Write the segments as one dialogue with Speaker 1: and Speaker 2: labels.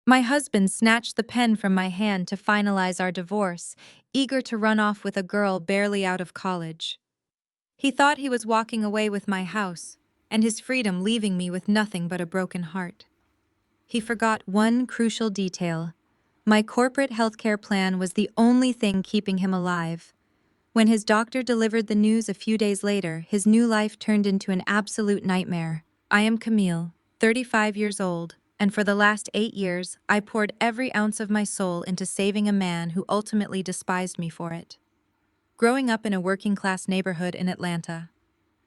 Speaker 1: My husband snatched the pen from my hand to finalize our divorce, eager to run off with a girl barely out of college. He thought he was walking away with my house, and his freedom leaving me with nothing but a broken heart. He forgot one crucial detail. My corporate healthcare plan was the only thing keeping him alive. When his doctor delivered the news a few days later, his new life turned into an absolute nightmare. I am Camille, 35 years old, and for the last 8 years, I poured every ounce of my soul into saving a man who ultimately despised me for it. Growing up in a working-class neighborhood in Atlanta,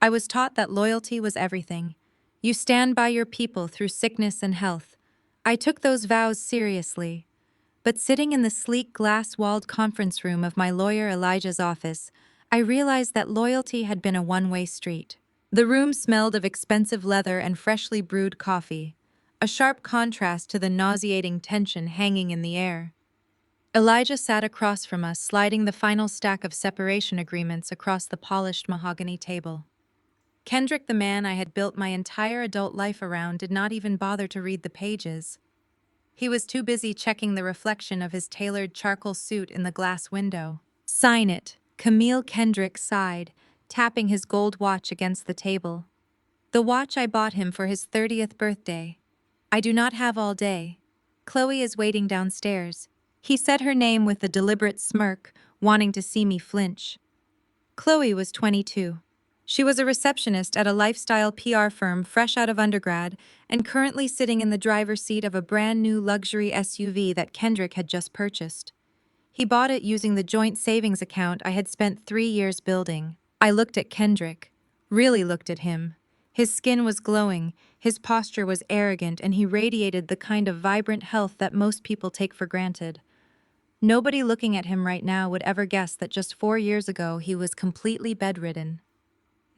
Speaker 1: I was taught that loyalty was everything. You stand by your people through sickness and health. I took those vows seriously. But sitting in the sleek glass-walled conference room of my lawyer Elijah's office, I realized that loyalty had been a one-way street. The room smelled of expensive leather and freshly brewed coffee, a sharp contrast to the nauseating tension hanging in the air. Elijah sat across from us, sliding the final stack of separation agreements across the polished mahogany table. Kendrick, the man I had built my entire adult life around, did not even bother to read the pages. He was too busy checking the reflection of his tailored charcoal suit in the glass window. "Sign it," Camille Kendrick sighed, tapping his gold watch against the table. "The watch I bought him for his 30th birthday. I do not have all day. Chloe is waiting downstairs." He said her name with a deliberate smirk, wanting to see me flinch. Chloe was 22. She was a receptionist at a lifestyle PR firm fresh out of undergrad and currently sitting in the driver's seat of a brand new luxury SUV that Kendrick had just purchased. He bought it using the joint savings account I had spent 3 years building. I looked at Kendrick, really looked at him. His skin was glowing, his posture was arrogant, and he radiated the kind of vibrant health that most people take for granted. Nobody looking at him right now would ever guess that just 4 years ago he was completely bedridden.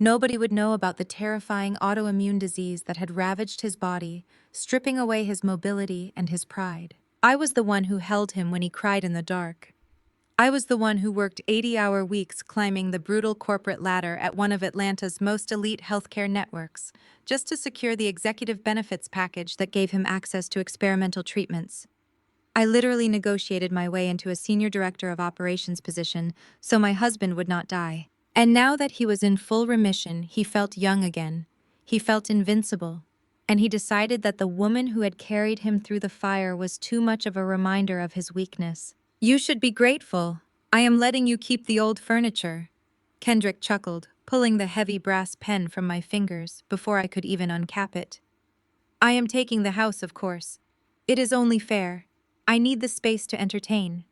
Speaker 1: Nobody would know about the terrifying autoimmune disease that had ravaged his body, stripping away his mobility and his pride. I was the one who held him when he cried in the dark. I was the one who worked 80-hour weeks climbing the brutal corporate ladder at one of Atlanta's most elite healthcare networks, just to secure the executive benefits package that gave him access to experimental treatments. I literally negotiated my way into a senior director of operations position so my husband would not die. And now that he was in full remission, he felt young again. He felt invincible. And he decided that the woman who had carried him through the fire was too much of a reminder of his weakness. "You should be grateful. I am letting you keep the old furniture." Kendrick chuckled, pulling the heavy brass pen from my fingers before I could even uncap it. "I am taking the house, of course. It is only fair. I need the space to entertain.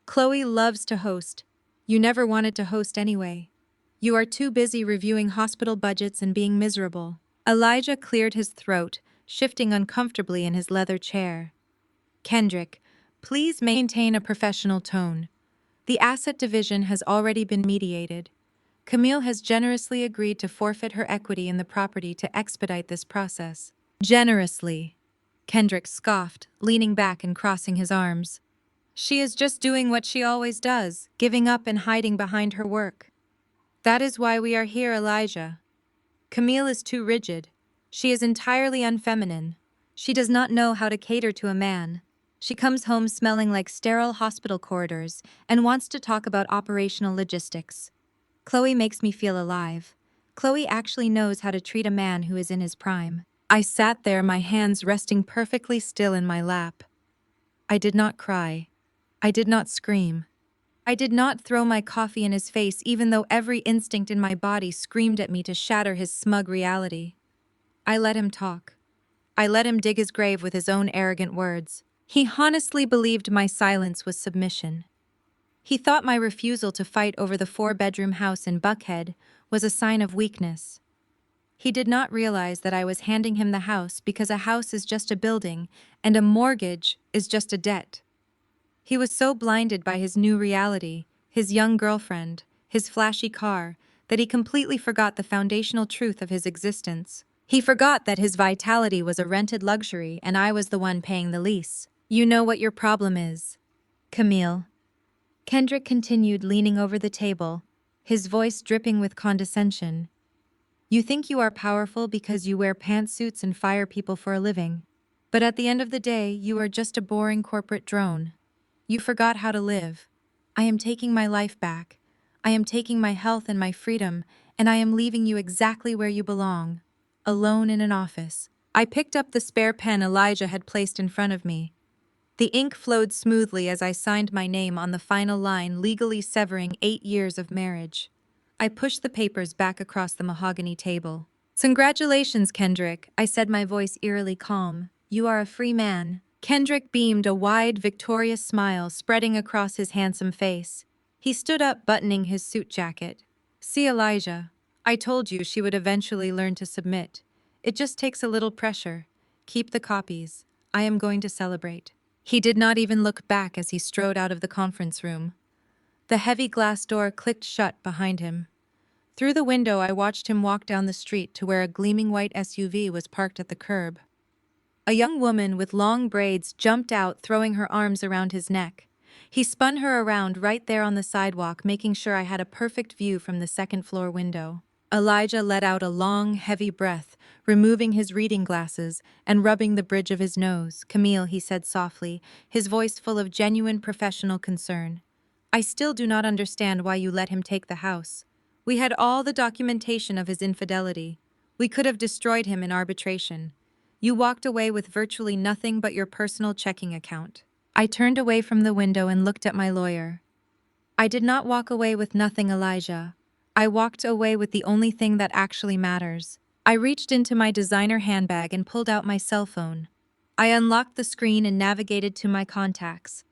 Speaker 1: Chloe loves to host. You never wanted to host anyway. You are too busy reviewing hospital budgets and being miserable." Elijah cleared his throat, shifting uncomfortably in his leather chair. "Kendrick, please maintain a professional tone. The asset division has already been mediated. Camille has generously agreed to forfeit her equity in the property to expedite this process." "Generously," Kendrick scoffed, leaning back and crossing his arms. "She is just doing what she always does, giving up and hiding behind her work. That is why we are here, Elijah. Camille is too rigid. She is entirely unfeminine. She does not know how to cater to a man. She comes home smelling like sterile hospital corridors and wants to talk about operational logistics. Chloe makes me feel alive. Chloe actually knows how to treat a man who is in his prime." I sat there, my hands resting perfectly still in my lap. I did not cry. I did not scream. I did not throw my coffee in his face, even though every instinct in my body screamed at me to shatter his smug reality. I let him talk. I let him dig his grave with his own arrogant words. He honestly believed my silence was submission. He thought my refusal to fight over the 4-bedroom house in Buckhead was a sign of weakness. He did not realize that I was handing him the house because a house is just a building and a mortgage is just a debt. He was so blinded by his new reality, his young girlfriend, his flashy car, that he completely forgot the foundational truth of his existence. He forgot that his vitality was a rented luxury and I was the one paying the lease. "You know what your problem is, Camille." Kendrick continued, leaning over the table, his voice dripping with condescension. "You think you are powerful because you wear pantsuits and fire people for a living. But at the end of the day, you are just a boring corporate drone. You forgot how to live. I am taking my life back. I am taking my health and my freedom, and I am leaving you exactly where you belong, alone in an office. I picked up the spare pen Elijah had placed in front of me. The ink flowed smoothly as I signed my name on the final line, legally severing 8 years of marriage. I pushed the papers back across the mahogany table. "Congratulations, Kendrick," I said, my voice eerily calm. "You are a free man." Kendrick beamed, a wide, victorious smile spreading across his handsome face. He stood up, buttoning his suit jacket. "See, Elijah, I told you she would eventually learn to submit. It just takes a little pressure. Keep the copies. I am going to celebrate." He did not even look back as he strode out of the conference room. The heavy glass door clicked shut behind him. Through the window, I watched him walk down the street to where a gleaming white SUV was parked at the curb. A young woman with long braids jumped out, throwing her arms around his neck. He spun her around right there on the sidewalk, making sure I had a perfect view from the second-floor window. Elijah let out a long, heavy breath, removing his reading glasses and rubbing the bridge of his nose. "Camille," he said softly, his voice full of genuine professional concern. "I still do not understand why you let him take the house. We had all the documentation of his infidelity. We could have destroyed him in arbitration. You walked away with virtually nothing but your personal checking account." I turned away from the window and looked at my lawyer. "I did not walk away with nothing, Elijah. I walked away with the only thing that actually matters." I reached into my designer handbag and pulled out my cell phone. I unlocked the screen and navigated to my contacts.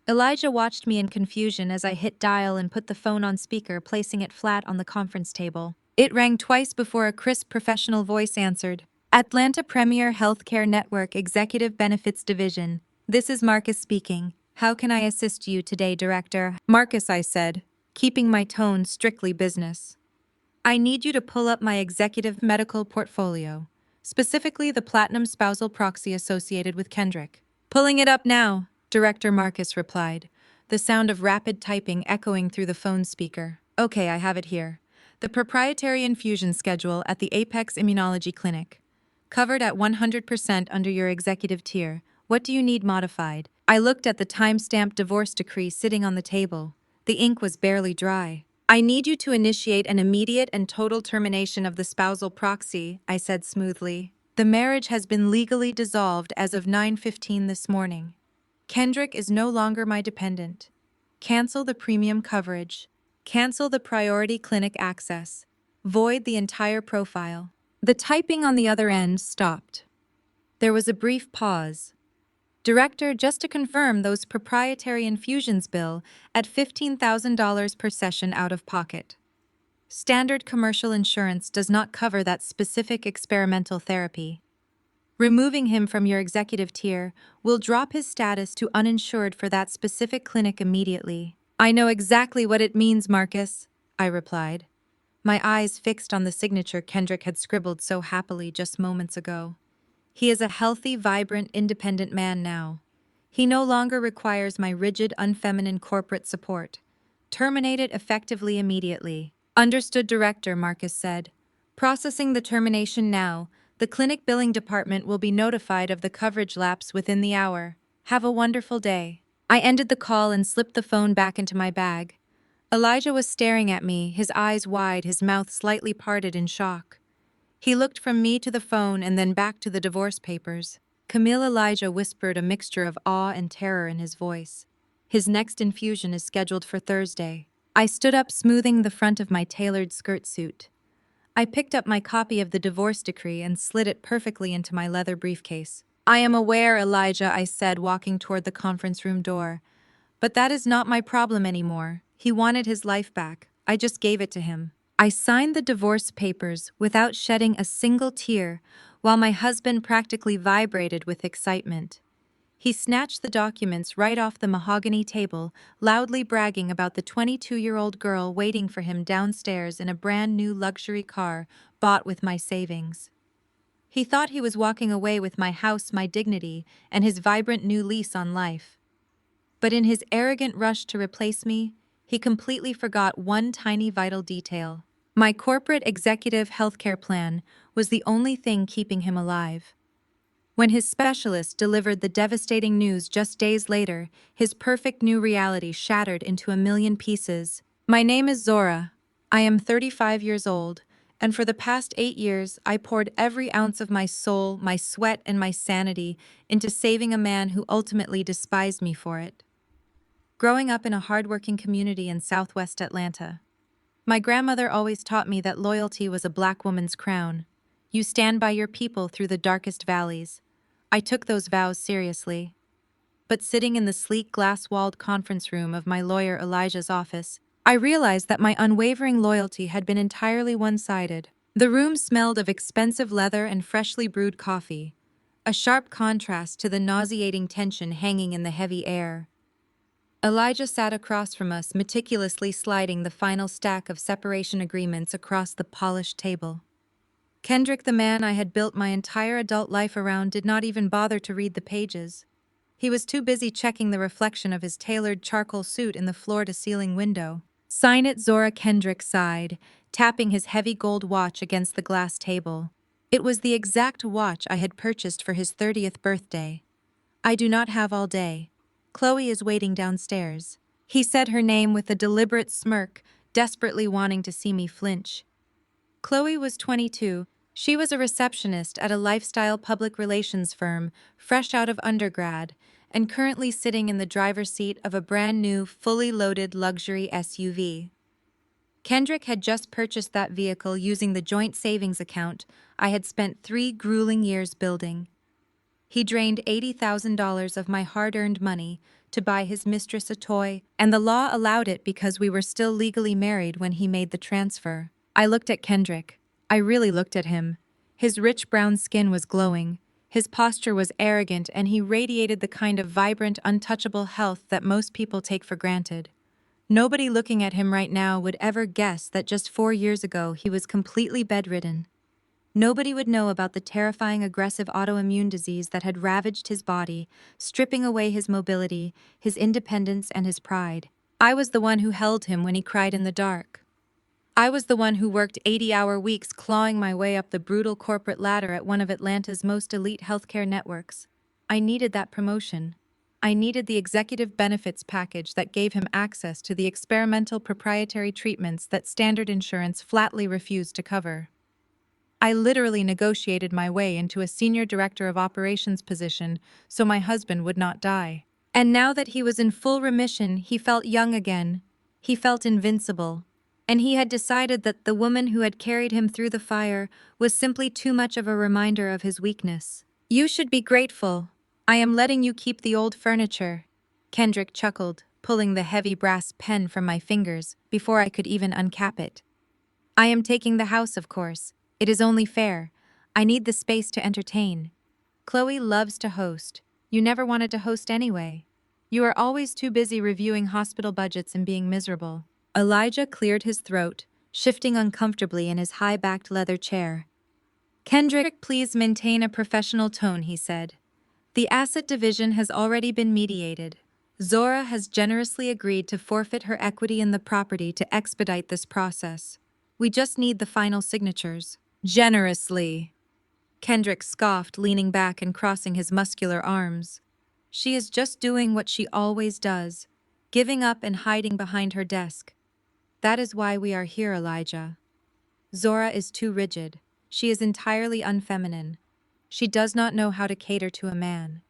Speaker 1: Elijah watched me in confusion as I hit dial and put the phone on speaker, placing it flat on the conference table. It rang twice before a crisp professional voice answered. "Atlanta Premier Healthcare Network Executive Benefits Division. This is Marcus speaking. How can I assist you today, Director?" "Marcus," I said, keeping my tone strictly business. "I need you to pull up my executive medical portfolio, specifically the platinum spousal proxy associated with Kendrick." "Pulling it up now," Director Marcus replied, the sound of rapid typing echoing through the phone speaker. "Okay, I have it here. The proprietary infusion schedule at the Apex Immunology Clinic. Covered at 100% under your executive tier. What do you need modified?" I looked at the time-stamped divorce decree sitting on the table. The ink was barely dry. "I need you to initiate an immediate and total termination of the spousal proxy," I said smoothly. "The marriage has been legally dissolved as of 9:15 this morning. Kendrick is no longer my dependent. Cancel the premium coverage. Cancel the priority clinic access. Void the entire profile." The typing on the other end stopped. There was a brief pause. "Director, just to confirm, those proprietary infusions bill at $15,000 per session out of pocket. Standard commercial insurance does not cover that specific experimental therapy. Removing him from your executive tier will drop his status to uninsured for that specific clinic immediately." "I know exactly what it means, Marcus," I replied, my eyes fixed on the signature Kendrick had scribbled so happily just moments ago. He is a healthy, vibrant, independent man now. He no longer requires my rigid, unfeminine corporate support. Terminate it effectively immediately. "Understood, Director," Marcus said. "Processing the termination now. The clinic billing department will be notified of the coverage lapse within the hour. Have a wonderful day." I ended the call and slipped the phone back into my bag. Elijah was staring at me, his eyes wide, his mouth slightly parted in shock. He looked from me to the phone and then back to the divorce papers. "Camille," Elijah whispered, a mixture of awe and terror in his voice. "His next infusion is scheduled for Thursday." I stood up, smoothing the front of my tailored skirt suit. I picked up my copy of the divorce decree and slid it perfectly into my leather briefcase. "I am aware, Elijah," I said, walking toward the conference room door. "But that is not my problem anymore. He wanted his life back. I just gave it to him." I signed the divorce papers without shedding a single tear, while my husband practically vibrated with excitement. He snatched the documents right off the mahogany table, loudly bragging about the 22-year-old girl waiting for him downstairs in a brand-new luxury car bought with my savings. He thought he was walking away with my house, my dignity, and his vibrant new lease on life. But in his arrogant rush to replace me, he completely forgot one tiny vital detail. My corporate executive healthcare plan was the only thing keeping him alive. When his specialist delivered the devastating news just days later, his perfect new reality shattered into a million pieces. My name is Zora. I am 35 years old, and for the past 8 years, I poured every ounce of my soul, my sweat, and my sanity into saving a man who ultimately despised me for it. Growing up in a hardworking community in Southwest Atlanta, my grandmother always taught me that loyalty was a black woman's crown. You stand by your people through the darkest valleys. I took those vows seriously. But sitting in the sleek glass-walled conference room of my lawyer Elijah's office, I realized that my unwavering loyalty had been entirely one-sided. The room smelled of expensive leather and freshly brewed coffee, a sharp contrast to the nauseating tension hanging in the heavy air. Elijah sat across from us, meticulously sliding the final stack of separation agreements across the polished table. Kendrick, the man I had built my entire adult life around, did not even bother to read the pages. He was too busy checking the reflection of his tailored charcoal suit in the floor-to-ceiling window. "Sign it," Zora. Kendrick sighed, tapping his heavy gold watch against the glass table. It was the exact watch I had purchased for his 30th birthday. "I do not have all day. Chloe is waiting downstairs." He said her name with a deliberate smirk, desperately wanting to see me flinch. Chloe was 22. She was a receptionist at a lifestyle public relations firm, fresh out of undergrad, and currently sitting in the driver's seat of a brand new, fully loaded luxury SUV. Kendrick had just purchased that vehicle using the joint savings account I had spent 3 grueling years building. He drained $80,000 of my hard-earned money to buy his mistress a toy, and the law allowed it because we were still legally married when he made the transfer. I looked at Kendrick. I really looked at him. His rich brown skin was glowing. His posture was arrogant, and he radiated the kind of vibrant, untouchable health that most people take for granted. Nobody looking at him right now would ever guess that just 4 years ago he was completely bedridden. Nobody would know about the terrifying aggressive autoimmune disease that had ravaged his body, stripping away his mobility, his independence, and his pride. I was the one who held him when he cried in the dark. I was the one who worked 80-hour weeks clawing my way up the brutal corporate ladder at one of Atlanta's most elite healthcare networks. I needed that promotion. I needed the executive benefits package that gave him access to the experimental proprietary treatments that standard insurance flatly refused to cover. I literally negotiated my way into a senior director of operations position so my husband would not die. And now that he was in full remission, he felt young again. He felt invincible. And he had decided that the woman who had carried him through the fire was simply too much of a reminder of his weakness. "You should be grateful. I am letting you keep the old furniture." Kendrick chuckled, pulling the heavy brass pen from my fingers before I could even uncap it. "I am taking the house, of course. It is only fair. I need the space to entertain. Chloe loves to host. You never wanted to host anyway. You are always too busy reviewing hospital budgets and being miserable." Elijah cleared his throat, shifting uncomfortably in his high-backed leather chair. "Kendrick, please maintain a professional tone," he said. "The asset division has already been mediated. Zora has generously agreed to forfeit her equity in the property to expedite this process. We just need the final signatures." "Generously," Kendrick scoffed, leaning back and crossing his muscular arms. "She is just doing what she always does, giving up and hiding behind her desk. That is why we are here, Elijah. Zora is too rigid. She is entirely unfeminine. She does not know how to cater to a man.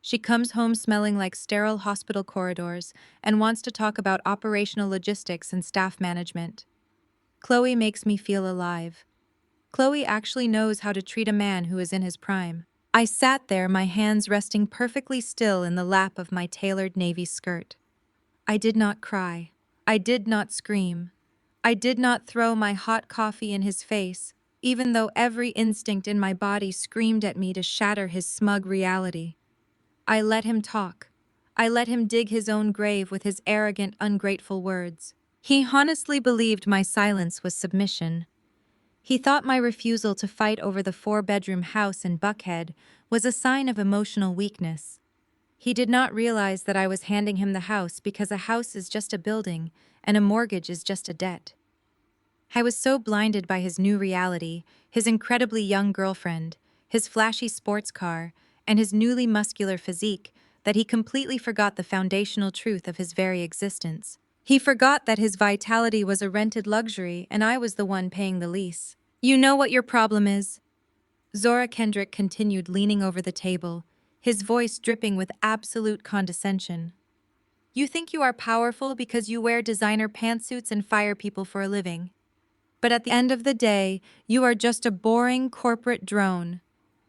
Speaker 1: She comes home smelling like sterile hospital corridors and wants to talk about operational logistics and staff management. Chloe makes me feel alive. Chloe actually knows how to treat a man who is in his prime." I sat there, my hands resting perfectly still in the lap of my tailored navy skirt. I did not cry. I did not scream. I did not throw my hot coffee in his face, even though every instinct in my body screamed at me to shatter his smug reality. I let him talk. I let him dig his own grave with his arrogant, ungrateful words. He honestly believed my silence was submission. He thought my refusal to fight over the 4-bedroom house in Buckhead was a sign of emotional weakness. He did not realize that I was handing him the house because a house is just a building and a mortgage is just a debt. I was so blinded by his new reality, his incredibly young girlfriend, his flashy sports car, and his newly muscular physique that he completely forgot the foundational truth of his very existence. He forgot that his vitality was a rented luxury and I was the one paying the lease. You know what your problem is? Zora Kendrick continued, leaning over the table, his voice dripping with absolute condescension. You think you are powerful because you wear designer pantsuits and fire people for a living. But at the end of the day, you are just a boring corporate drone.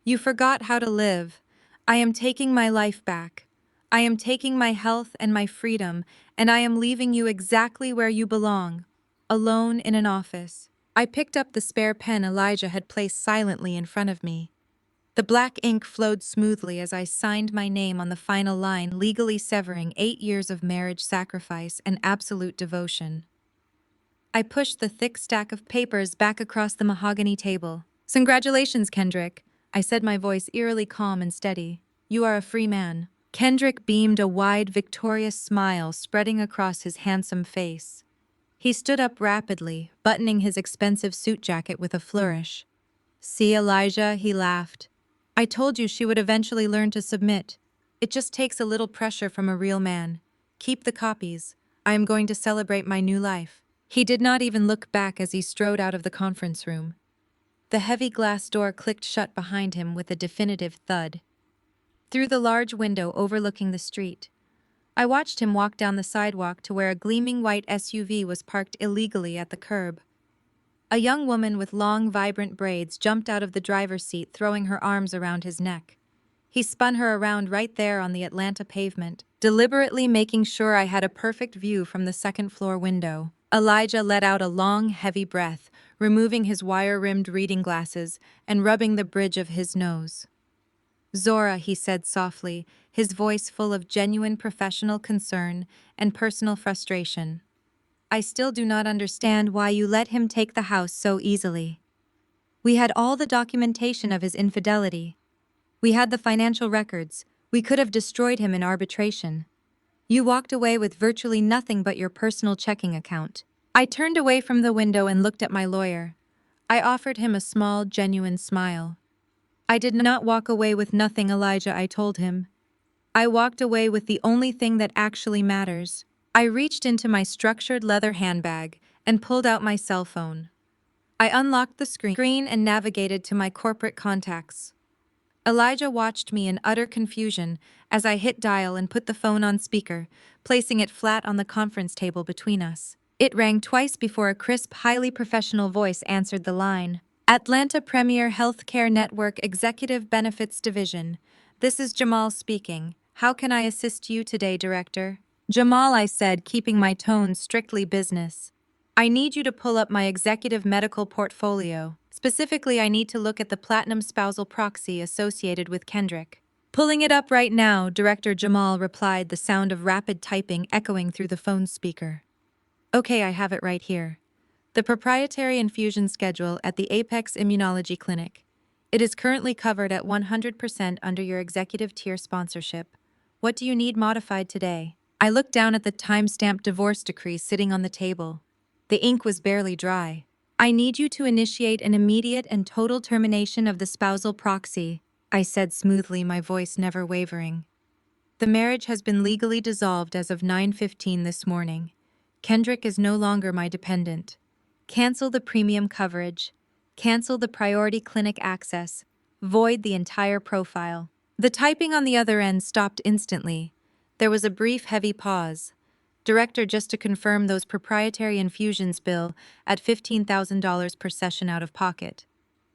Speaker 1: You forgot how to live. I am taking my life back. I am taking my health and my freedom, and I am leaving you exactly where you belong, alone in an office. I picked up the spare pen Elijah had placed silently in front of me. The black ink flowed smoothly as I signed my name on the final line, legally severing 8 years of marriage sacrifice and absolute devotion. I pushed the thick stack of papers back across the mahogany table. Congratulations, Kendrick, I said, my voice eerily calm and steady. You are a free man. Kendrick beamed, a wide, victorious smile spreading across his handsome face. He stood up rapidly, buttoning his expensive suit jacket with a flourish. See, Elijah, he laughed. I told you she would eventually learn to submit. It just takes a little pressure from a real man. Keep the copies. I am going to celebrate my new life. He did not even look back as he strode out of the conference room. The heavy glass door clicked shut behind him with a definitive thud. Through the large window overlooking the street, I watched him walk down the sidewalk to where a gleaming white SUV was parked illegally at the curb. A young woman with long, vibrant braids jumped out of the driver's seat, throwing her arms around his neck. He spun her around right there on the Atlanta pavement, deliberately making sure I had a perfect view from the second-floor window. Elijah let out a long, heavy breath, removing his wire-rimmed reading glasses and rubbing the bridge of his nose. Zora, he said softly, his voice full of genuine professional concern and personal frustration. I still do not understand why you let him take the house so easily. We had all the documentation of his infidelity. We had the financial records. We could have destroyed him in arbitration. You walked away with virtually nothing but your personal checking account. I turned away from the window and looked at my lawyer. I offered him a small, genuine smile. I did not walk away with nothing, Elijah, I told him. I walked away with the only thing that actually matters. I reached into my structured leather handbag and pulled out my cell phone. I unlocked the screen and navigated to my corporate contacts. Elijah watched me in utter confusion as I hit dial and put the phone on speaker, placing it flat on the conference table between us. It rang twice before a crisp, highly professional voice answered the line. Atlanta Premier Healthcare Network Executive Benefits Division. This is Jamal speaking. How can I assist you today, Director? Jamal, I said, keeping my tone strictly business. I need you to pull up my executive medical portfolio. Specifically, I need to look at the platinum spousal proxy associated with Kendrick. Pulling it up right now, Director Jamal replied, the sound of rapid typing echoing through the phone speaker. Okay, I have it right here. The proprietary infusion schedule at the Apex Immunology Clinic. It is currently covered at 100% under your executive tier sponsorship. What do you need modified today? I looked down at the time-stamped divorce decree sitting on the table. The ink was barely dry. I need you to initiate an immediate and total termination of the spousal proxy, I said smoothly, my voice never wavering. The marriage has been legally dissolved as of 9:15 this morning. Kendrick is no longer my dependent. Cancel the premium coverage. Cancel the priority clinic access. Void the entire profile. The typing on the other end stopped instantly. There was a brief, heavy pause. Director, just to confirm, those proprietary infusions bill at $15,000 per session out of pocket.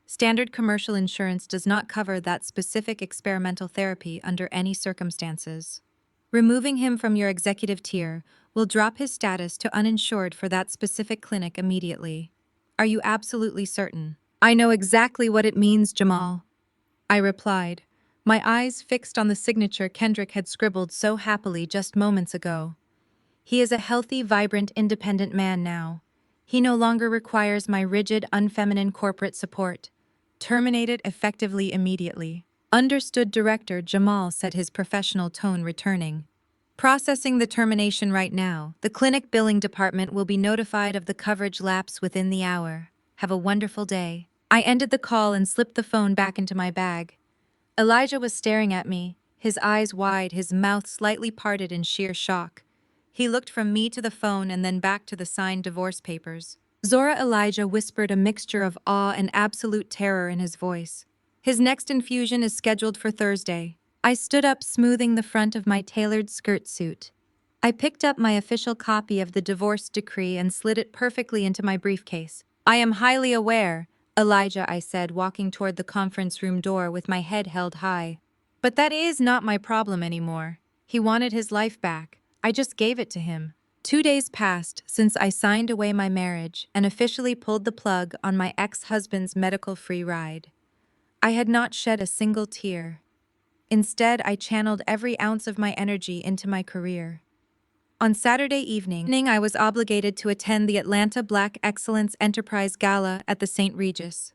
Speaker 1: Standard commercial insurance does not cover that specific experimental therapy under any circumstances. Removing him from your executive tier will drop his status to uninsured for that specific clinic immediately. Are you absolutely certain? I know exactly what it means, Jamal, I replied, my eyes fixed on the signature Kendrick had scribbled so happily just moments ago. He is a healthy, vibrant, independent man now. He no longer requires my rigid, unfeminine corporate support. Terminate it effectively immediately. Understood, Director, Jamal said, his professional tone returning. Processing the termination right now. The clinic billing department will be notified of the coverage lapse within the hour. Have a wonderful day. I ended the call and slipped the phone back into my bag. Elijah was staring at me, his eyes wide, his mouth slightly parted in sheer shock. He looked from me to the phone and then back to the signed divorce papers. Zora Elijah whispered, a mixture of awe and absolute terror in his voice. His next infusion is scheduled for Thursday. I stood up, smoothing the front of my tailored skirt suit. I picked up my official copy of the divorce decree and slid it perfectly into my briefcase. I am highly aware, Elijah, I said, walking toward the conference room door with my head held high. But that is not my problem anymore. He wanted his life back. I just gave it to him. 2 days passed since I signed away my marriage and officially pulled the plug on my ex-husband's medical-free ride. I had not shed a single tear. Instead, I channeled every ounce of my energy into my career. On Saturday evening, I was obligated to attend the Atlanta Black Excellence Enterprise Gala at the St. Regis.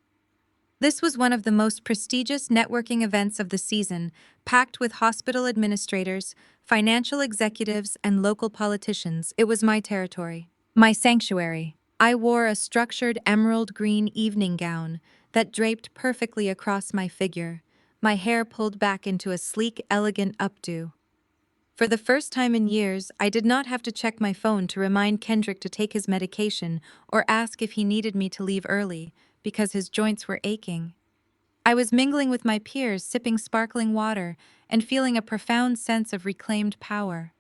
Speaker 1: This was one of the most prestigious networking events of the season, packed with hospital administrators, financial executives, and local politicians. It was my territory, my sanctuary. I wore a structured emerald green evening gown that draped perfectly across my figure, my hair pulled back into a sleek, elegant updo. For the first time in years, I did not have to check my phone to remind Kendrick to take his medication or ask if he needed me to leave early, because his joints were aching. I was mingling with my peers, sipping sparkling water, and feeling a profound sense of reclaimed power.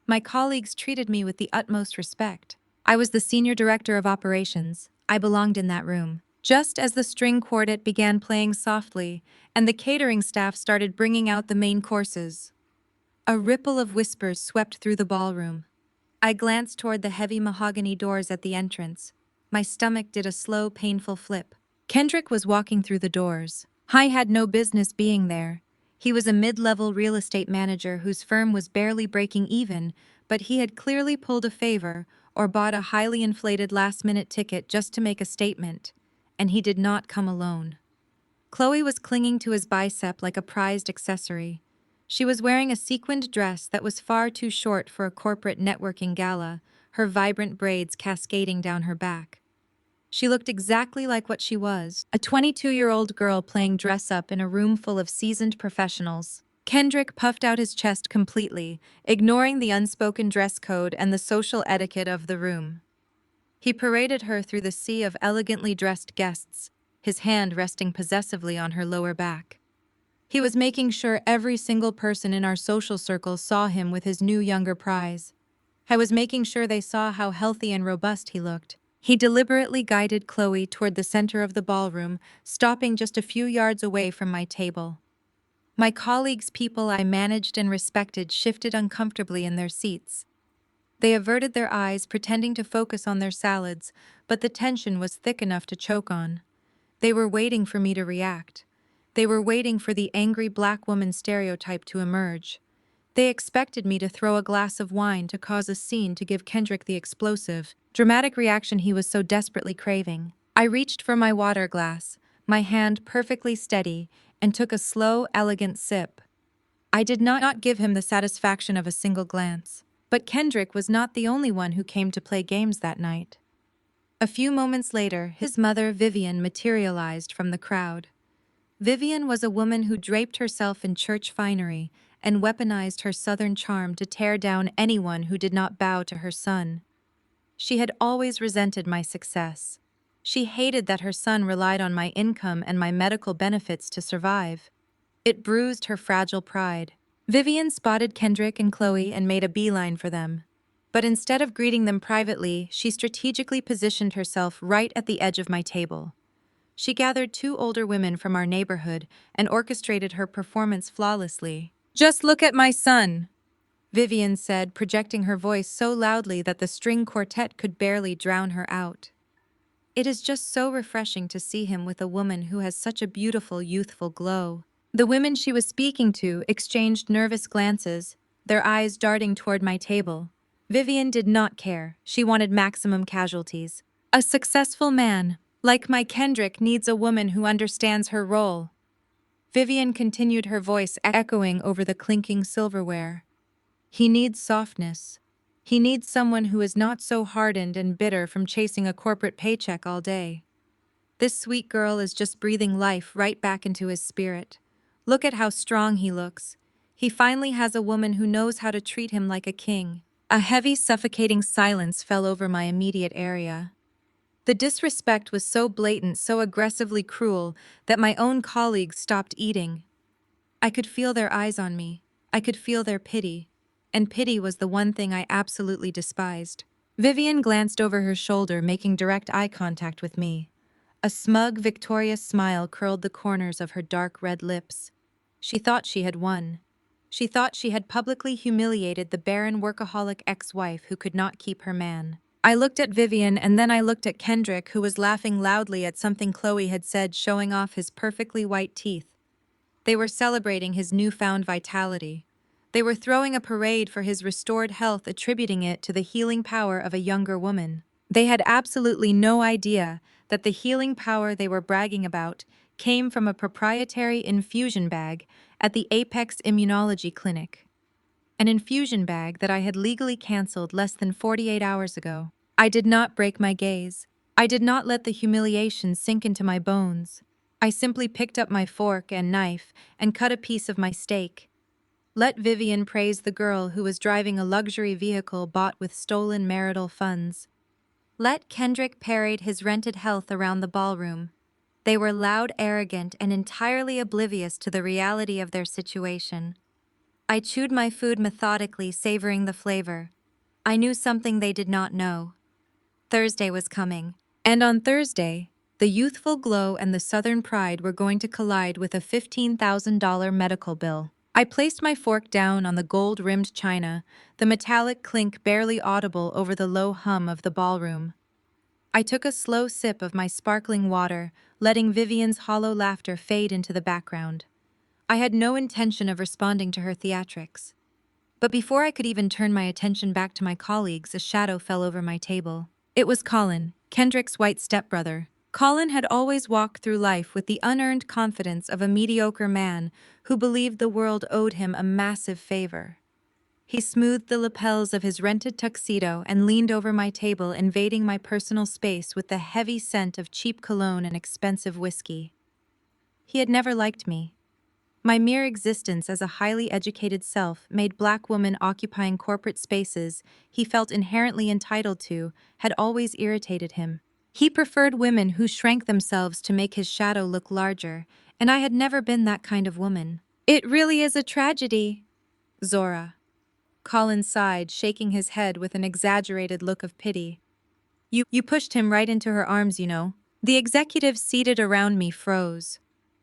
Speaker 1: My colleagues treated me with the utmost respect. I was the senior director of operations. I belonged in that room. Just as the string quartet began playing softly, and the catering staff started bringing out the main courses, a ripple of whispers swept through the ballroom. I glanced toward the heavy mahogany doors at the entrance. My stomach did a slow, painful flip. Kendrick was walking through the doors. I had no business being there. He was a mid-level real estate manager whose firm was barely breaking even, but he had clearly pulled a favor or bought a highly inflated last-minute ticket just to make a statement. And he did not come alone. Chloe was clinging to his bicep like a prized accessory. She was wearing a sequined dress that was far too short for a corporate networking gala, her vibrant braids cascading down her back. She looked exactly like what she was, a 22-year-old girl playing dress-up in a room full of seasoned professionals. Kendrick puffed out his chest completely, ignoring the unspoken dress code and the social etiquette of the room. He paraded her through the sea of elegantly dressed guests, his hand resting possessively on her lower back. He was making sure every single person in our social circle saw him with his new younger prize. I was making sure they saw how healthy and robust he looked. He deliberately guided Chloe toward the center of the ballroom, stopping just a few yards away from my table. My colleagues, people I managed and respected, shifted uncomfortably in their seats. They averted their eyes, pretending to focus on their salads, but the tension was thick enough to choke on. They were waiting for me to react. They were waiting for the angry black woman stereotype to emerge. They expected me to throw a glass of wine to cause a scene to give Kendrick the explosive, dramatic reaction he was so desperately craving. I reached for my water glass, my hand perfectly steady, and took a slow, elegant sip. I did not give him the satisfaction of a single glance. But Kendrick was not the only one who came to play games that night. A few moments later, his mother, Vivian, materialized from the crowd. Vivian was a woman who draped herself in church finery and weaponized her southern charm to tear down anyone who did not bow to her son. She had always resented my success. She hated that her son relied on my income and my medical benefits to survive. It bruised her fragile pride. Vivian spotted Kendrick and Chloe and made a beeline for them. But instead of greeting them privately, she strategically positioned herself right at the edge of my table. She gathered 2 older women from our neighborhood and orchestrated her performance flawlessly. "Just look at my son," Vivian said, projecting her voice so loudly that the string quartet could barely drown her out. "It is just so refreshing to see him with a woman who has such a beautiful, youthful glow." The women she was speaking to exchanged nervous glances, their eyes darting toward my table. Vivian did not care. She wanted maximum casualties. "A successful man, like my Kendrick, needs a woman who understands her role." Vivian continued, her voice echoing over the clinking silverware. "He needs softness. He needs someone who is not so hardened and bitter from chasing a corporate paycheck all day. This sweet girl is just breathing life right back into his spirit. Look at how strong he looks. He finally has a woman who knows how to treat him like a king. A heavy, suffocating silence fell over my immediate area. The disrespect was so blatant, so aggressively cruel, that my own colleagues stopped eating. I could feel their eyes on me. I could feel their pity. And pity was the one thing I absolutely despised. Vivian glanced over her shoulder, making direct eye contact with me. A smug, victorious smile curled the corners of her dark red lips. She thought she had won. She thought she had publicly humiliated the barren workaholic ex-wife who could not keep her man. I looked at Vivian and then I looked at Kendrick, who was laughing loudly at something Chloe had said, showing off his perfectly white teeth. They were celebrating his newfound vitality. They were throwing a parade for his restored health, attributing it to the healing power of a younger woman. They had absolutely no idea that the healing power they were bragging about came from a proprietary infusion bag at the Apex Immunology Clinic. An infusion bag that I had legally canceled less than 48 hours ago. I did not break my gaze. I did not let the humiliation sink into my bones. I simply picked up my fork and knife and cut a piece of my steak. Let Vivian praise the girl who was driving a luxury vehicle bought with stolen marital funds. Let Kendrick parade his rented health around the ballroom. They were loud, arrogant, and entirely oblivious to the reality of their situation. I chewed my food methodically, savoring the flavor. I knew something they did not know. Thursday was coming. And on Thursday, the youthful glow and the Southern pride were going to collide with a $15,000 medical bill. I placed my fork down on the gold-rimmed china, the metallic clink barely audible over the low hum of the ballroom. I took a slow sip of my sparkling water, letting Vivian's hollow laughter fade into the background. I had no intention of responding to her theatrics. But before I could even turn my attention back to my colleagues, a shadow fell over my table. It was Colin, Kendrick's white stepbrother. Colin had always walked through life with the unearned confidence of a mediocre man who believed the world owed him a massive favor. He smoothed the lapels of his rented tuxedo and leaned over my table, invading my personal space with the heavy scent of cheap cologne and expensive whiskey. He had never liked me. My mere existence as a highly educated self-made black woman occupying corporate spaces he felt inherently entitled to had always irritated him. He preferred women who shrank themselves to make his shadow look larger, and I had never been that kind of woman. It really is a tragedy, Zora. Colin sighed, shaking his head with an exaggerated look of pity. You pushed him right into her arms, you know. The executives seated around me froze.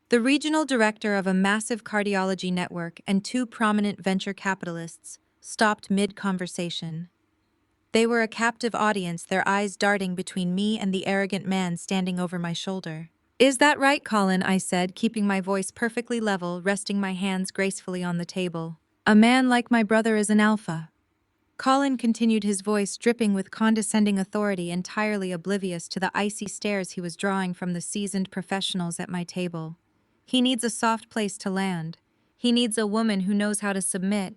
Speaker 1: The regional director of a massive cardiology network and two prominent venture capitalists stopped mid-conversation. They were a captive audience, their eyes darting between me and the arrogant man standing over my shoulder. "Is that right, Colin?" I said, keeping my voice perfectly level, resting my hands gracefully on the table. "A man like my brother is an alpha." Colin continued, his voice dripping with condescending authority, entirely oblivious to the icy stares he was drawing from the seasoned professionals at my table. "He needs a soft place to land. He needs a woman who knows how to submit.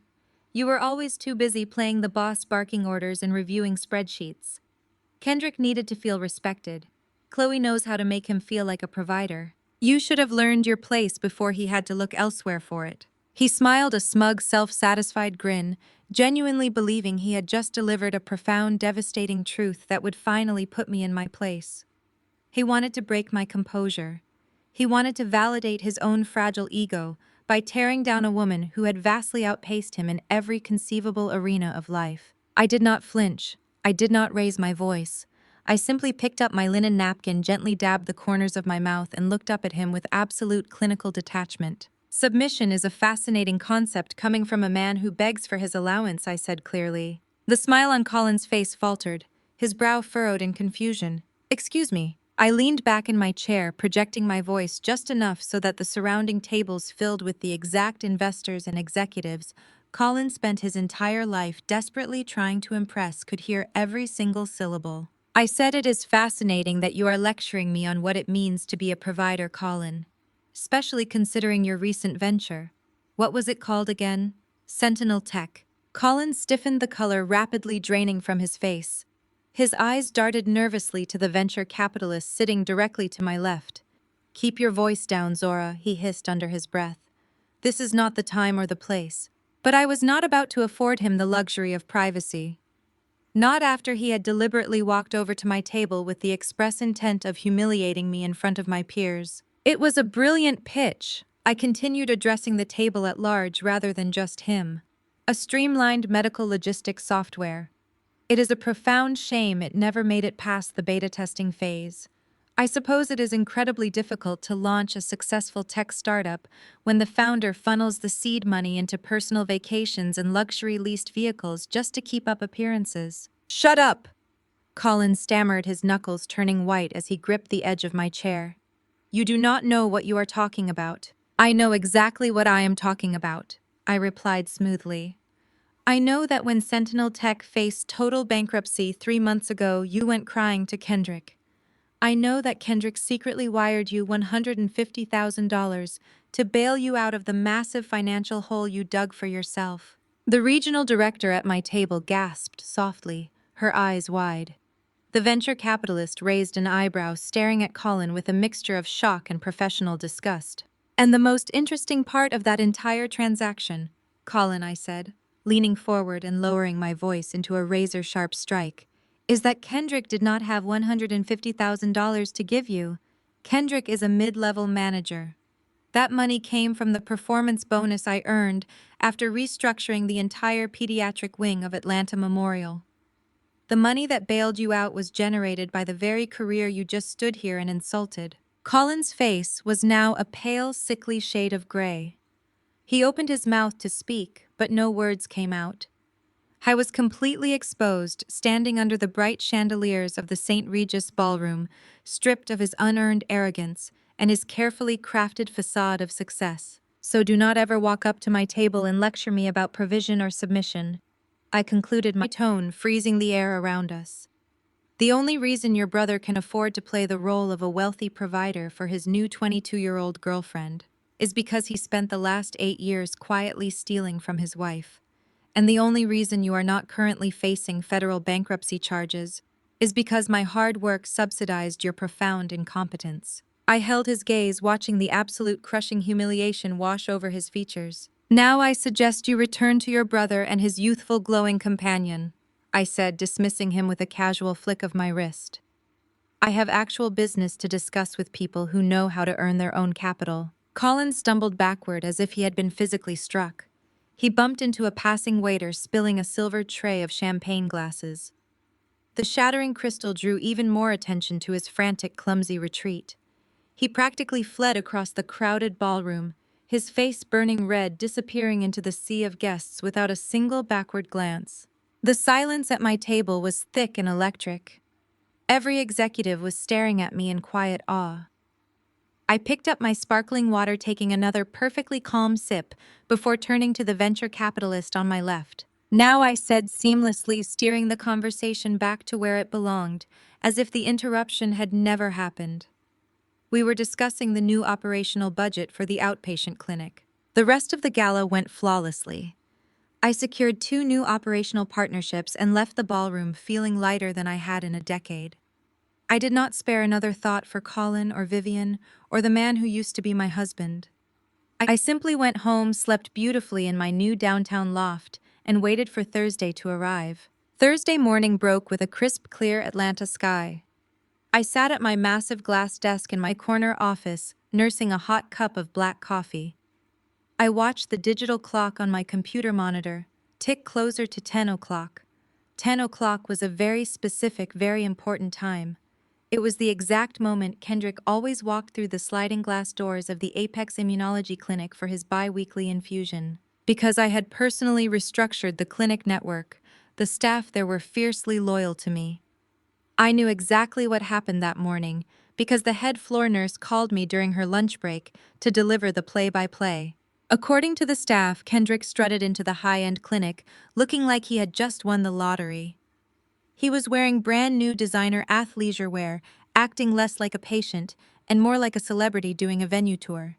Speaker 1: You were always too busy playing the boss, barking orders and reviewing spreadsheets. Kendrick needed to feel respected. Chloe knows how to make him feel like a provider. You should have learned your place before he had to look elsewhere for it." He smiled, a smug, self-satisfied grin, genuinely believing he had just delivered a profound, devastating truth that would finally put me in my place. He wanted to break my composure. He wanted to validate his own fragile ego by tearing down a woman who had vastly outpaced him in every conceivable arena of life. I did not flinch. I did not raise my voice. I simply picked up my linen napkin, gently dabbed the corners of my mouth, and looked up at him with absolute clinical detachment. "Submission is a fascinating concept coming from a man who begs for his allowance," I said clearly. The smile on Colin's face faltered, his brow furrowed in confusion. "Excuse me." I leaned back in my chair, projecting my voice just enough so that the surrounding tables filled with the exact investors and executives Colin spent his entire life desperately trying to impress could hear every single syllable. "I said it is fascinating that you are lecturing me on what it means to be a provider, Colin. Especially considering your recent venture. What was it called again? Sentinel Tech." Colin stiffened, the color rapidly draining from his face. His eyes darted nervously to the venture capitalist sitting directly to my left. "Keep your voice down, Zora," he hissed under his breath. This is not the time or the place. But I was not about to afford him the luxury of privacy. Not after he had deliberately walked over to my table with the express intent of humiliating me in front of my peers. It was a brilliant pitch. I continued addressing the table at large rather than just him. A streamlined medical logistics software. It is a profound shame it never made it past the beta testing phase. I suppose it is incredibly difficult to launch a successful tech startup when the founder funnels the seed money into personal vacations and luxury leased vehicles just to keep up appearances. Shut up! Colin stammered, his knuckles turning white as he gripped the edge of my chair. You do not know what you are talking about. I know exactly what I am talking about, I replied smoothly. I know that when Sentinel Tech faced total bankruptcy 3 months ago, you went crying to Kendrick. I know that Kendrick secretly wired you $150,000 to bail you out of the massive financial hole you dug for yourself. The regional director at my table gasped softly, her eyes wide. The venture capitalist raised an eyebrow, staring at Colin with a mixture of shock and professional disgust. And the most interesting part of that entire transaction, Colin, I said, leaning forward and lowering my voice into a razor-sharp strike, is that Kendrick did not have $150,000 to give you. Kendrick is a mid-level manager. That money came from the performance bonus I earned after restructuring the entire pediatric wing of Atlanta Memorial. The money that bailed you out was generated by the very career you just stood here and insulted. Colin's face was now a pale, sickly shade of gray. He opened his mouth to speak, but no words came out. I was completely exposed, standing under the bright chandeliers of the St. Regis ballroom, stripped of his unearned arrogance and his carefully crafted facade of success. So do not ever walk up to my table and lecture me about provision or submission. I concluded, my tone freezing the air around us. The only reason your brother can afford to play the role of a wealthy provider for his new 22-year-old girlfriend is because he spent the last 8 years quietly stealing from his wife. And the only reason you are not currently facing federal bankruptcy charges is because my hard work subsidized your profound incompetence. I held his gaze, watching the absolute crushing humiliation wash over his features. Now I suggest you return to your brother and his youthful, glowing companion, I said, dismissing him with a casual flick of my wrist. I have actual business to discuss with people who know how to earn their own capital. Colin stumbled backward as if he had been physically struck. He bumped into a passing waiter, spilling a silver tray of champagne glasses. The shattering crystal drew even more attention to his frantic, clumsy retreat. He practically fled across the crowded ballroom, his face burning red, disappearing into the sea of guests without a single backward glance. The silence at my table was thick and electric. Every executive was staring at me in quiet awe. I picked up my sparkling water, taking another perfectly calm sip before turning to the venture capitalist on my left. Now, I said seamlessly, steering the conversation back to where it belonged, as if the interruption had never happened. We were discussing the new operational budget for the outpatient clinic. The rest of the gala went flawlessly. I secured 2 new operational partnerships and left the ballroom feeling lighter than I had in a decade. I did not spare another thought for Colin or Vivian or the man who used to be my husband. I simply went home, slept beautifully in my new downtown loft, and waited for Thursday to arrive. Thursday morning broke with a crisp, clear Atlanta sky. I sat at my massive glass desk in my corner office, nursing a hot cup of black coffee. I watched the digital clock on my computer monitor tick closer to 10 o'clock. 10 o'clock was a very specific, very important time. It was the exact moment Kendrick always walked through the sliding glass doors of the Apex Immunology Clinic for his bi-weekly infusion. Because I had personally restructured the clinic network, the staff there were fiercely loyal to me. I knew exactly what happened that morning because the head floor nurse called me during her lunch break to deliver the play-by-play. According to the staff, Kendrick strutted into the high-end clinic looking like he had just won the lottery. He was wearing brand-new designer athleisure wear, acting less like a patient and more like a celebrity doing a venue tour.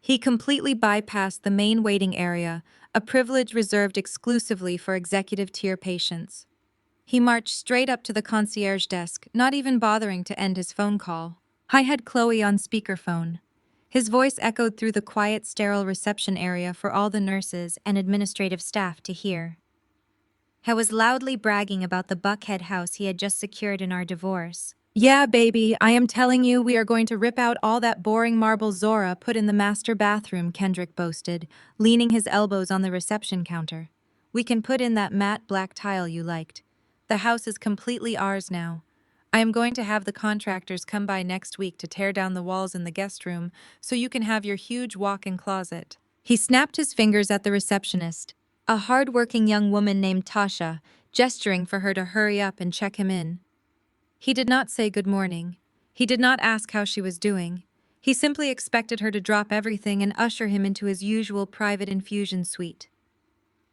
Speaker 1: He completely bypassed the main waiting area, a privilege reserved exclusively for executive-tier patients. He marched straight up to the concierge desk, not even bothering to end his phone call. I had Chloe on speakerphone. His voice echoed through the quiet, sterile reception area for all the nurses and administrative staff to hear. He was loudly bragging about the Buckhead house he had just secured in our divorce. "Yeah, baby, I am telling you, we are going to rip out all that boring marble Zora put in the master bathroom," Kendrick boasted, leaning his elbows on the reception counter. "We can put in that matte black tile you liked. The house is completely ours now. I am going to have the contractors come by next week to tear down the walls in the guest room so you can have your huge walk-in closet." He snapped his fingers at the receptionist, a hard-working young woman named Tasha, gesturing for her to hurry up and check him in. He did not say good morning. He did not ask how she was doing. He simply expected her to drop everything and usher him into his usual private infusion suite.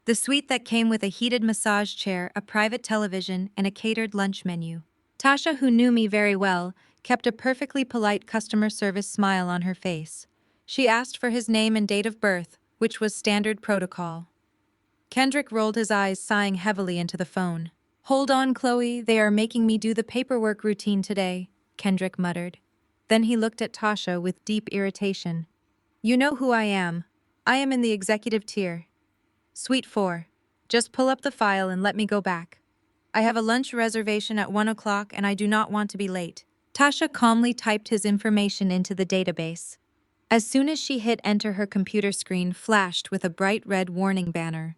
Speaker 1: The suite that came with a heated massage chair, a private television, and a catered lunch menu. Tasha, who knew me very well, kept a perfectly polite customer service smile on her face. She asked for his name and date of birth, which was standard protocol. Kendrick rolled his eyes, sighing heavily into the phone. "Hold on, Chloe, they are making me do the paperwork routine today," Kendrick muttered. Then he looked at Tasha with deep irritation. "You know who I am. I am in the executive tier. Suite 4. Just pull up the file and let me go back. I have a lunch reservation at 1 o'clock and I do not want to be late." Tasha calmly typed his information into the database. As soon as she hit enter, her computer screen flashed with a bright red warning banner.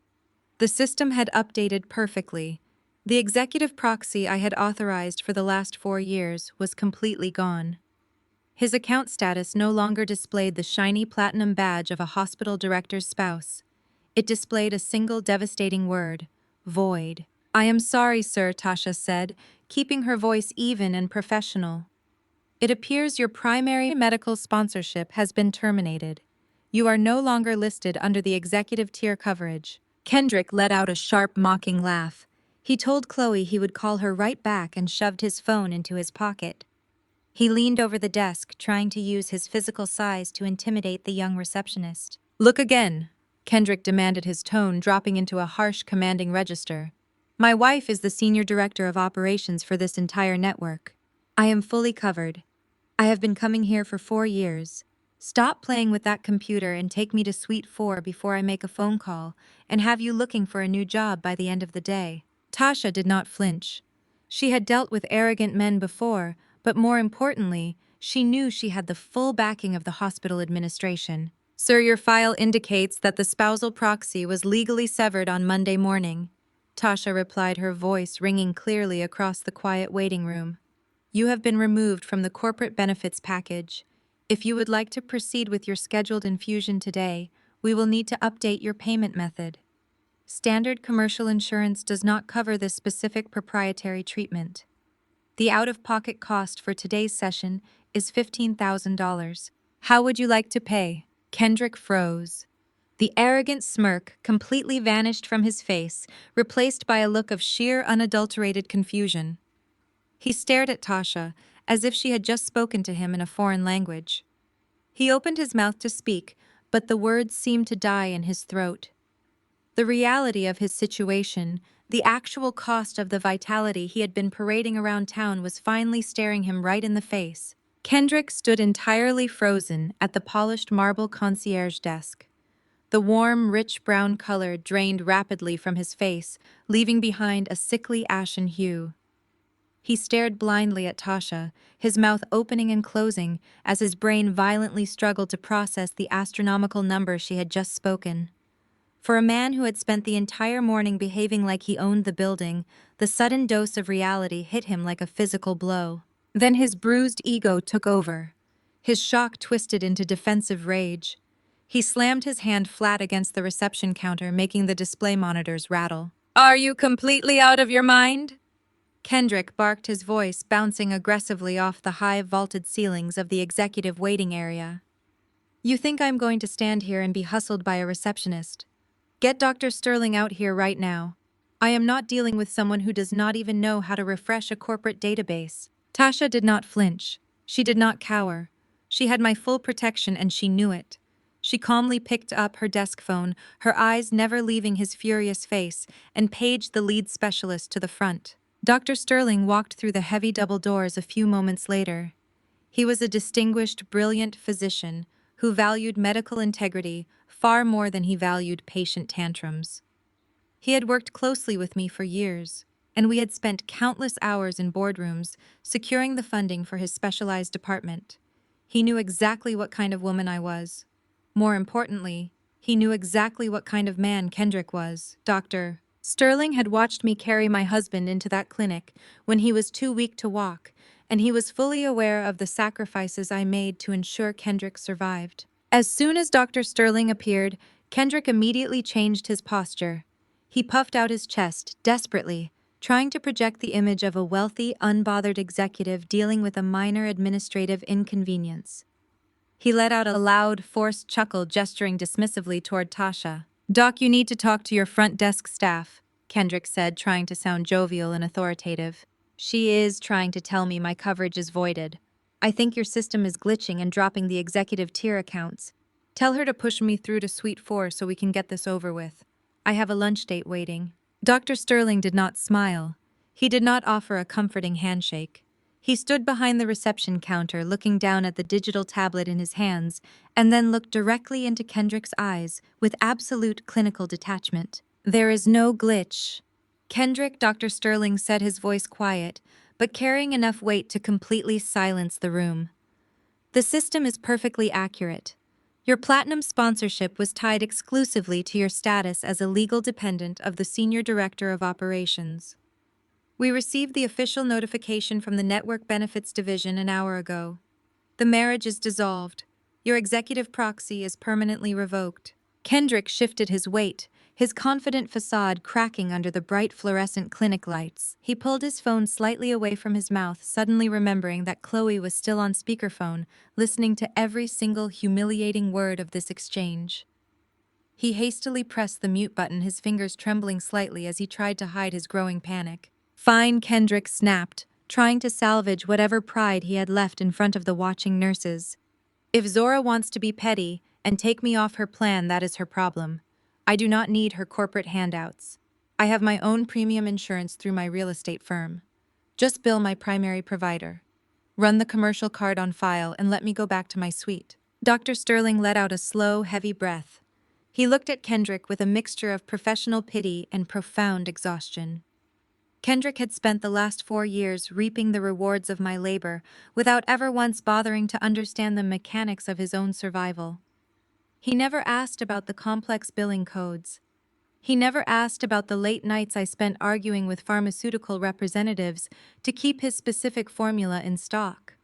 Speaker 1: The system had updated perfectly. The executive proxy I had authorized for the last 4 years was completely gone. His account status no longer displayed the shiny platinum badge of a hospital director's spouse. It displayed a single devastating word: void. "I am sorry, sir," Tasha said, keeping her voice even and professional. "It appears your primary medical sponsorship has been terminated. You are no longer listed under the executive tier coverage." Kendrick let out a sharp, mocking laugh. He told Chloe he would call her right back and shoved his phone into his pocket. He leaned over the desk, trying to use his physical size to intimidate the young receptionist. "Look again," Kendrick demanded, his tone dropping into a harsh, commanding register. "My wife is the senior director of operations for this entire network. I am fully covered. I have been coming here for 4 years. Stop playing with that computer and take me to Suite 4 before I make a phone call and have you looking for a new job by the end of the day." Tasha did not flinch. She had dealt with arrogant men before, but more importantly, she knew she had the full backing of the hospital administration. "Sir, your file indicates that the spousal proxy was legally severed on Monday morning," Tasha replied, her voice ringing clearly across the quiet waiting room. "You have been removed from the corporate benefits package. If you would like to proceed with your scheduled infusion today, we will need to update your payment method. Standard commercial insurance does not cover this specific proprietary treatment. The out-of-pocket cost for today's session is $15,000. How would you like to pay?" Kendrick froze. The arrogant smirk completely vanished from his face, replaced by a look of sheer, unadulterated confusion. He stared at Tasha, as if she had just spoken to him in a foreign language. He opened his mouth to speak, but the words seemed to die in his throat. The reality of his situation, the actual cost of the vitality he had been parading around town, was finally staring him right in the face. Kendrick stood entirely frozen at the polished marble concierge desk. The warm, rich brown color drained rapidly from his face, leaving behind a sickly ashen hue. He stared blindly at Tasha, his mouth opening and closing as his brain violently struggled to process the astronomical number she had just spoken. For a man who had spent the entire morning behaving like he owned the building, the sudden dose of reality hit him like a physical blow. Then his bruised ego took over. His shock twisted into defensive rage. He slammed his hand flat against the reception counter, making the display monitors rattle. "Are you completely out of your mind?" Kendrick barked, his voice bouncing aggressively off the high, vaulted ceilings of the executive waiting area. "You think I'm going to stand here and be hustled by a receptionist? Get Dr. Sterling out here right now. I am not dealing with someone who does not even know how to refresh a corporate database." Tasha did not flinch. She did not cower. She had my full protection and she knew it. She calmly picked up her desk phone, her eyes never leaving his furious face, and paged the lead specialist to the front. Dr. Sterling walked through the heavy double doors a few moments later. He was a distinguished, brilliant physician who valued medical integrity far more than he valued patient tantrums. He had worked closely with me for years, and we had spent countless hours in boardrooms securing the funding for his specialized department. He knew exactly what kind of woman I was. More importantly, he knew exactly what kind of man Kendrick was. Dr. Sterling had watched me carry my husband into that clinic when he was too weak to walk, and he was fully aware of the sacrifices I made to ensure Kendrick survived. As soon as Dr. Sterling appeared, Kendrick immediately changed his posture. He puffed out his chest, desperately, trying to project the image of a wealthy, unbothered executive dealing with a minor administrative inconvenience. He let out a loud, forced chuckle, gesturing dismissively toward Tasha. "Doc, you need to talk to your front desk staff," Kendrick said, trying to sound jovial and authoritative. "She is trying to tell me my coverage is voided. I think your system is glitching and dropping the executive tier accounts. Tell her to push me through to Suite 4 so we can get this over with. I have a lunch date waiting." Dr. Sterling did not smile. He did not offer a comforting handshake. He stood behind the reception counter, looking down at the digital tablet in his hands, and then looked directly into Kendrick's eyes with absolute clinical detachment. "There is no glitch." Kendrick, Dr. Sterling said, his voice quiet, but carrying enough weight to completely silence the room. "The system is perfectly accurate. Your platinum sponsorship was tied exclusively to your status as a legal dependent of the Senior Director of Operations. We received the official notification from the Network Benefits Division an hour ago. The marriage is dissolved. Your executive proxy is permanently revoked." Kendrick shifted his weight, his confident facade cracking under the bright fluorescent clinic lights. He pulled his phone slightly away from his mouth, suddenly remembering that Chloe was still on speakerphone, listening to every single humiliating word of this exchange. He hastily pressed the mute button, his fingers trembling slightly as he tried to hide his growing panic. "Fine," Kendrick snapped, trying to salvage whatever pride he had left in front of the watching nurses. "If Zora wants to be petty and take me off her plan, that is her problem. I do not need her corporate handouts. I have my own premium insurance through my real estate firm. Just bill my primary provider. Run the commercial card on file and let me go back to my suite." Dr. Sterling let out a slow, heavy breath. He looked at Kendrick with a mixture of professional pity and profound exhaustion. Kendrick had spent the last 4 years reaping the rewards of my labor without ever once bothering to understand the mechanics of his own survival. He never asked about the complex billing codes. He never asked about the late nights I spent arguing with pharmaceutical representatives to keep his specific formula in stock.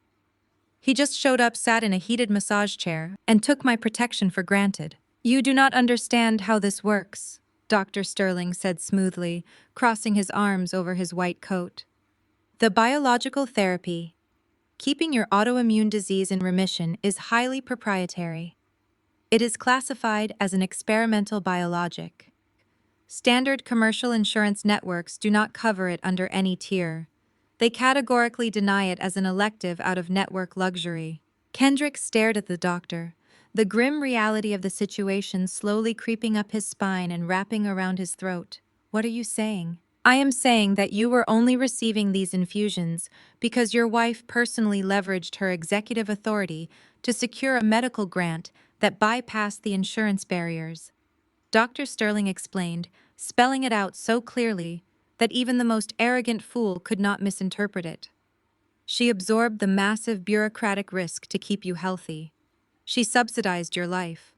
Speaker 1: He just showed up, sat in a heated massage chair, and took my protection for granted. "You do not understand how this works," Dr. Sterling said smoothly, crossing his arms over his white coat. "The biological therapy, keeping your autoimmune disease in remission, is highly proprietary. It is classified as an experimental biologic. Standard commercial insurance networks do not cover it under any tier. They categorically deny it as an elective out-of-network luxury." Kendrick stared at the doctor, the grim reality of the situation slowly creeping up his spine and wrapping around his throat. "What are you saying?" "I am saying that you were only receiving these infusions because your wife personally leveraged her executive authority to secure a medical grant that bypassed the insurance barriers," Dr. Sterling explained, spelling it out so clearly that even the most arrogant fool could not misinterpret it. "She absorbed the massive bureaucratic risk to keep you healthy. She subsidized your life.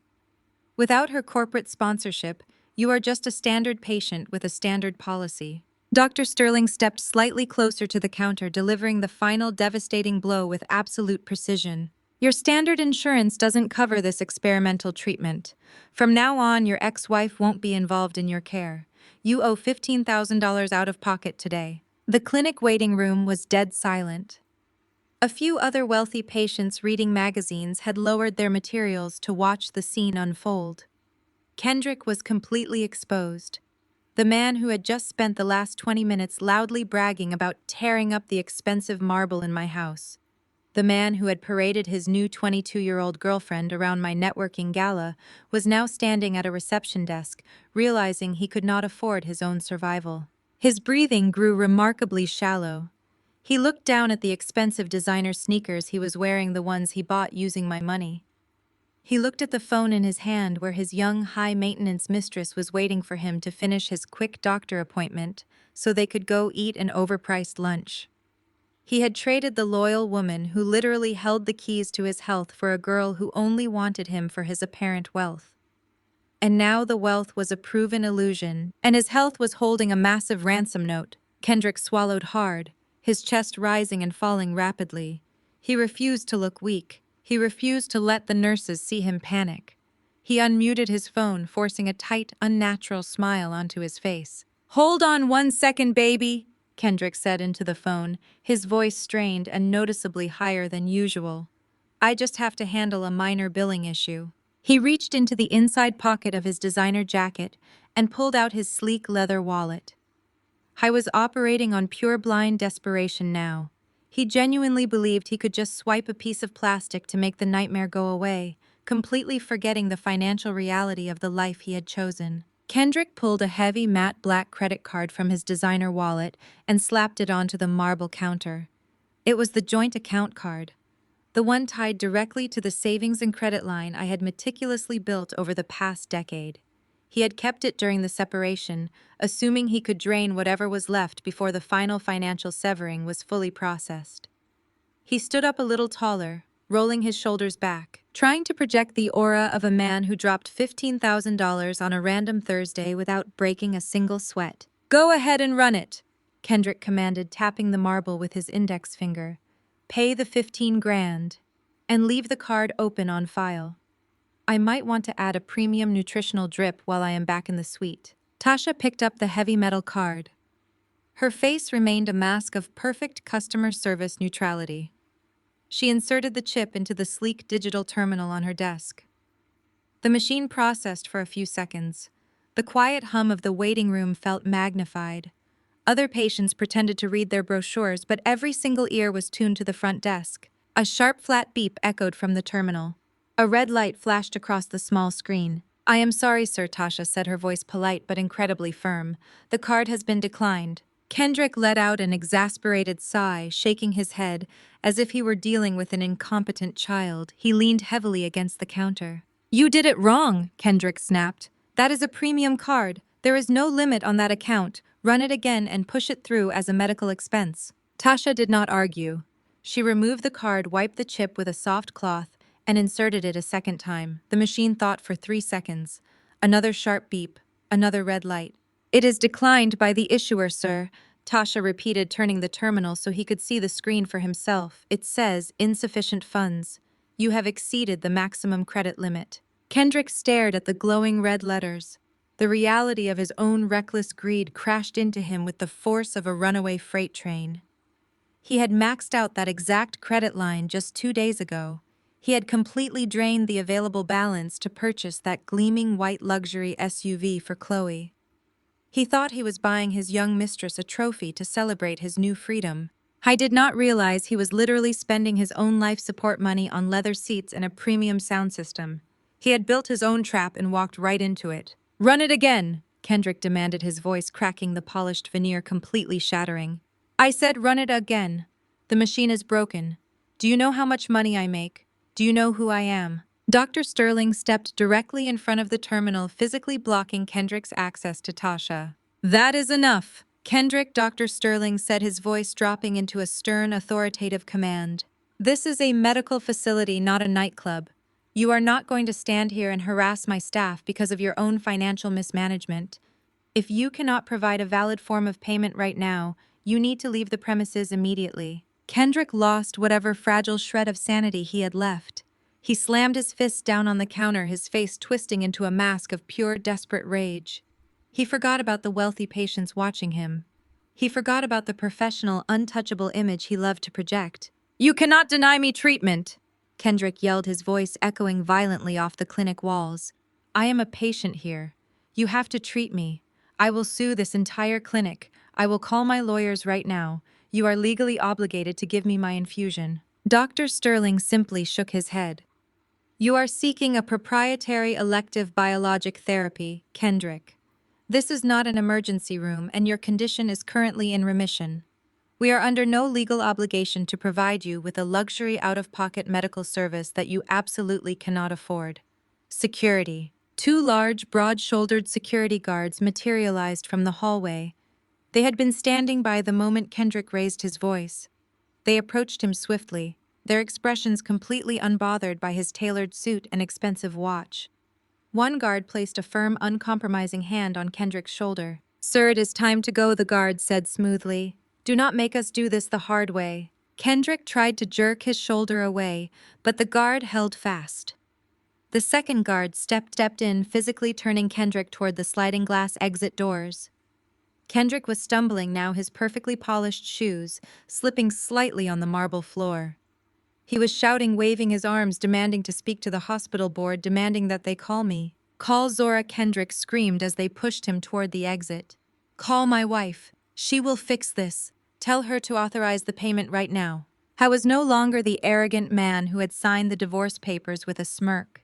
Speaker 1: Without her corporate sponsorship, you are just a standard patient with a standard policy." Dr. Sterling stepped slightly closer to the counter, delivering the final devastating blow with absolute precision. "Your standard insurance doesn't cover this experimental treatment. From now on, your ex-wife won't be involved in your care. You owe $15,000 out of pocket today." The clinic waiting room was dead silent. A few other wealthy patients reading magazines had lowered their materials to watch the scene unfold. Kendrick was completely exposed. The man who had just spent the last 20 minutes loudly bragging about tearing up the expensive marble in my house. The man who had paraded his new 22-year-old girlfriend around my networking gala was now standing at a reception desk, realizing he could not afford his own survival. His breathing grew remarkably shallow. He looked down at the expensive designer sneakers he was wearing, the ones he bought using my money. He looked at the phone in his hand where his young, high-maintenance mistress was waiting for him to finish his quick doctor appointment so they could go eat an overpriced lunch. He had traded the loyal woman who literally held the keys to his health for a girl who only wanted him for his apparent wealth. And now the wealth was a proven illusion, and his health was holding a massive ransom note. Kendrick swallowed hard, his chest rising and falling rapidly. He refused to look weak. He refused to let the nurses see him panic. He unmuted his phone, forcing a tight, unnatural smile onto his face. "Hold on 1 second, baby," Kendrick said into the phone, his voice strained and noticeably higher than usual. "I just have to handle a minor billing issue." He reached into the inside pocket of his designer jacket and pulled out his sleek leather wallet. I was operating on pure blind desperation now. He genuinely believed he could just swipe a piece of plastic to make the nightmare go away, completely forgetting the financial reality of the life he had chosen. Kendrick pulled a heavy matte black credit card from his designer wallet and slapped it onto the marble counter. It was the joint account card, the one tied directly to the savings and credit line I had meticulously built over the past decade. He had kept it during the separation, assuming he could drain whatever was left before the final financial severing was fully processed. He stood up a little taller, rolling his shoulders back, trying to project the aura of a man who dropped $15,000 on a random Thursday without breaking a single sweat. "Go ahead and run it," Kendrick commanded, tapping the marble with his index finger. "Pay the 15 grand, and leave the card open on file. I might want to add a premium nutritional drip while I am back in the suite." Tasha picked up the heavy metal card. Her face remained a mask of perfect customer service neutrality. She inserted the chip into the sleek digital terminal on her desk. The machine processed for a few seconds. The quiet hum of the waiting room felt magnified. Other patients pretended to read their brochures, but every single ear was tuned to the front desk. A sharp, flat beep echoed from the terminal. A red light flashed across the small screen. "I am sorry, sir," Tasha said, her voice polite but incredibly firm. "The card has been declined." Kendrick let out an exasperated sigh, shaking his head, as if he were dealing with an incompetent child. He leaned heavily against the counter. "You did it wrong," Kendrick snapped. "That is a premium card. There is no limit on that account. Run it again and push it through as a medical expense." Tasha did not argue. She removed the card, wiped the chip with a soft cloth, and inserted it a second time. The machine thought for 3 seconds. Another sharp beep, another red light. "It is declined by the issuer, sir," Tasha repeated, turning the terminal so he could see the screen for himself. "It says insufficient funds. You have exceeded the maximum credit limit." Kendrick stared at the glowing red letters. The reality of his own reckless greed crashed into him with the force of a runaway freight train. He had maxed out that exact credit line just 2 days ago. He had completely drained the available balance to purchase that gleaming white luxury SUV for Chloe. He thought he was buying his young mistress a trophy to celebrate his new freedom. I did not realize he was literally spending his own life support money on leather seats and a premium sound system. He had built his own trap and walked right into it. "Run it again," Kendrick demanded, his voice cracking, the polished veneer completely shattering. "I said run it again. The machine is broken. Do you know how much money I make? Do you know who I am?" Dr. Sterling stepped directly in front of the terminal, physically blocking Kendrick's access to Tasha. "That is enough." Dr. Sterling said, his voice dropping into a stern, authoritative command. "This is a medical facility, not a nightclub. You are not going to stand here and harass my staff because of your own financial mismanagement. If you cannot provide a valid form of payment right now, you need to leave the premises immediately." Kendrick lost whatever fragile shred of sanity he had left. He slammed his fist down on the counter, his face twisting into a mask of pure, desperate rage. He forgot about the wealthy patients watching him. He forgot about the professional, untouchable image he loved to project. "You cannot deny me treatment!" Kendrick yelled, his voice echoing violently off the clinic walls. "I am a patient here. You have to treat me. I will sue this entire clinic. I will call my lawyers right now. You are legally obligated to give me my infusion." Dr. Sterling simply shook his head. "You are seeking a proprietary elective biologic therapy, Kendrick. This is not an emergency room, and your condition is currently in remission." We are under no legal obligation to provide you with a luxury out-of-pocket medical service that you absolutely cannot afford. Security. Two large, broad-shouldered security guards materialized from the hallway. They had been standing by the moment Kendrick raised his voice. They approached him swiftly, their expressions completely unbothered by his tailored suit and expensive watch. One guard placed a firm, uncompromising hand on Kendrick's shoulder. "Sir, it is time to go," the guard said smoothly. "Do not make us do this the hard way." Kendrick tried to jerk his shoulder away, but the guard held fast. The second guard stepped in, physically turning Kendrick toward the sliding glass exit doors. Kendrick was stumbling now, his perfectly polished shoes slipping slightly on the marble floor. He was shouting, waving his arms, demanding to speak to the hospital board, demanding that they call me. "Call Zora," Kendrick screamed as they pushed him toward the exit. "Call my wife. She will fix this. Tell her to authorize the payment right now." I was no longer the arrogant man who had signed the divorce papers with a smirk.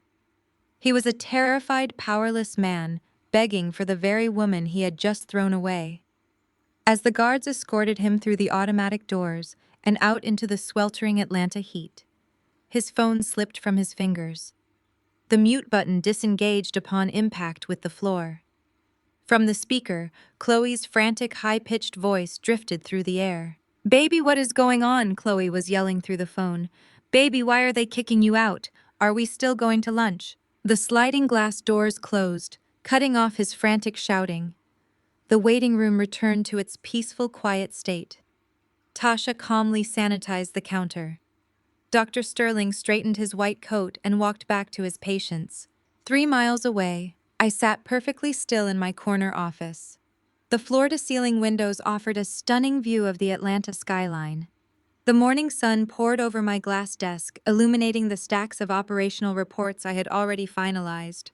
Speaker 1: He was a terrified, powerless man, begging for the very woman he had just thrown away. As the guards escorted him through the automatic doors and out into the sweltering Atlanta heat, his phone slipped from his fingers. The mute button disengaged upon impact with the floor. From the speaker, Chloe's frantic, high-pitched voice drifted through the air. "Baby, what is going on?" Chloe was yelling through the phone. "Baby, why are they kicking you out? Are we still going to lunch?" The sliding glass doors closed, cutting off his frantic shouting. The waiting room returned to its peaceful, quiet state. Tasha calmly sanitized the counter. Dr. Sterling straightened his white coat and walked back to his patients. 3 miles away, I sat perfectly still in my corner office. The floor-to-ceiling windows offered a stunning view of the Atlanta skyline. The morning sun poured over my glass desk, illuminating the stacks of operational reports I had already finalized.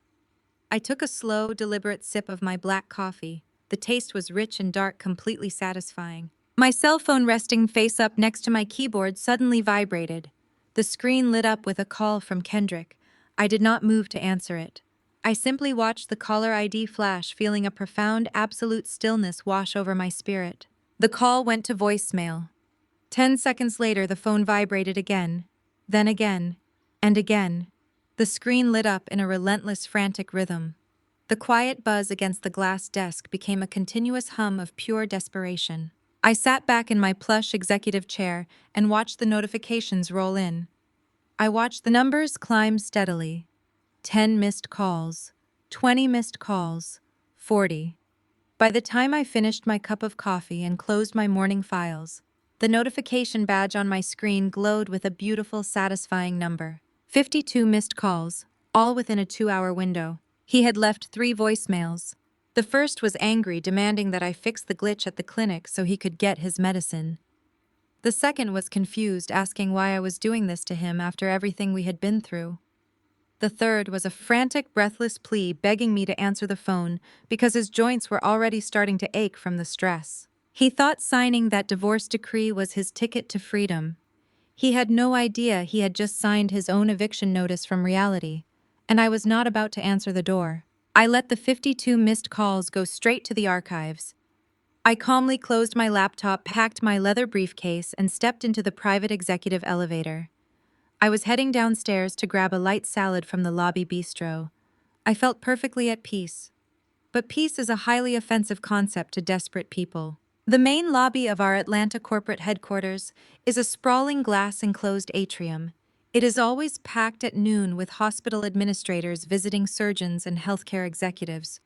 Speaker 1: I took a slow, deliberate sip of my black coffee. The taste was rich and dark, completely satisfying. My cell phone, resting face up next to my keyboard, suddenly vibrated. The screen lit up with a call from Kendrick. I did not move to answer it. I simply watched the caller ID flash, feeling a profound, absolute stillness wash over my spirit. The call went to voicemail. 10 seconds later, the phone vibrated again, then again, and again. The screen lit up in a relentless, frantic rhythm. The quiet buzz against the glass desk became a continuous hum of pure desperation. I sat back in my plush executive chair and watched the notifications roll in. I watched the numbers climb steadily. 10 missed calls, 20 missed calls, 40. By the time I finished my cup of coffee and closed my morning files, the notification badge on my screen glowed with a beautiful, satisfying number. 52 missed calls, all within a 2-hour window. He had left 3 voicemails. The first was angry, demanding that I fix the glitch at the clinic so he could get his medicine. The second was confused, asking why I was doing this to him after everything we had been through. The third was a frantic, breathless plea begging me to answer the phone because his joints were already starting to ache from the stress. He thought signing that divorce decree was his ticket to freedom. He had no idea he had just signed his own eviction notice from reality, and I was not about to answer the door. I let the 52 missed calls go straight to the archives. I calmly closed my laptop, packed my leather briefcase, and stepped into the private executive elevator. I was heading downstairs to grab a light salad from the lobby bistro. I felt perfectly at peace. But peace is a highly offensive concept to desperate people. The main lobby of our Atlanta corporate headquarters is a sprawling glass-enclosed atrium. It is always packed at noon with hospital administrators visiting surgeons and healthcare executives.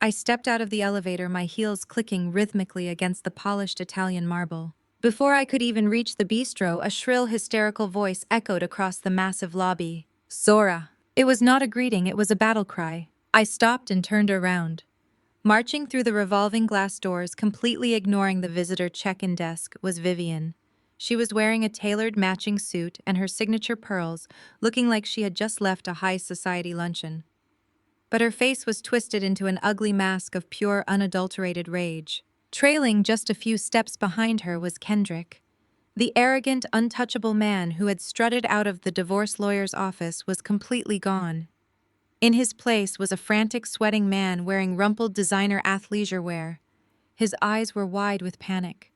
Speaker 1: I stepped out of the elevator, my heels clicking rhythmically against the polished Italian marble. Before I could even reach the bistro, a shrill, hysterical voice echoed across the massive lobby. "Zora!" It was not a greeting, it was a battle cry. I stopped and turned around. Marching through the revolving glass doors, completely ignoring the visitor check-in desk, was Vivian. She was wearing a tailored matching suit and her signature pearls, looking like she had just left a high society luncheon. But her face was twisted into an ugly mask of pure, unadulterated rage. Trailing just a few steps behind her was Kendrick. The arrogant, untouchable man who had strutted out of the divorce lawyer's office was completely gone. In his place was a frantic, sweating man wearing rumpled designer athleisure wear. His eyes were wide with panic.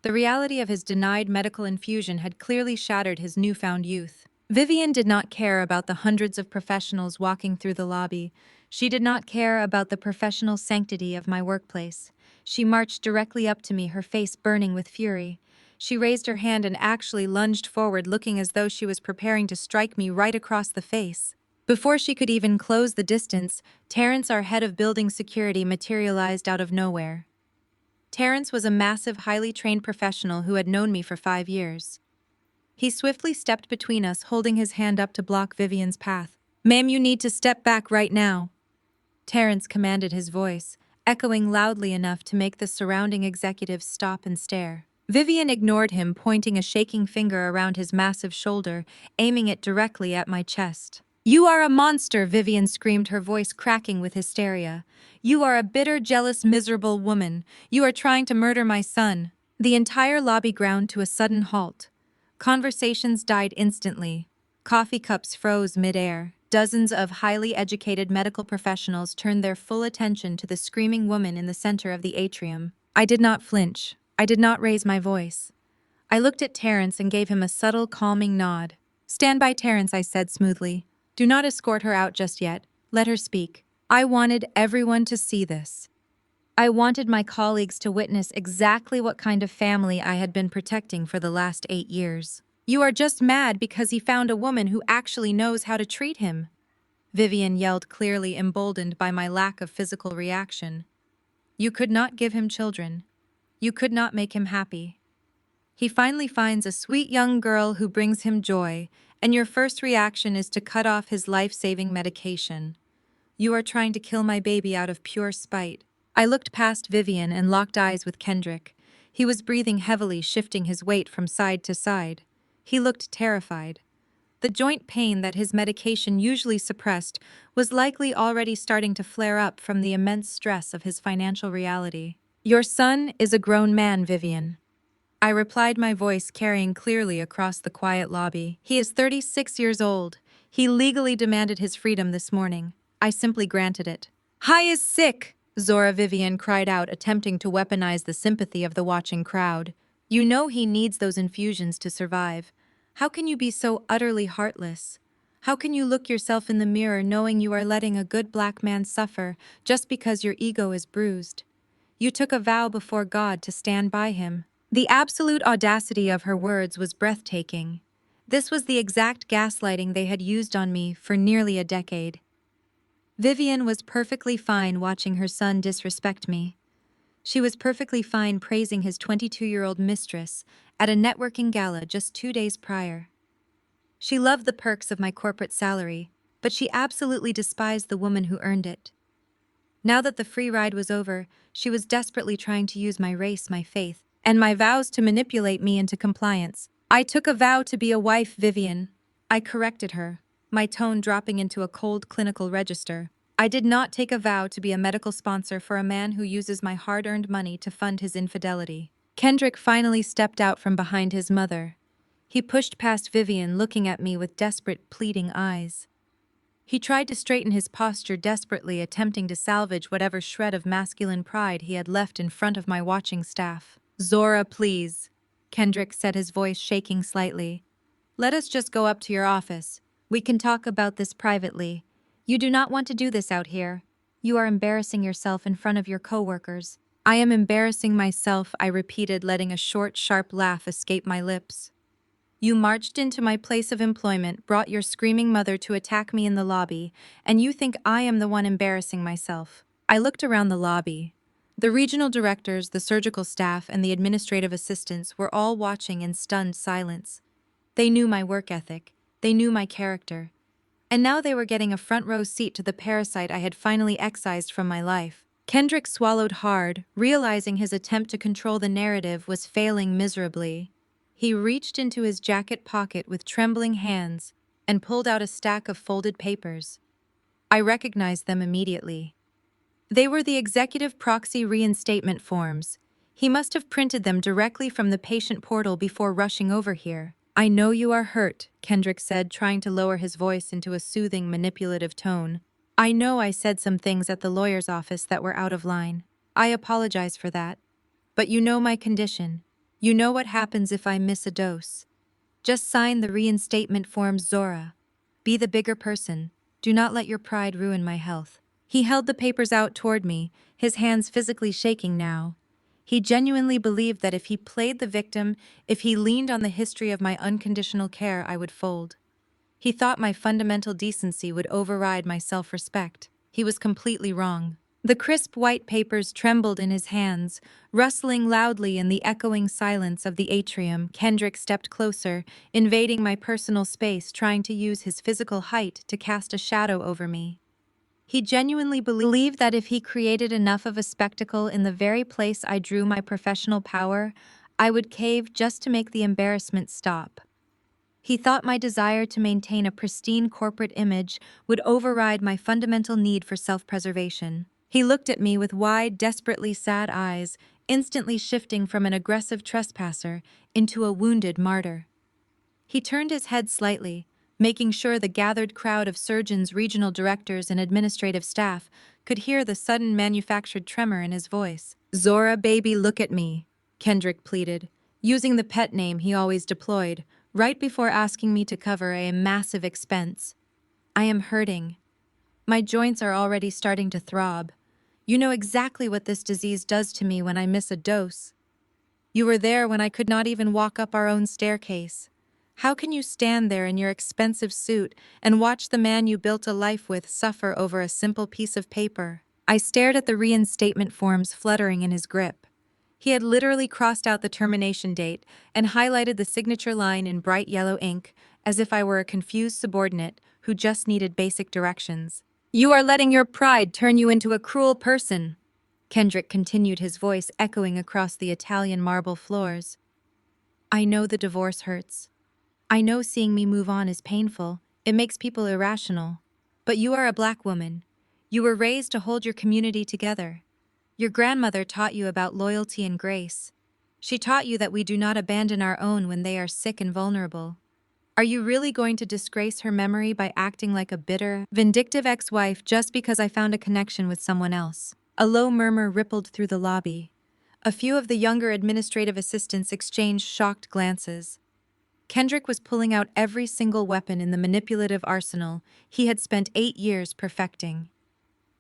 Speaker 1: The reality of his denied medical infusion had clearly shattered his newfound youth. Vivian did not care about the hundreds of professionals walking through the lobby. She did not care about the professional sanctity of my workplace. She marched directly up to me, her face burning with fury. She raised her hand and actually lunged forward, looking as though she was preparing to strike me right across the face. Before she could even close the distance, Terrence, our head of building security, materialized out of nowhere. Terrence was a massive, highly trained professional who had known me for 5 years. He swiftly stepped between us, holding his hand up to block Vivian's path. "Ma'am, you need to step back right now," Terrence commanded, his voice echoing loudly enough to make the surrounding executives stop and stare. Vivian ignored him, pointing a shaking finger around his massive shoulder, aiming it directly at my chest. "You are a monster," Vivian screamed, her voice cracking with hysteria. "You are a bitter, jealous, miserable woman. You are trying to murder my son." The entire lobby ground to a sudden halt. Conversations died instantly. Coffee cups froze midair. Dozens of highly educated medical professionals turned their full attention to the screaming woman in the center of the atrium. I did not flinch. I did not raise my voice. I looked at Terrence and gave him a subtle, calming nod. "Stand by, Terrence," I said smoothly. "Do not escort her out just yet. Let her speak." I wanted everyone to see this. I wanted my colleagues to witness exactly what kind of family I had been protecting for the last 8 years. "You are just mad because he found a woman who actually knows how to treat him," Vivian yelled, clearly emboldened by my lack of physical reaction. "You could not give him children. You could not make him happy. He finally finds a sweet young girl who brings him joy, and your first reaction is to cut off his life-saving medication. You are trying to kill my baby out of pure spite." I looked past Vivian and locked eyes with Kendrick. He was breathing heavily, shifting his weight from side to side. He looked terrified. The joint pain that his medication usually suppressed was likely already starting to flare up from the immense stress of his financial reality. "Your son is a grown man, Vivian," I replied, my voice carrying clearly across the quiet lobby. "He is 36 years old. He legally demanded his freedom this morning. I simply granted it." "Hi is sick," Zora Vivian cried out, attempting to weaponize the sympathy of the watching crowd. "You know he needs those infusions to survive. How can you be so utterly heartless? How can you look yourself in the mirror knowing you are letting a good black man suffer just because your ego is bruised? You took a vow before God to stand by him." The absolute audacity of her words was breathtaking. This was the exact gaslighting they had used on me for nearly a decade. Vivian was perfectly fine watching her son disrespect me. She was perfectly fine praising his 22-year-old mistress at a networking gala just 2 days prior. She loved the perks of my corporate salary, but she absolutely despised the woman who earned it. Now that the free ride was over, she was desperately trying to use my race, my faith, and my vows to manipulate me into compliance. "I took a vow to be a wife, Vivian," I corrected her, my tone dropping into a cold clinical register. "I did not take a vow to be a medical sponsor for a man who uses my hard-earned money to fund his infidelity." Kendrick finally stepped out from behind his mother. He pushed past Vivian, looking at me with desperate, pleading eyes. He tried to straighten his posture desperately, attempting to salvage whatever shred of masculine pride he had left in front of my watching staff. "Zora, please," Kendrick said, his voice shaking slightly. "Let us just go up to your office. We can talk about this privately. You do not want to do this out here. You are embarrassing yourself in front of your coworkers." "I am embarrassing myself," I repeated, letting a short, sharp laugh escape my lips. "You marched into my place of employment, brought your screaming mother to attack me in the lobby, and you think I am the one embarrassing myself." I looked around the lobby. The regional directors, the surgical staff, and the administrative assistants were all watching in stunned silence. They knew my work ethic. They knew my character. And now they were getting a front-row seat to the parasite I had finally excised from my life. Kendrick swallowed hard, realizing his attempt to control the narrative was failing miserably. He reached into his jacket pocket with trembling hands and pulled out a stack of folded papers. I recognized them immediately. They were the executive proxy reinstatement forms. He must have printed them directly from the patient portal before rushing over here. "I know you are hurt," Kendrick said, trying to lower his voice into a soothing, manipulative tone. "I know I said some things at the lawyer's office that were out of line. I apologize for that. But you know my condition. You know what happens if I miss a dose. Just sign the reinstatement forms, Zora. Be the bigger person. Do not let your pride ruin my health. He held the papers out toward me, his hands physically shaking now. He genuinely believed that if he played the victim, if he leaned on the history of my unconditional care, I would fold. He thought my fundamental decency would override my self-respect. He was completely wrong. The crisp white papers trembled in his hands, rustling loudly in the echoing silence of the atrium. Kendrick stepped closer, invading my personal space, trying to use his physical height to cast a shadow over me. He genuinely believed that if he created enough of a spectacle in the very place I drew my professional power, I would cave just to make the embarrassment stop. He thought my desire to maintain a pristine corporate image would override my fundamental need for self-preservation. He looked at me with wide, desperately sad eyes, instantly shifting from an aggressive trespasser into a wounded martyr. He turned his head slightly, making sure the gathered crowd of surgeons, regional directors, and administrative staff could hear the sudden manufactured tremor in his voice. "Zora, baby, look at me," Kendrick pleaded, using the pet name he always deployed, right before asking me to cover a massive expense. "I am hurting. My joints are already starting to throb. You know exactly what this disease does to me when I miss a dose. You were there when I could not even walk up our own staircase. How can you stand there in your expensive suit and watch the man you built a life with suffer over a simple piece of paper?" I stared at the reinstatement forms fluttering in his grip. He had literally crossed out the termination date and highlighted the signature line in bright yellow ink, as if I were a confused subordinate who just needed basic directions. "You are letting your pride turn you into a cruel person," Kendrick continued, his voice echoing across the Italian marble floors. "I know the divorce hurts. I know seeing me move on is painful. It makes people irrational. But you are a Black woman. You were raised to hold your community together. Your grandmother taught you about loyalty and grace. She taught you that we do not abandon our own when they are sick and vulnerable. Are you really going to disgrace her memory by acting like a bitter, vindictive ex-wife just because I found a connection with someone else?" A low murmur rippled through the lobby. A few of the younger administrative assistants exchanged shocked glances. Kendrick was pulling out every single weapon in the manipulative arsenal he had spent 8 years perfecting.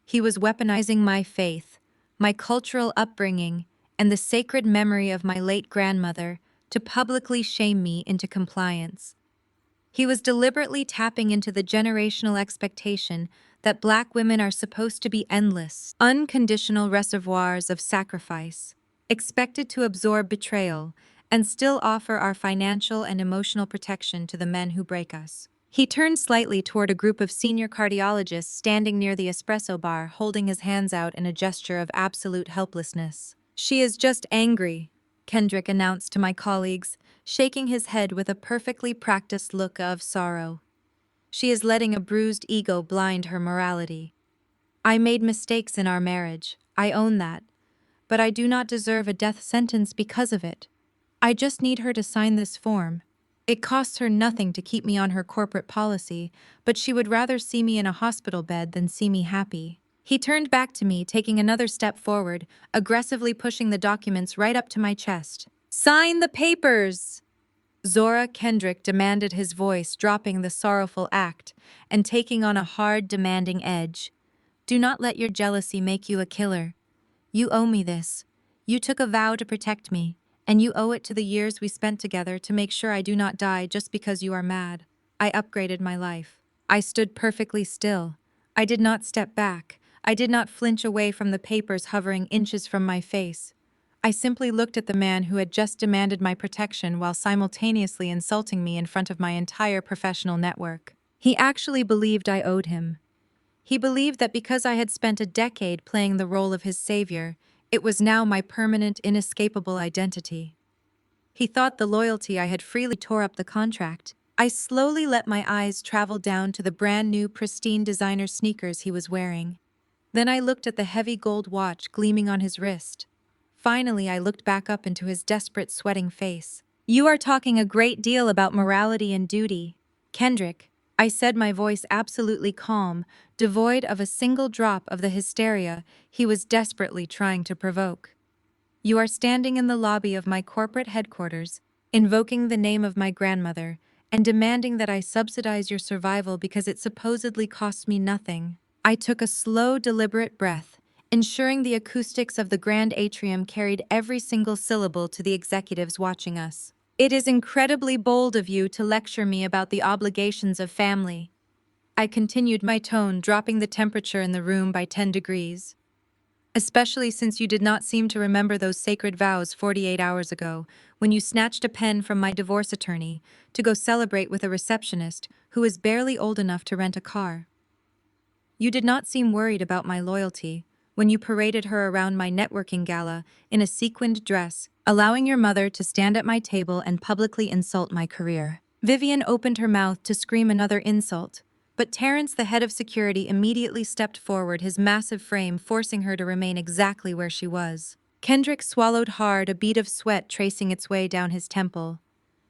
Speaker 1: He was weaponizing my faith, my cultural upbringing, and the sacred memory of my late grandmother to publicly shame me into compliance. He was deliberately tapping into the generational expectation that Black women are supposed to be endless, unconditional reservoirs of sacrifice, expected to absorb betrayal, and still offer our financial and emotional protection to the men who break us. He turned slightly toward a group of senior cardiologists standing near the espresso bar, holding his hands out in a gesture of absolute helplessness. "She is just angry," Kendrick announced to my colleagues, shaking his head with a perfectly practiced look of sorrow. "She is letting a bruised ego blind her morality. I made mistakes in our marriage, I own that, but I do not deserve a death sentence because of it. I just need her to sign this form. It costs her nothing to keep me on her corporate policy, but she would rather see me in a hospital bed than see me happy." He turned back to me, taking another step forward, aggressively pushing the documents right up to my chest. "Sign the papers!" Zora, Kendrick demanded, his voice dropping the sorrowful act and taking on a hard, demanding edge. "Do not let your jealousy make you a killer. You owe me this. You took a vow to protect me, and you owe it to the years we spent together to make sure I do not die just because you are mad." I upgraded my life. I stood perfectly still. I did not step back. I did not flinch away from the papers hovering inches from my face. I simply looked at the man who had just demanded my protection while simultaneously insulting me in front of my entire professional network. He actually believed I owed him. He believed that because I had spent a decade playing the role of his savior, it was now my permanent, inescapable identity. He thought the loyalty I had freely tore up the contract. I slowly let my eyes travel down to the brand new, pristine designer sneakers he was wearing. Then I looked at the heavy gold watch gleaming on his wrist. Finally, I looked back up into his desperate, sweating face. "You are talking a great deal about morality and duty, Kendrick," I said, my voice absolutely calm, devoid of a single drop of the hysteria he was desperately trying to provoke. You are standing in the lobby of my corporate headquarters, invoking the name of my grandmother, and demanding that I subsidize your survival because it supposedly costs me nothing. I took a slow, deliberate breath, ensuring the acoustics of the grand atrium carried every single syllable to the executives watching us. It is incredibly bold of you to lecture me about the obligations of family. I continued my tone, dropping the temperature in the room by 10 degrees. Especially since you did not seem to remember those sacred vows 48 hours ago, when you snatched a pen from my divorce attorney to go celebrate with a receptionist who is barely old enough to rent a car. You did not seem worried about my loyalty when you paraded her around my networking gala in a sequined dress, allowing your mother to stand at my table and publicly insult my career. Vivian opened her mouth to scream another insult, but Terrence, the head of security, immediately stepped forward, his massive frame forcing her to remain exactly where she was. Kendrick swallowed hard, a bead of sweat tracing its way down his temple.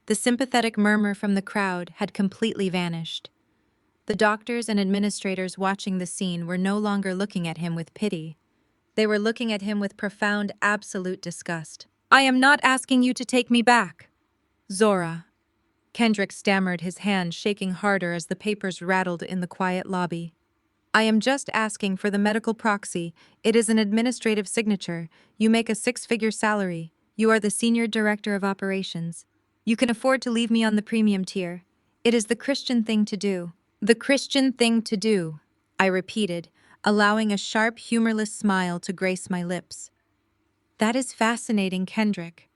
Speaker 1: The sympathetic murmur from the crowd had completely vanished. The doctors and administrators watching the scene were no longer looking at him with pity. They were looking at him with profound, absolute disgust. "I am not asking you to take me back, Zora." Kendrick stammered, his hand shaking harder as the papers rattled in the quiet lobby. "I am just asking for the medical proxy. It is an administrative signature. You make a six-figure salary. You are the senior director of operations. You can afford to leave me on the premium tier. It is the Christian thing to do." "The Christian thing to do," I repeated, allowing a sharp, humorless smile to grace my lips. "That is fascinating, Kendrick.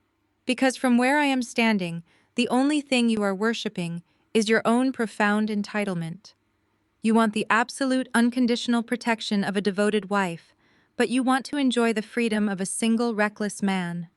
Speaker 1: Because from where I am standing, the only thing you are worshipping is your own profound entitlement. You want the absolute unconditional protection of a devoted wife, but you want to enjoy the freedom of a single reckless man.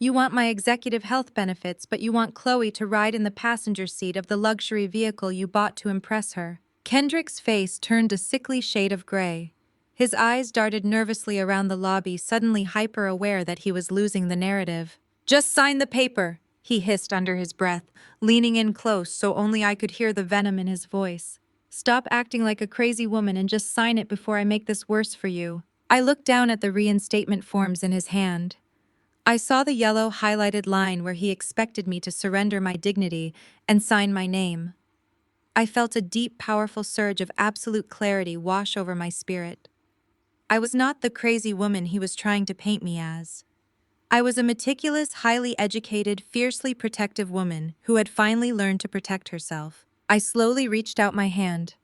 Speaker 1: You want my executive health benefits, but you want Chloe to ride in the passenger seat of the luxury vehicle you bought to impress her." Kendrick's face turned a sickly shade of gray. His eyes darted nervously around the lobby, suddenly hyper-aware that he was losing the narrative. "Just sign the paper," he hissed under his breath, leaning in close so only I could hear the venom in his voice. "Stop acting like a crazy woman and just sign it before I make this worse for you." I looked down at the reinstatement forms in his hand. I saw the yellow highlighted line where he expected me to surrender my dignity and sign my name. I felt a deep, powerful surge of absolute clarity wash over my spirit. I was not the crazy woman he was trying to paint me as. I was a meticulous, highly educated, fiercely protective woman who had finally learned to protect herself. I slowly reached out my hand.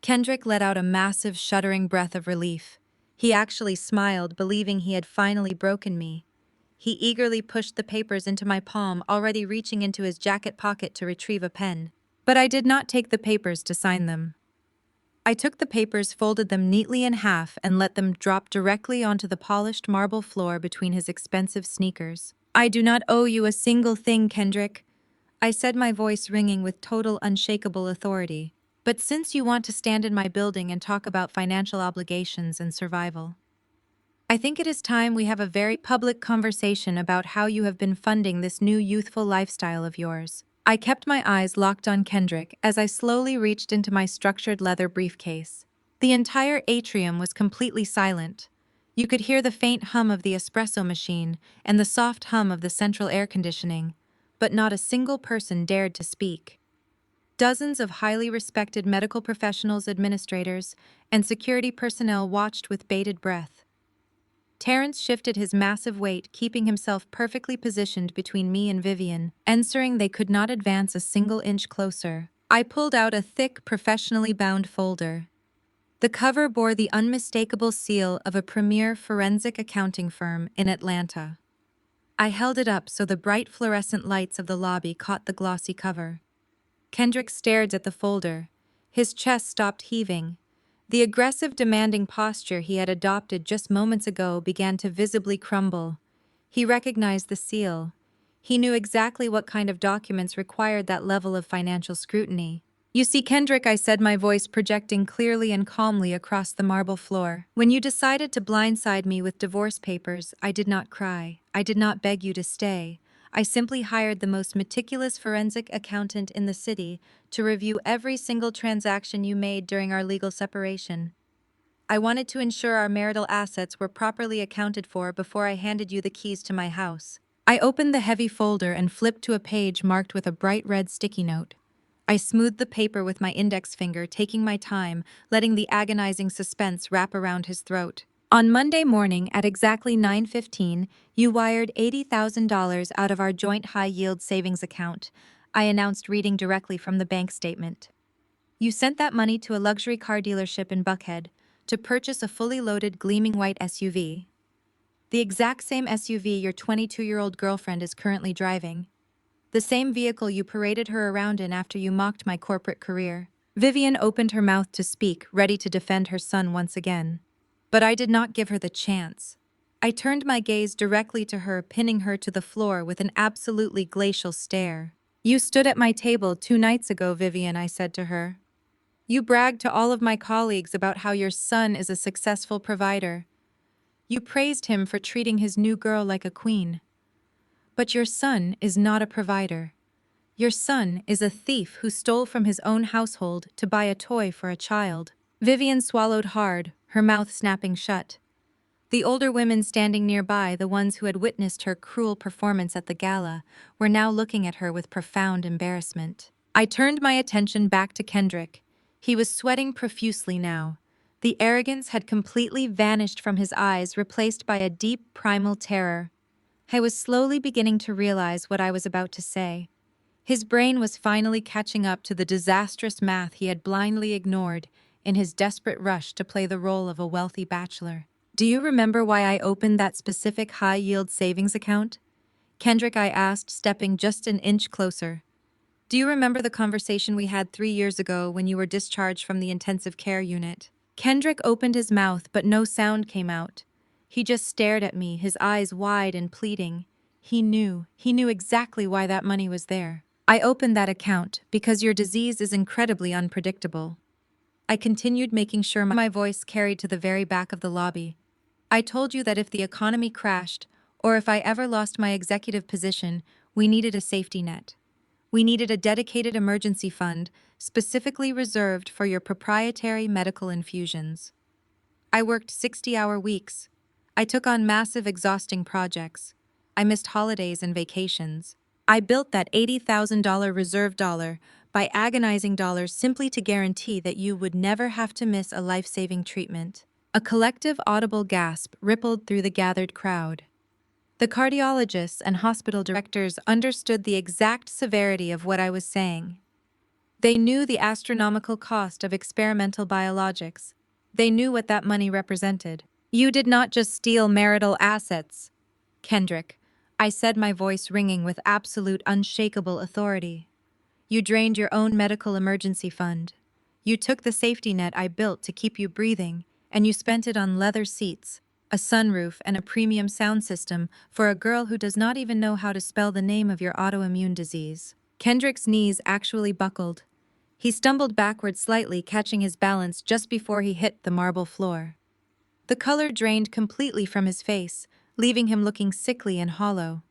Speaker 1: Kendrick let out a massive, shuddering breath of relief. He actually smiled, believing he had finally broken me. He eagerly pushed the papers into my palm, already reaching into his jacket pocket to retrieve a pen. But I did not take the papers to sign them. I took the papers, folded them neatly in half, and let them drop directly onto the polished marble floor between his expensive sneakers. "I do not owe you a single thing, Kendrick," I said, my voice ringing with total, unshakable authority. "But since you want to stand in my building and talk about financial obligations and survival, I think it is time we have a very public conversation about how you have been funding this new youthful lifestyle of yours." I kept my eyes locked on Kendrick as I slowly reached into my structured leather briefcase. The entire atrium was completely silent. You could hear the faint hum of the espresso machine and the soft hum of the central air conditioning, but not a single person dared to speak. Dozens of highly respected medical professionals, administrators, and security personnel watched with bated breath. Terrence shifted his massive weight, keeping himself perfectly positioned between me and Vivian, ensuring they could not advance a single inch closer. I pulled out a thick, professionally bound folder. The cover bore the unmistakable seal of a premier forensic accounting firm in Atlanta. I held it up so the bright fluorescent lights of the lobby caught the glossy cover. Kendrick stared at the folder. His chest stopped heaving. The aggressive, demanding posture he had adopted just moments ago began to visibly crumble. He recognized the seal. He knew exactly what kind of documents required that level of financial scrutiny. "You see, Kendrick," I said, my voice projecting clearly and calmly across the marble floor, "when you decided to blindside me with divorce papers, I did not cry. I did not beg you to stay. I simply hired the most meticulous forensic accountant in the city to review every single transaction you made during our legal separation. I wanted to ensure our marital assets were properly accounted for before I handed you the keys to my house. I opened the heavy folder and flipped to a page marked with a bright red sticky note. I smoothed the paper with my index finger, taking my time, letting the agonizing suspense wrap around his throat. On Monday morning at exactly 9:15, you wired $80,000 out of our joint high-yield savings account, I announced, reading directly from the bank statement. You sent that money to a luxury car dealership in Buckhead to purchase a fully loaded gleaming white SUV. The exact same SUV your 22-year-old girlfriend is currently driving. The same vehicle you paraded her around in after you mocked my corporate career. Vivian opened her mouth to speak, ready to defend her son once again. But I did not give her the chance. I turned my gaze directly to her, pinning her to the floor with an absolutely glacial stare. You stood at my table 2 nights ago, Vivian, I said to her. You bragged to all of my colleagues about how your son is a successful provider. You praised him for treating his new girl like a queen. But your son is not a provider. Your son is a thief who stole from his own household to buy a toy for a child. Vivian swallowed hard, her mouth snapping shut. The older women standing nearby, the ones who had witnessed her cruel performance at the gala, were now looking at her with profound embarrassment. I turned my attention back to Kendrick. He was sweating profusely now. The arrogance had completely vanished from his eyes, replaced by a deep primal terror. I was slowly beginning to realize what I was about to say. His brain was finally catching up to the disastrous math he had blindly ignored in his desperate rush to play the role of a wealthy bachelor. Do you remember why I opened that specific high-yield savings account? Kendrick, I asked, stepping just an inch closer. Do you remember the conversation we had 3 years ago when you were discharged from the intensive care unit? Kendrick opened his mouth, but no sound came out. He just stared at me, his eyes wide and pleading. He knew exactly why that money was there. I opened that account because your disease is incredibly unpredictable. I continued, making sure my voice carried to the very back of the lobby. I told you that if the economy crashed, or if I ever lost my executive position, we needed a safety net. We needed a dedicated emergency fund, specifically reserved for your proprietary medical infusions. I worked 60-hour weeks. I took on massive, exhausting projects. I missed holidays and vacations. I built that $80,000 reserve dollar by agonizing dollars simply to guarantee that you would never have to miss a life-saving treatment. A collective audible gasp rippled through the gathered crowd. The cardiologists and hospital directors understood the exact severity of what I was saying. They knew the astronomical cost of experimental biologics. They knew what that money represented. You did not just steal marital assets, Kendrick, I said, my voice ringing with absolute, unshakable authority. You drained your own medical emergency fund. You took the safety net I built to keep you breathing, and you spent it on leather seats, a sunroof, and a premium sound system for a girl who does not even know how to spell the name of your autoimmune disease. Kendrick's knees actually buckled. He stumbled backward slightly, catching his balance just before he hit the marble floor. The color drained completely from his face, leaving him looking sickly and hollow.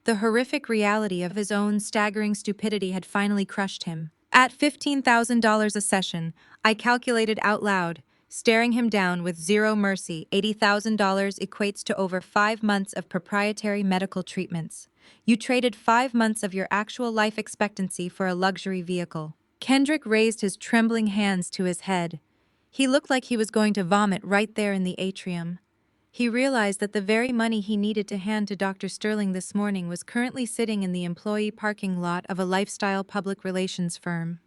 Speaker 1: The horrific reality of his own staggering stupidity had finally crushed him. At $15,000 a session, I calculated out loud, staring him down with zero mercy. $80,000 equates to over 5 months of proprietary medical treatments. You traded 5 months of your actual life expectancy for a luxury vehicle. Kendrick raised his trembling hands to his head. He looked like he was going to vomit right there in the atrium. He realized that the very money he needed to hand to Dr. Sterling this morning was currently sitting in the employee parking lot of a lifestyle public relations firm.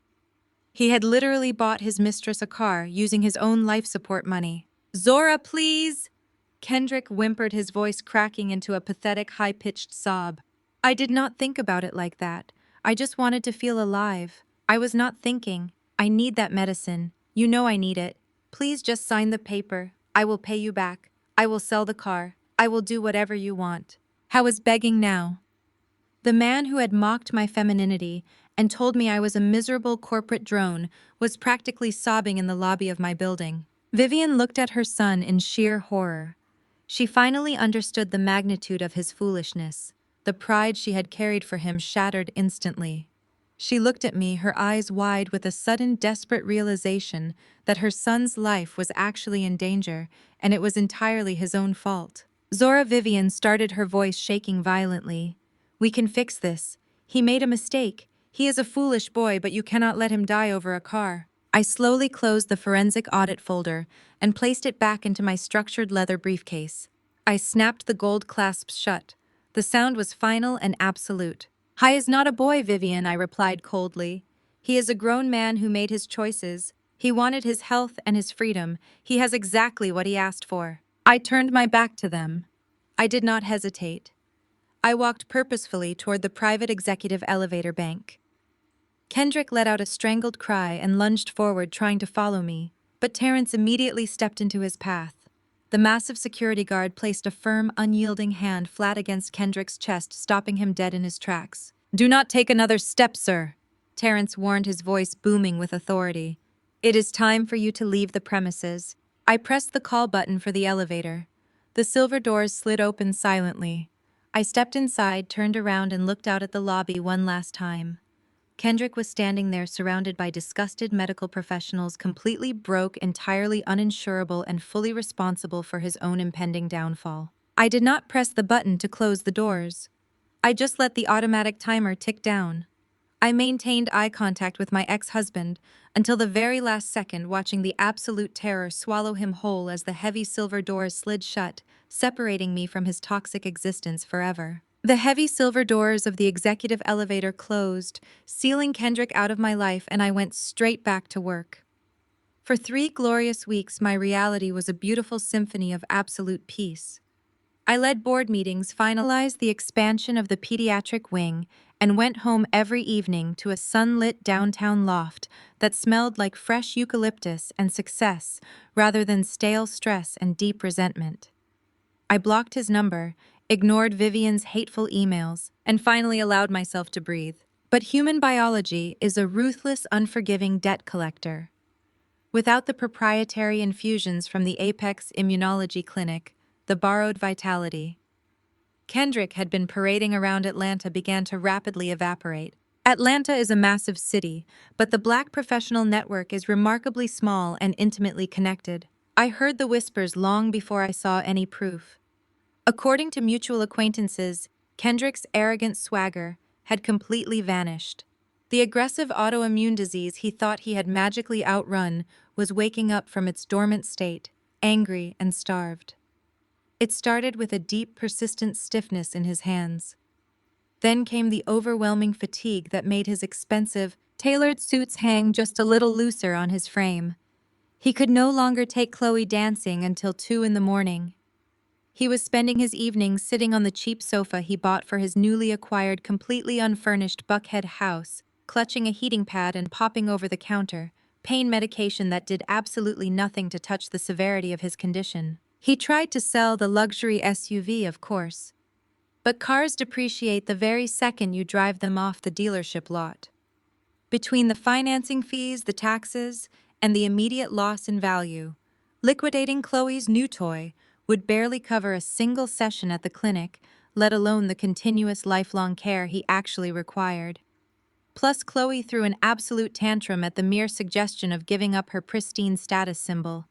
Speaker 1: He had literally bought his mistress a car using his own life support money. "Zora, please!" Kendrick whimpered, his voice cracking into a pathetic, high-pitched sob. I did not think about it like that. I just wanted to feel alive. I was not thinking. I need that medicine. You know I need it. Please just sign the paper. I will pay you back. I will sell the car. I will do whatever you want. I was begging now. The man who had mocked my femininity and told me I was a miserable corporate drone was practically sobbing in the lobby of my building. Vivian looked at her son in sheer horror. She finally understood the magnitude of his foolishness. The pride she had carried for him shattered instantly. She looked at me, her eyes wide with a sudden desperate realization that her son's life was actually in danger, and it was entirely his own fault. Zora Vivian started, her voice shaking violently. "We can fix this. He made a mistake. He is a foolish boy, but you cannot let him die over a car." I slowly closed the forensic audit folder and placed it back into my structured leather briefcase. I snapped the gold clasps shut. The sound was final and absolute. "He is not a boy, Vivian," I replied coldly. "He is a grown man who made his choices. He wanted his health and his freedom. He has exactly what he asked for." I turned my back to them. I did not hesitate. I walked purposefully toward the private executive elevator bank. Kendrick let out a strangled cry and lunged forward, trying to follow me, but Terrence immediately stepped into his path. The massive security guard placed a firm, unyielding hand flat against Kendrick's chest, stopping him dead in his tracks. "Do not take another step, sir," Terrence warned, his voice booming with authority. "It is time for you to leave the premises." I pressed the call button for the elevator. The silver doors slid open silently. I stepped inside, turned around, and looked out at the lobby one last time. Kendrick was standing there, surrounded by disgusted medical professionals, completely broke, entirely uninsurable, and fully responsible for his own impending downfall. I did not press the button to close the doors. I just let the automatic timer tick down. I maintained eye contact with my ex-husband until the very last second, watching the absolute terror swallow him whole as the heavy silver doors slid shut, separating me from his toxic existence forever. The heavy silver doors of the executive elevator closed, sealing Kendrick out of my life, and I went straight back to work. For 3 glorious weeks, my reality was a beautiful symphony of absolute peace. I led board meetings, finalized the expansion of the pediatric wing, and went home every evening to a sunlit downtown loft that smelled like fresh eucalyptus and success rather than stale stress and deep resentment. I blocked his number, ignored Vivian's hateful emails, and finally allowed myself to breathe. But human biology is a ruthless, unforgiving debt collector. Without the proprietary infusions from the Apex Immunology Clinic, the borrowed vitality Kendrick had been parading around Atlanta began to rapidly evaporate. Atlanta is a massive city, but the Black professional network is remarkably small and intimately connected. I heard the whispers long before I saw any proof. According to mutual acquaintances, Kendrick's arrogant swagger had completely vanished. The aggressive autoimmune disease he thought he had magically outrun was waking up from its dormant state, angry and starved. It started with a deep, persistent stiffness in his hands. Then came the overwhelming fatigue that made his expensive, tailored suits hang just a little looser on his frame. He could no longer take Chloe dancing until 2 in the morning. He was spending his evenings sitting on the cheap sofa he bought for his newly acquired, completely unfurnished Buckhead house, clutching a heating pad and popping over the counter, pain medication that did absolutely nothing to touch the severity of his condition. He tried to sell the luxury SUV, of course. But cars depreciate the very second you drive them off the dealership lot. Between the financing fees, the taxes, and the immediate loss in value, liquidating Chloe's new toy would barely cover a single session at the clinic, let alone the continuous lifelong care he actually required. Plus, Chloe threw an absolute tantrum at the mere suggestion of giving up her pristine status symbol.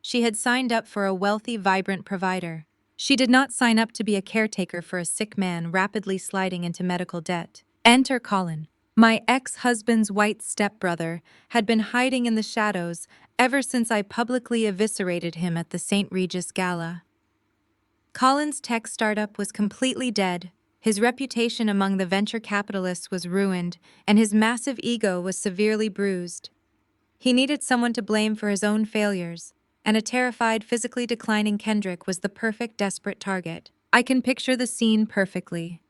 Speaker 1: She had signed up for a wealthy, vibrant provider. She did not sign up to be a caretaker for a sick man rapidly sliding into medical debt. Enter Colin. My ex-husband's white stepbrother had been hiding in the shadows ever since I publicly eviscerated him at the St. Regis Gala. Colin's tech startup was completely dead. His reputation among the venture capitalists was ruined, and his massive ego was severely bruised. He needed someone to blame for his own failures, and a terrified, physically declining Kendrick was the perfect, desperate target. I can picture the scene perfectly.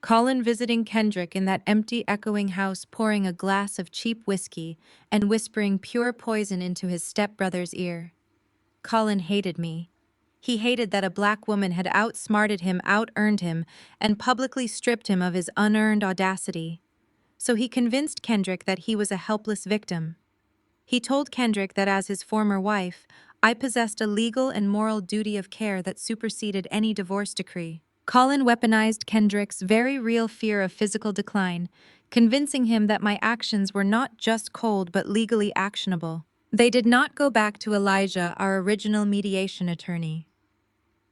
Speaker 1: Colin visiting Kendrick in that empty, echoing house, pouring a glass of cheap whiskey and whispering pure poison into his stepbrother's ear. Colin hated me. He hated that a black woman had outsmarted him, out-earned him, and publicly stripped him of his unearned audacity. So he convinced Kendrick that he was a helpless victim. He told Kendrick that as his former wife, I possessed a legal and moral duty of care that superseded any divorce decree. Colin weaponized Kendrick's very real fear of physical decline, convincing him that my actions were not just cold but legally actionable. They did not go back to Elijah, our original mediation attorney.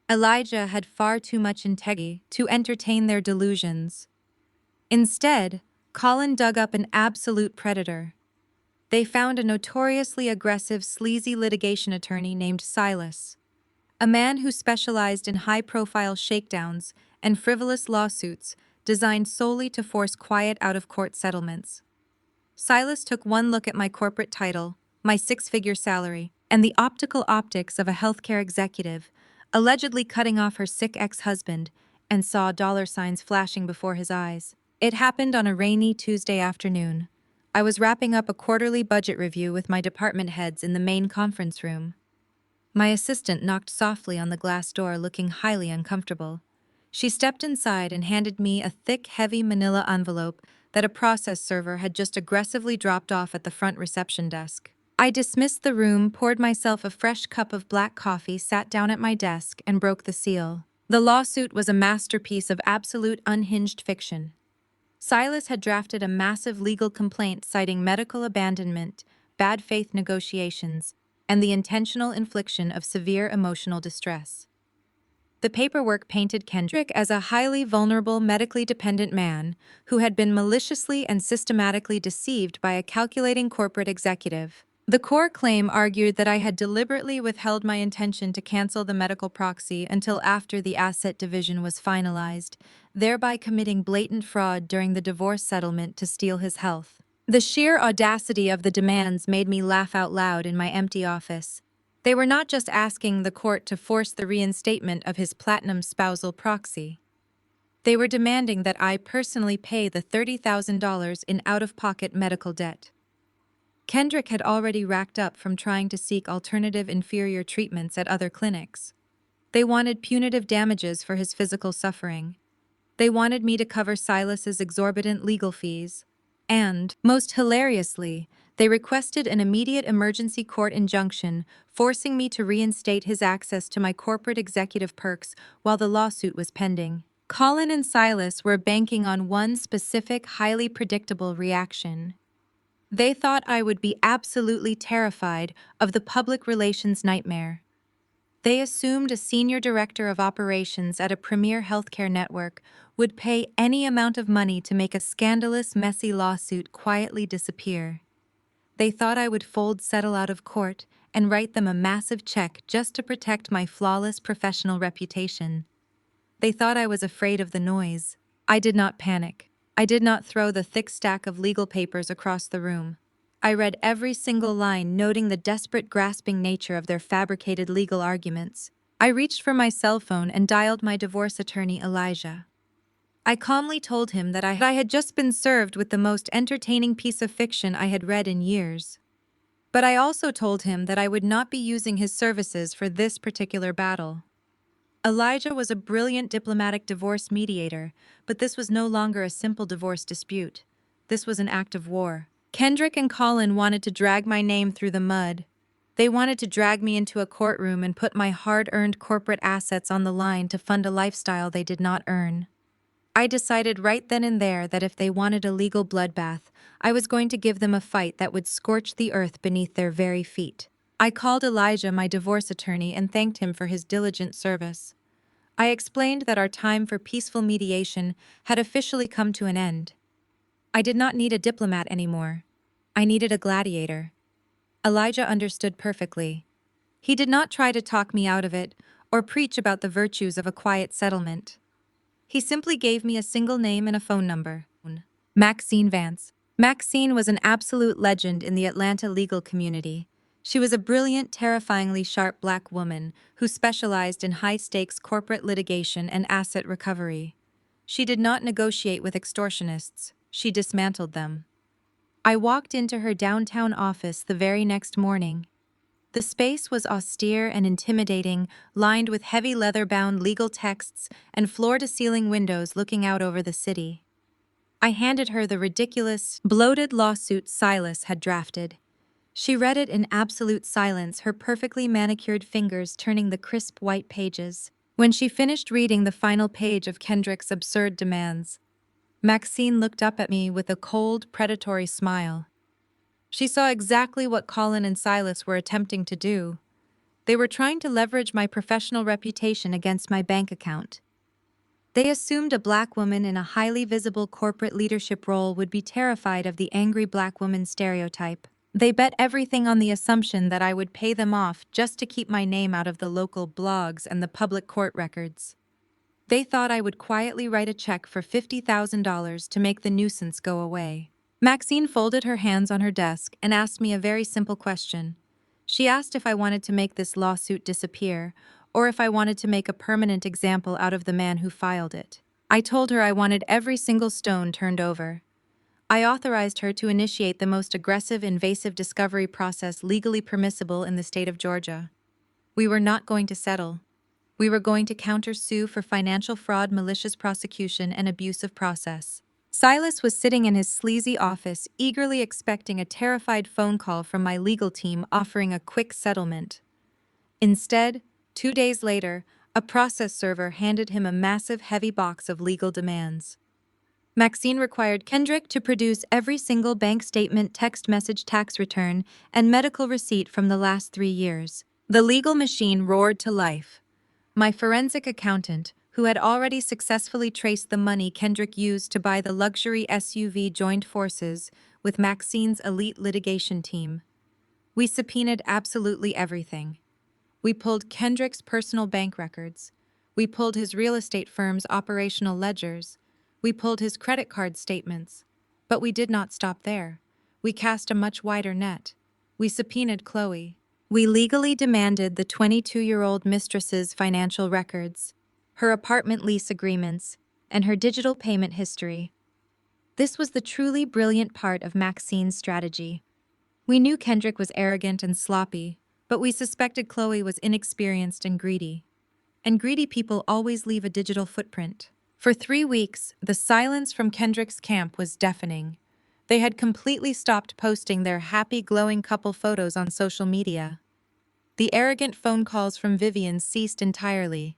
Speaker 1: Elijah had far too much integrity to entertain their delusions. Instead, Colin dug up an absolute predator. They found a notoriously aggressive, sleazy litigation attorney named Silas, a man who specialized in high-profile shakedowns and frivolous lawsuits designed solely to force quiet out-of-court settlements. Silas took one look at my corporate title, my six-figure salary, and the optical optics of a healthcare executive, allegedly cutting off her sick ex-husband, and saw dollar signs flashing before his eyes. It happened on a rainy Tuesday afternoon. I was wrapping up a quarterly budget review with my department heads in the main conference room. My assistant knocked softly on the glass door, looking highly uncomfortable. She stepped inside and handed me a thick, heavy manila envelope that a process server had just aggressively dropped off at the front reception desk. I dismissed the room, poured myself a fresh cup of black coffee, sat down at my desk, and broke the seal. The lawsuit was a masterpiece of absolute unhinged fiction. Silas had drafted a massive legal complaint citing medical abandonment, bad faith negotiations, and the intentional infliction of severe emotional distress. The paperwork painted Kendrick as a highly vulnerable, medically dependent man who had been maliciously and systematically deceived by a calculating corporate executive. The core claim argued that I had deliberately withheld my intention to cancel the medical proxy until after the asset division was finalized, thereby committing blatant fraud during the divorce settlement to steal his health. The sheer audacity of the demands made me laugh out loud in my empty office. They were not just asking the court to force the reinstatement of his platinum spousal proxy. They were demanding that I personally pay the $30,000 in out-of-pocket medical debt. Kendrick had already racked up from trying to seek alternative inferior treatments at other clinics. They wanted punitive damages for his physical suffering. They wanted me to cover Silas's exorbitant legal fees. And, most hilariously, they requested an immediate emergency court injunction, forcing me to reinstate his access to my corporate executive perks while the lawsuit was pending. Colin and Silas were banking on one specific, highly predictable reaction. They thought I would be absolutely terrified of the public relations nightmare. They assumed a senior director of operations at a premier healthcare network would pay any amount of money to make a scandalous, messy lawsuit quietly disappear. They thought I would settle out of court, and write them a massive check just to protect my flawless professional reputation. They thought I was afraid of the noise. I did not panic. I did not throw the thick stack of legal papers across the room. I read every single line, noting the desperate, grasping nature of their fabricated legal arguments. I reached for my cell phone and dialed my divorce attorney, Elijah. I calmly told him that I had just been served with the most entertaining piece of fiction I had read in years. But I also told him that I would not be using his services for this particular battle. Elijah was a brilliant diplomatic divorce mediator, but this was no longer a simple divorce dispute. This was an act of war. Kendrick and Colin wanted to drag my name through the mud. They wanted to drag me into a courtroom and put my hard-earned corporate assets on the line to fund a lifestyle they did not earn. I decided right then and there that if they wanted a legal bloodbath, I was going to give them a fight that would scorch the earth beneath their very feet. I called Elijah, my divorce attorney, and thanked him for his diligent service. I explained that our time for peaceful mediation had officially come to an end. I did not need a diplomat anymore. I needed a gladiator. Elijah understood perfectly. He did not try to talk me out of it or preach about the virtues of a quiet settlement. He simply gave me a single name and a phone number. Maxine Vance. Maxine was an absolute legend in the Atlanta legal community. She was a brilliant, terrifyingly sharp black woman who specialized in high-stakes corporate litigation and asset recovery. She did not negotiate with extortionists. She dismantled them. I walked into her downtown office the very next morning. The space was austere and intimidating, lined with heavy leather-bound legal texts and floor-to-ceiling windows looking out over the city. I handed her the ridiculous, bloated lawsuit Silas had drafted. She read it in absolute silence, her perfectly manicured fingers turning the crisp white pages. When she finished reading the final page of Kendrick's absurd demands, Maxine looked up at me with a cold, predatory smile. She saw exactly what Colin and Silas were attempting to do. They were trying to leverage my professional reputation against my bank account. They assumed a black woman in a highly visible corporate leadership role would be terrified of the angry black woman stereotype. They bet everything on the assumption that I would pay them off just to keep my name out of the local blogs and the public court records. They thought I would quietly write a check for $50,000 to make the nuisance go away. Maxine folded her hands on her desk and asked me a very simple question. She asked if I wanted to make this lawsuit disappear, or if I wanted to make a permanent example out of the man who filed it. I told her I wanted every single stone turned over. I authorized her to initiate the most aggressive, invasive discovery process legally permissible in the state of Georgia. We were not going to settle. We were going to counter-sue for financial fraud, malicious prosecution, and abuse of process. Silas was sitting in his sleazy office, eagerly expecting a terrified phone call from my legal team offering a quick settlement. Instead, 2 days later, a process server handed him a massive, heavy box of legal demands. Maxine required Kendrick to produce every single bank statement, text message, tax return, and medical receipt from the last 3 years. The legal machine roared to life. My forensic accountant, who had already successfully traced the money Kendrick used to buy the luxury SUV, joined forces with Maxine's elite litigation team. We subpoenaed absolutely everything. We pulled Kendrick's personal bank records. We pulled his real estate firm's operational ledgers. We pulled his credit card statements. But we did not stop there. We cast a much wider net. We subpoenaed Chloe. We legally demanded the 22-year-old mistress's financial records, her apartment lease agreements, and her digital payment history. This was the truly brilliant part of Maxine's strategy. We knew Kendrick was arrogant and sloppy, but we suspected Chloe was inexperienced and greedy. And greedy people always leave a digital footprint. For 3 weeks, the silence from Kendrick's camp was deafening. They had completely stopped posting their happy, glowing couple photos on social media. The arrogant phone calls from Vivian ceased entirely.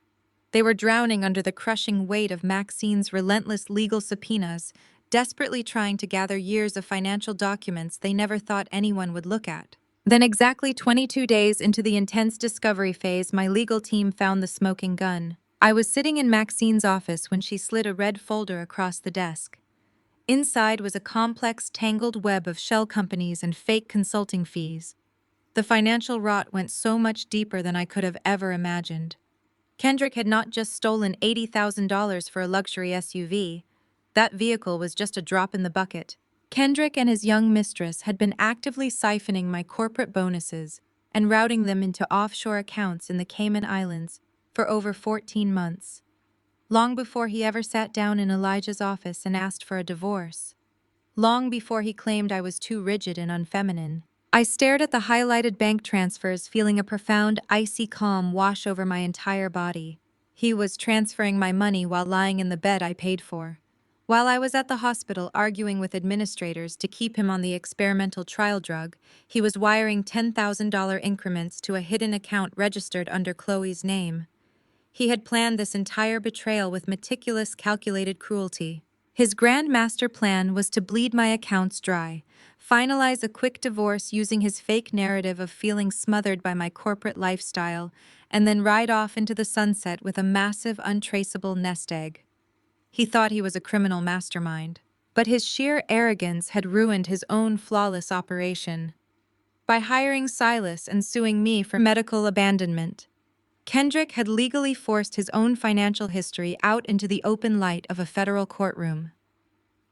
Speaker 1: They were drowning under the crushing weight of Maxine's relentless legal subpoenas, desperately trying to gather years of financial documents they never thought anyone would look at. Then, exactly 22 days into the intense discovery phase, my legal team found the smoking gun. I was sitting in Maxine's office when she slid a red folder across the desk. Inside was a complex, tangled web of shell companies and fake consulting fees. The financial rot went so much deeper than I could have ever imagined. Kendrick had not just stolen $80,000 for a luxury SUV. That vehicle was just a drop in the bucket. Kendrick and his young mistress had been actively siphoning my corporate bonuses and routing them into offshore accounts in the Cayman Islands for over 14 months, long before he ever sat down in Elijah's office and asked for a divorce, long before he claimed I was too rigid and unfeminine. I stared at the highlighted bank transfers, feeling a profound, icy calm wash over my entire body. He was transferring my money while lying in the bed I paid for. While I was at the hospital arguing with administrators to keep him on the experimental trial drug, he was wiring $10,000 increments to a hidden account registered under Chloe's name. He had planned this entire betrayal with meticulous, calculated cruelty. His grand master plan was to bleed my accounts dry, finalize a quick divorce using his fake narrative of feeling smothered by my corporate lifestyle, and then ride off into the sunset with a massive, untraceable nest egg. He thought he was a criminal mastermind, but his sheer arrogance had ruined his own flawless operation. By hiring Silas and suing me for medical abandonment, Kendrick had legally forced his own financial history out into the open light of a federal courtroom.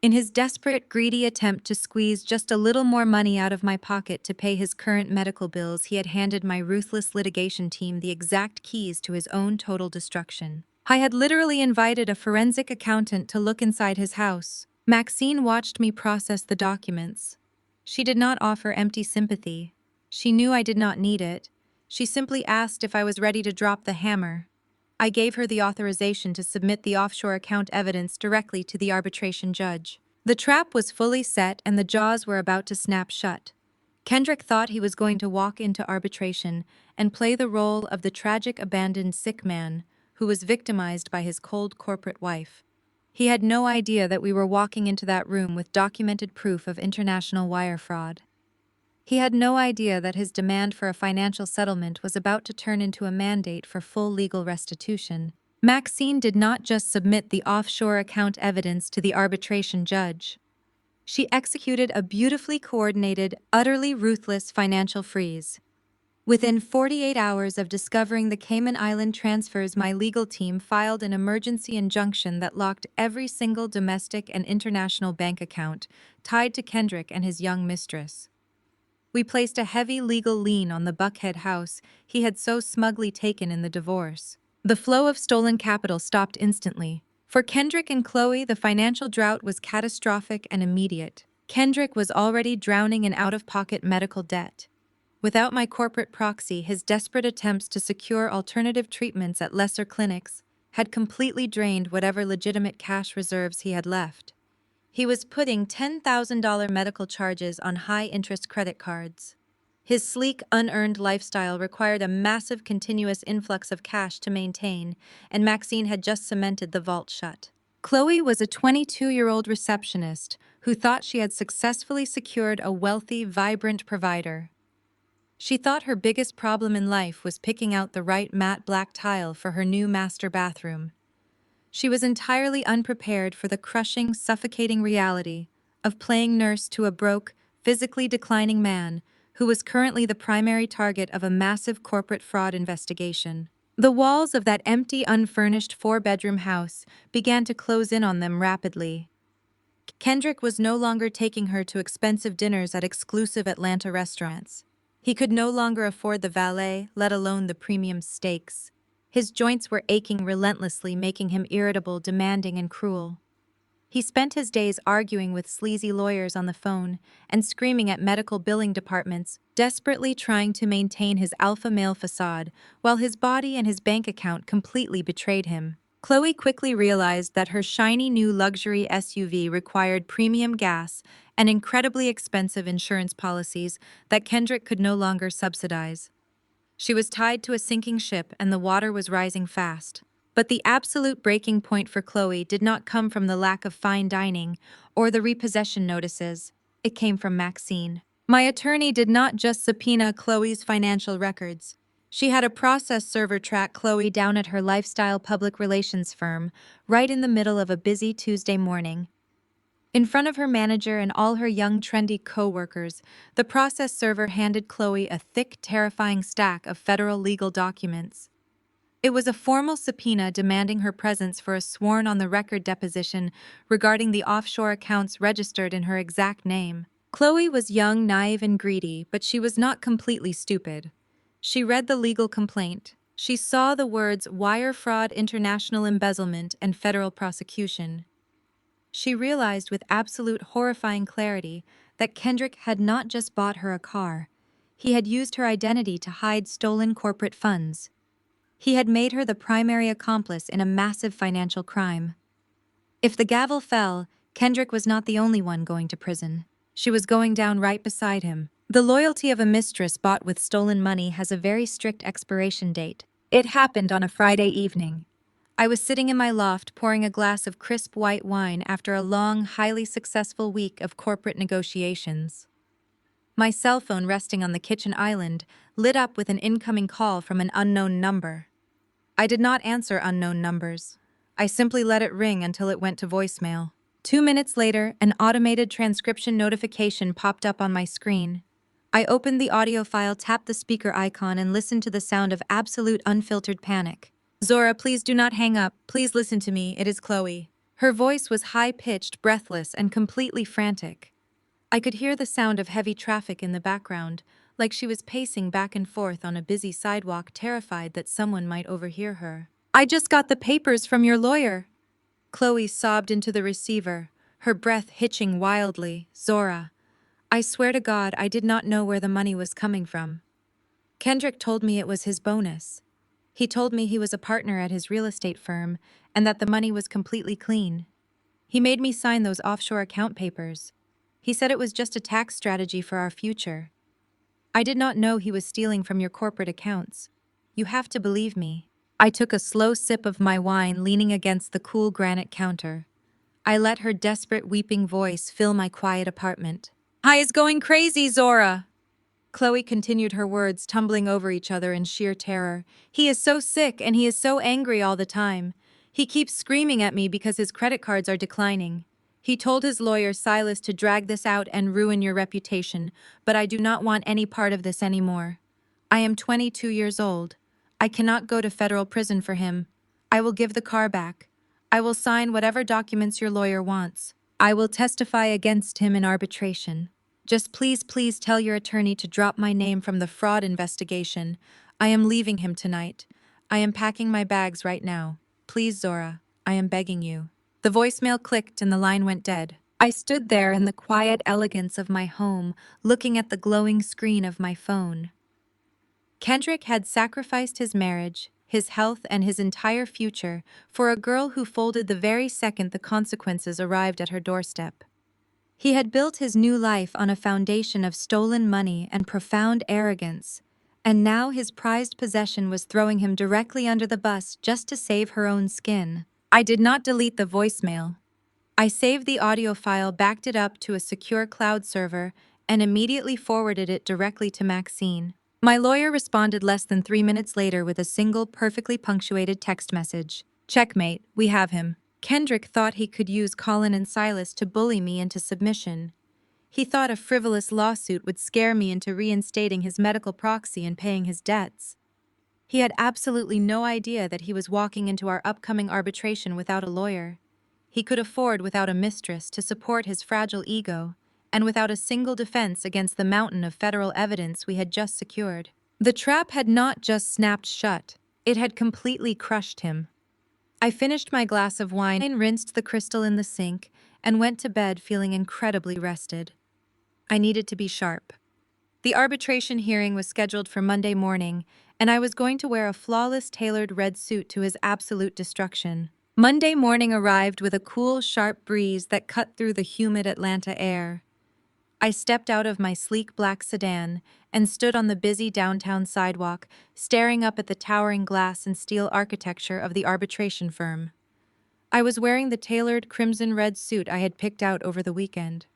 Speaker 1: In his desperate, greedy attempt to squeeze just a little more money out of my pocket to pay his current medical bills, he had handed my ruthless litigation team the exact keys to his own total destruction. I had literally invited a forensic accountant to look inside his house. Maxine watched me process the documents. She did not offer empty sympathy. She knew I did not need it. She simply asked if I was ready to drop the hammer. I gave her the authorization to submit the offshore account evidence directly to the arbitration judge. The trap was fully set and the jaws were about to snap shut. Kendrick thought he was going to walk into arbitration and play the role of the tragic abandoned sick man who was victimized by his cold corporate wife. He had no idea that we were walking into that room with documented proof of international wire fraud. He had no idea that his demand for a financial settlement was about to turn into a mandate for full legal restitution. Maxine did not just submit the offshore account evidence to the arbitration judge. She executed a beautifully coordinated, utterly ruthless financial freeze. Within 48 hours of discovering the Cayman Island transfers, my legal team filed an emergency injunction that locked every single domestic and international bank account tied to Kendrick and his young mistress. We placed a heavy legal lien on the Buckhead house he had so smugly taken in the divorce. The flow of stolen capital stopped instantly. For Kendrick and Chloe, the financial drought was catastrophic and immediate. Kendrick was already drowning in out-of-pocket medical debt. Without my corporate proxy, his desperate attempts to secure alternative treatments at lesser clinics had completely drained whatever legitimate cash reserves he had left. He was putting $10,000 medical charges on high-interest credit cards. His sleek, unearned lifestyle required a massive continuous influx of cash to maintain, and Maxine had just cemented the vault shut. Chloe was a 22-year-old receptionist who thought she had successfully secured a wealthy, vibrant provider. She thought her biggest problem in life was picking out the right matte black tile for her new master bathroom. She was entirely unprepared for the crushing, suffocating reality of playing nurse to a broke, physically declining man who was currently the primary target of a massive corporate fraud investigation. The walls of that empty, unfurnished four-bedroom house began to close in on them rapidly. Kendrick was no longer taking her to expensive dinners at exclusive Atlanta restaurants. He could no longer afford the valet, let alone the premium steaks. His joints were aching relentlessly, making him irritable, demanding, and cruel. He spent his days arguing with sleazy lawyers on the phone and screaming at medical billing departments, desperately trying to maintain his alpha male facade, while his body and his bank account completely betrayed him. Chloe quickly realized that her shiny new luxury SUV required premium gas and incredibly expensive insurance policies that Kendrick could no longer subsidize. She was tied to a sinking ship and the water was rising fast. But the absolute breaking point for Chloe did not come from the lack of fine dining or the repossession notices. It came from Maxine. My attorney did not just subpoena Chloe's financial records. She had a process server track Chloe down at her lifestyle public relations firm, right in the middle of a busy Tuesday morning. In front of her manager and all her young, trendy co-workers, the process server handed Chloe a thick, terrifying stack of federal legal documents. It was a formal subpoena demanding her presence for a sworn-on-the-record deposition regarding the offshore accounts registered in her exact name. Chloe was young, naive, and greedy, but she was not completely stupid. She read the legal complaint. She saw the words wire fraud, international embezzlement, and federal prosecution. She realized with absolute horrifying clarity that Kendrick had not just bought her a car. He had used her identity to hide stolen corporate funds. He had made her the primary accomplice in a massive financial crime. If the gavel fell, Kendrick was not the only one going to prison. She was going down right beside him. The loyalty of a mistress bought with stolen money has a very strict expiration date. It happened on a Friday evening. I was sitting in my loft pouring a glass of crisp white wine after a long, highly successful week of corporate negotiations. My cell phone resting on the kitchen island lit up with an incoming call from an unknown number. I did not answer unknown numbers. I simply let it ring until it went to voicemail. 2 minutes later, an automated transcription notification popped up on my screen. I opened the audio file, tapped the speaker icon, and listened to the sound of absolute unfiltered panic. "Zora, please do not hang up. Please listen to me. It is Chloe." Her voice was high-pitched, breathless, and completely frantic. I could hear the sound of heavy traffic in the background, like she was pacing back and forth on a busy sidewalk, terrified that someone might overhear her. "I just got the papers from your lawyer." Chloe sobbed into the receiver, her breath hitching wildly. "Zora, I swear to God I did not know where the money was coming from. Kendrick told me it was his bonus. He told me he was a partner at his real estate firm and that the money was completely clean. He made me sign those offshore account papers. He said it was just a tax strategy for our future. I did not know he was stealing from your corporate accounts. You have to believe me." I took a slow sip of my wine, leaning against the cool granite counter. I let her desperate weeping voice fill my quiet apartment. "I is going crazy, Zora!" Chloe continued her words, tumbling over each other in sheer terror. "He is so sick and he is so angry all the time. He keeps screaming at me because his credit cards are declining. He told his lawyer Silas to drag this out and ruin your reputation, but I do not want any part of this anymore. I am 22 years old. I cannot go to federal prison for him. I will give the car back. I will sign whatever documents your lawyer wants. I will testify against him in arbitration. Just please tell your attorney to drop my name from the fraud investigation. I am leaving him tonight. I am packing my bags right now. Please, Zora, I am begging you." The voicemail clicked and the line went dead. I stood there in the quiet elegance of my home, looking at the glowing screen of my phone. Kendrick had sacrificed his marriage, his health, and his entire future for a girl who folded the very second the consequences arrived at her doorstep. He had built his new life on a foundation of stolen money and profound arrogance, and now his prized possession was throwing him directly under the bus just to save her own skin. I did not delete the voicemail. I saved the audio file, backed it up to a secure cloud server, and immediately forwarded it directly to Maxine. My lawyer responded less than 3 minutes later with a single, perfectly punctuated text message. "Checkmate, we have him." Kendrick thought he could use Colin and Silas to bully me into submission. He thought a frivolous lawsuit would scare me into reinstating his medical proxy and paying his debts. He had absolutely no idea that he was walking into our upcoming arbitration without a lawyer. He could afford without a mistress to support his fragile ego, and without a single defense against the mountain of federal evidence we had just secured. The trap had not just snapped shut, it had completely crushed him. I finished my glass of wine and rinsed the crystal in the sink and went to bed feeling incredibly rested. I needed to be sharp. The arbitration hearing was scheduled for Monday morning, and I was going to wear a flawless tailored red suit to his absolute destruction. Monday morning arrived with a cool, sharp breeze that cut through the humid Atlanta air. I stepped out of my sleek black sedan and stood on the busy downtown sidewalk, staring up at the towering glass and steel architecture of the arbitration firm. I was wearing the tailored crimson-red suit I had picked out over the weekend.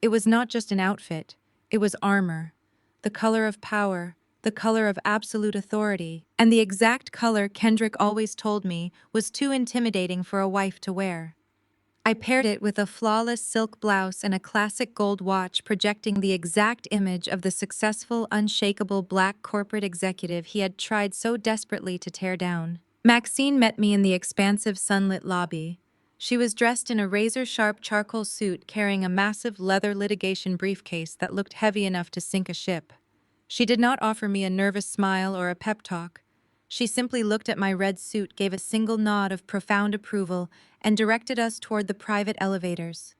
Speaker 1: It was not just an outfit, it was armor. The color of power, the color of absolute authority, and the exact color Kendrick always told me was too intimidating for a wife to wear. I paired it with a flawless silk blouse and a classic gold watch projecting the exact image of the successful, unshakable black corporate executive he had tried so desperately to tear down. Maxine met me in the expansive sunlit lobby. She was dressed in a razor-sharp charcoal suit carrying a massive leather litigation briefcase that looked heavy enough to sink a ship. She did not offer me a nervous smile or a pep talk. She simply looked at my red suit, gave a single nod of profound approval, and directed us toward the private elevators.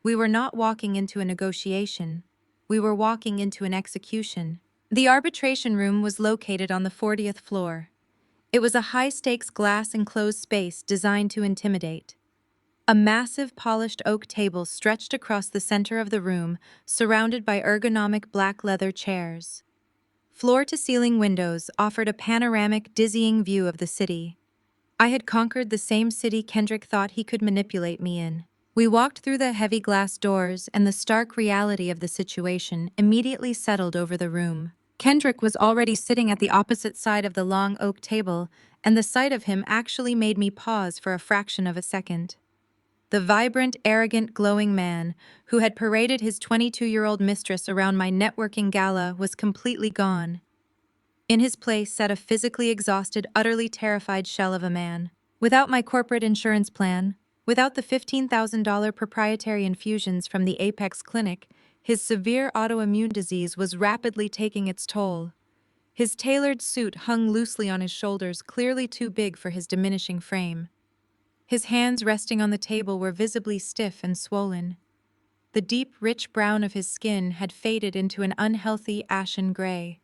Speaker 1: We were not walking into a negotiation. We were walking into an execution. The arbitration room was located on the 40th floor. It was a high-stakes glass-enclosed space designed to intimidate. A massive polished oak table stretched across the center of the room, surrounded by ergonomic black leather chairs. Floor-to-ceiling windows offered a panoramic, dizzying view of the city. I had conquered the same city Kendrick thought he could manipulate me in. We walked through the heavy glass doors, and the stark reality of the situation immediately settled over the room. Kendrick was already sitting at the opposite side of the long oak table, and the sight of him actually made me pause for a fraction of a second. The vibrant, arrogant, glowing man who had paraded his 22-year-old mistress around my networking gala was completely gone. In his place sat a physically exhausted, utterly terrified shell of a man. Without my corporate insurance plan, without the $15,000 proprietary infusions from the Apex Clinic, his severe autoimmune disease was rapidly taking its toll. His tailored suit hung loosely on his shoulders, clearly too big for his diminishing frame. His hands resting on the table were visibly stiff and swollen. The deep, rich brown of his skin had faded into an unhealthy ashen gray.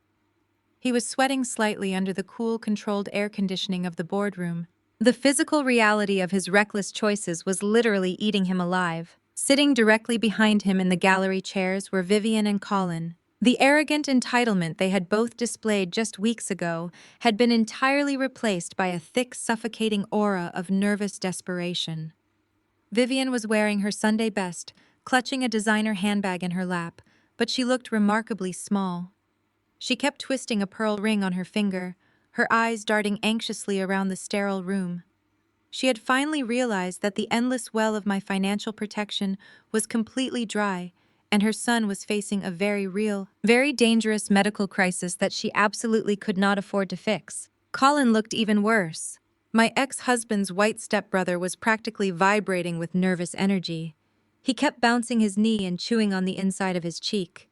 Speaker 1: He was sweating slightly under the cool, controlled air conditioning of the boardroom. The physical reality of his reckless choices was literally eating him alive. Sitting directly behind him in the gallery chairs were Vivian and Colin. The arrogant entitlement they had both displayed just weeks ago had been entirely replaced by a thick, suffocating aura of nervous desperation. Vivian was wearing her Sunday best, clutching a designer handbag in her lap, but she looked remarkably small. She kept twisting a pearl ring on her finger, her eyes darting anxiously around the sterile room. She had finally realized that the endless well of my financial protection was completely dry, and her son was facing a very real, very dangerous medical crisis that she absolutely could not afford to fix. Colin looked even worse. My ex-husband's white stepbrother was practically vibrating with nervous energy. He kept bouncing his knee and chewing on the inside of his cheek.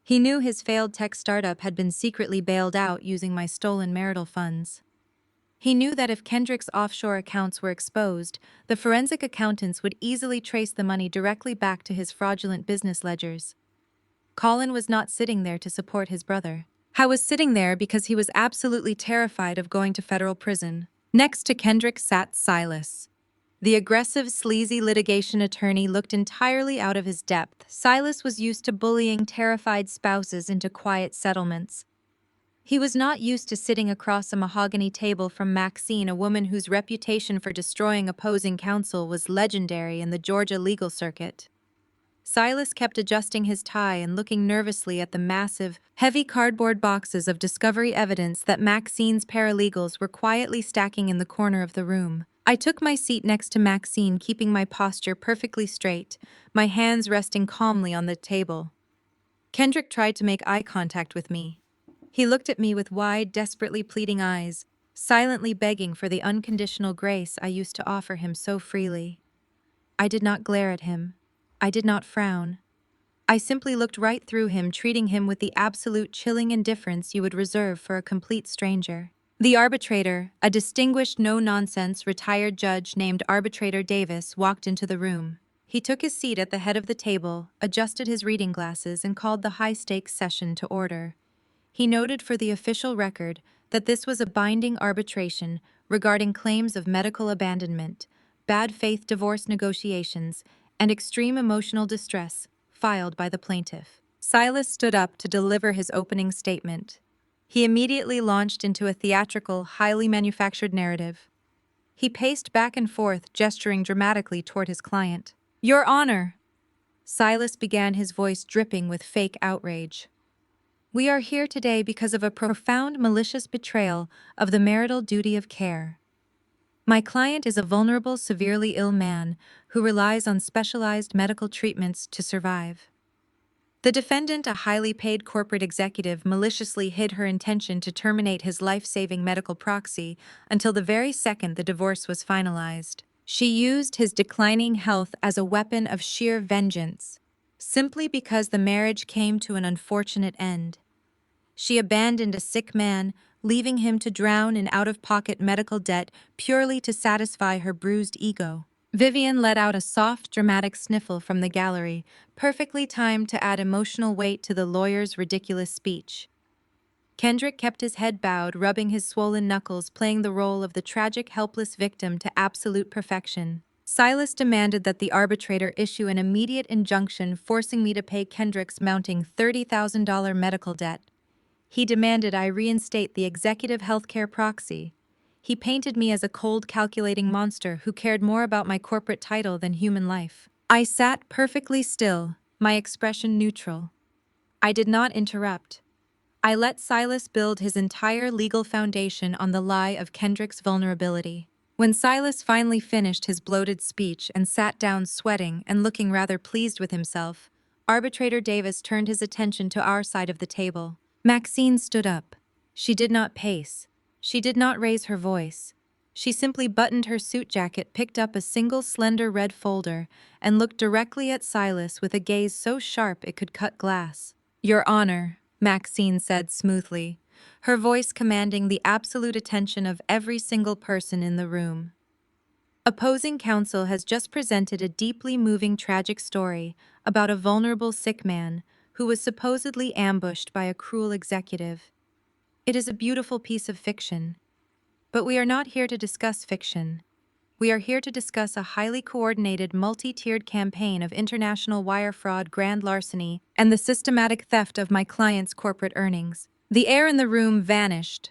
Speaker 1: He knew his failed tech startup had been secretly bailed out using my stolen marital funds. He knew that if Kendrick's offshore accounts were exposed, the forensic accountants would easily trace the money directly back to his fraudulent business ledgers. Colin was not sitting there to support his brother. He was sitting there because he was absolutely terrified of going to federal prison. Next to Kendrick sat Silas. The aggressive, sleazy litigation attorney looked entirely out of his depth. Silas was used to bullying terrified spouses into quiet settlements. He was not used to sitting across a mahogany table from Maxine, a woman whose reputation for destroying opposing counsel was legendary in the Georgia legal circuit. Silas kept adjusting his tie and looking nervously at the massive, heavy cardboard boxes of discovery evidence that Maxine's paralegals were quietly stacking in the corner of the room. I took my seat next to Maxine, keeping my posture perfectly straight, my hands resting calmly on the table. Kendrick tried to make eye contact with me. He looked at me with wide, desperately pleading eyes, silently begging for the unconditional grace I used to offer him so freely. I did not glare at him. I did not frown. I simply looked right through him, treating him with the absolute chilling indifference you would reserve for a complete stranger. The arbitrator, a distinguished no-nonsense retired judge named Arbitrator Davis, walked into the room. He took his seat at the head of the table, adjusted his reading glasses, and called the high-stakes session to order. He noted for the official record that this was a binding arbitration regarding claims of medical abandonment, bad faith divorce negotiations, and extreme emotional distress filed by the plaintiff. Silas stood up to deliver his opening statement. He immediately launched into a theatrical, highly manufactured narrative. He paced back and forth, gesturing dramatically toward his client. "Your Honor," Silas began, his voice dripping with fake outrage. "We are here today because of a profound malicious betrayal of the marital duty of care. My client is a vulnerable, severely ill man who relies on specialized medical treatments to survive. The defendant, a highly paid corporate executive, maliciously hid her intention to terminate his life-saving medical proxy until the very second the divorce was finalized. She used his declining health as a weapon of sheer vengeance, simply because the marriage came to an unfortunate end. She abandoned a sick man, leaving him to drown in out-of-pocket medical debt purely to satisfy her bruised ego." Vivian let out a soft, dramatic sniffle from the gallery, perfectly timed to add emotional weight to the lawyer's ridiculous speech. Kendrick kept his head bowed, rubbing his swollen knuckles, playing the role of the tragic, helpless victim to absolute perfection. Silas demanded that the arbitrator issue an immediate injunction forcing me to pay Kendrick's mounting $30,000 medical debt. He demanded I reinstate the executive healthcare proxy. He painted me as a cold, calculating monster who cared more about my corporate title than human life. I sat perfectly still, my expression neutral. I did not interrupt. I let Silas build his entire legal foundation on the lie of Kendrick's vulnerability. When Silas finally finished his bloated speech and sat down sweating and looking rather pleased with himself, Arbitrator Davis turned his attention to our side of the table. Maxine stood up. She did not pace. She did not raise her voice. She simply buttoned her suit jacket, picked up a single slender red folder, and looked directly at Silas with a gaze so sharp it could cut glass. "Your Honor," Maxine said smoothly, her voice commanding the absolute attention of every single person in the room. Opposing counsel has just presented a deeply moving, tragic story about a vulnerable sick man who was supposedly ambushed by a cruel executive. It is a beautiful piece of fiction. But we are not here to discuss fiction. We are here to discuss a highly coordinated, multi-tiered campaign of international wire fraud, grand larceny, and the systematic theft of my client's corporate earnings. The air in the room vanished.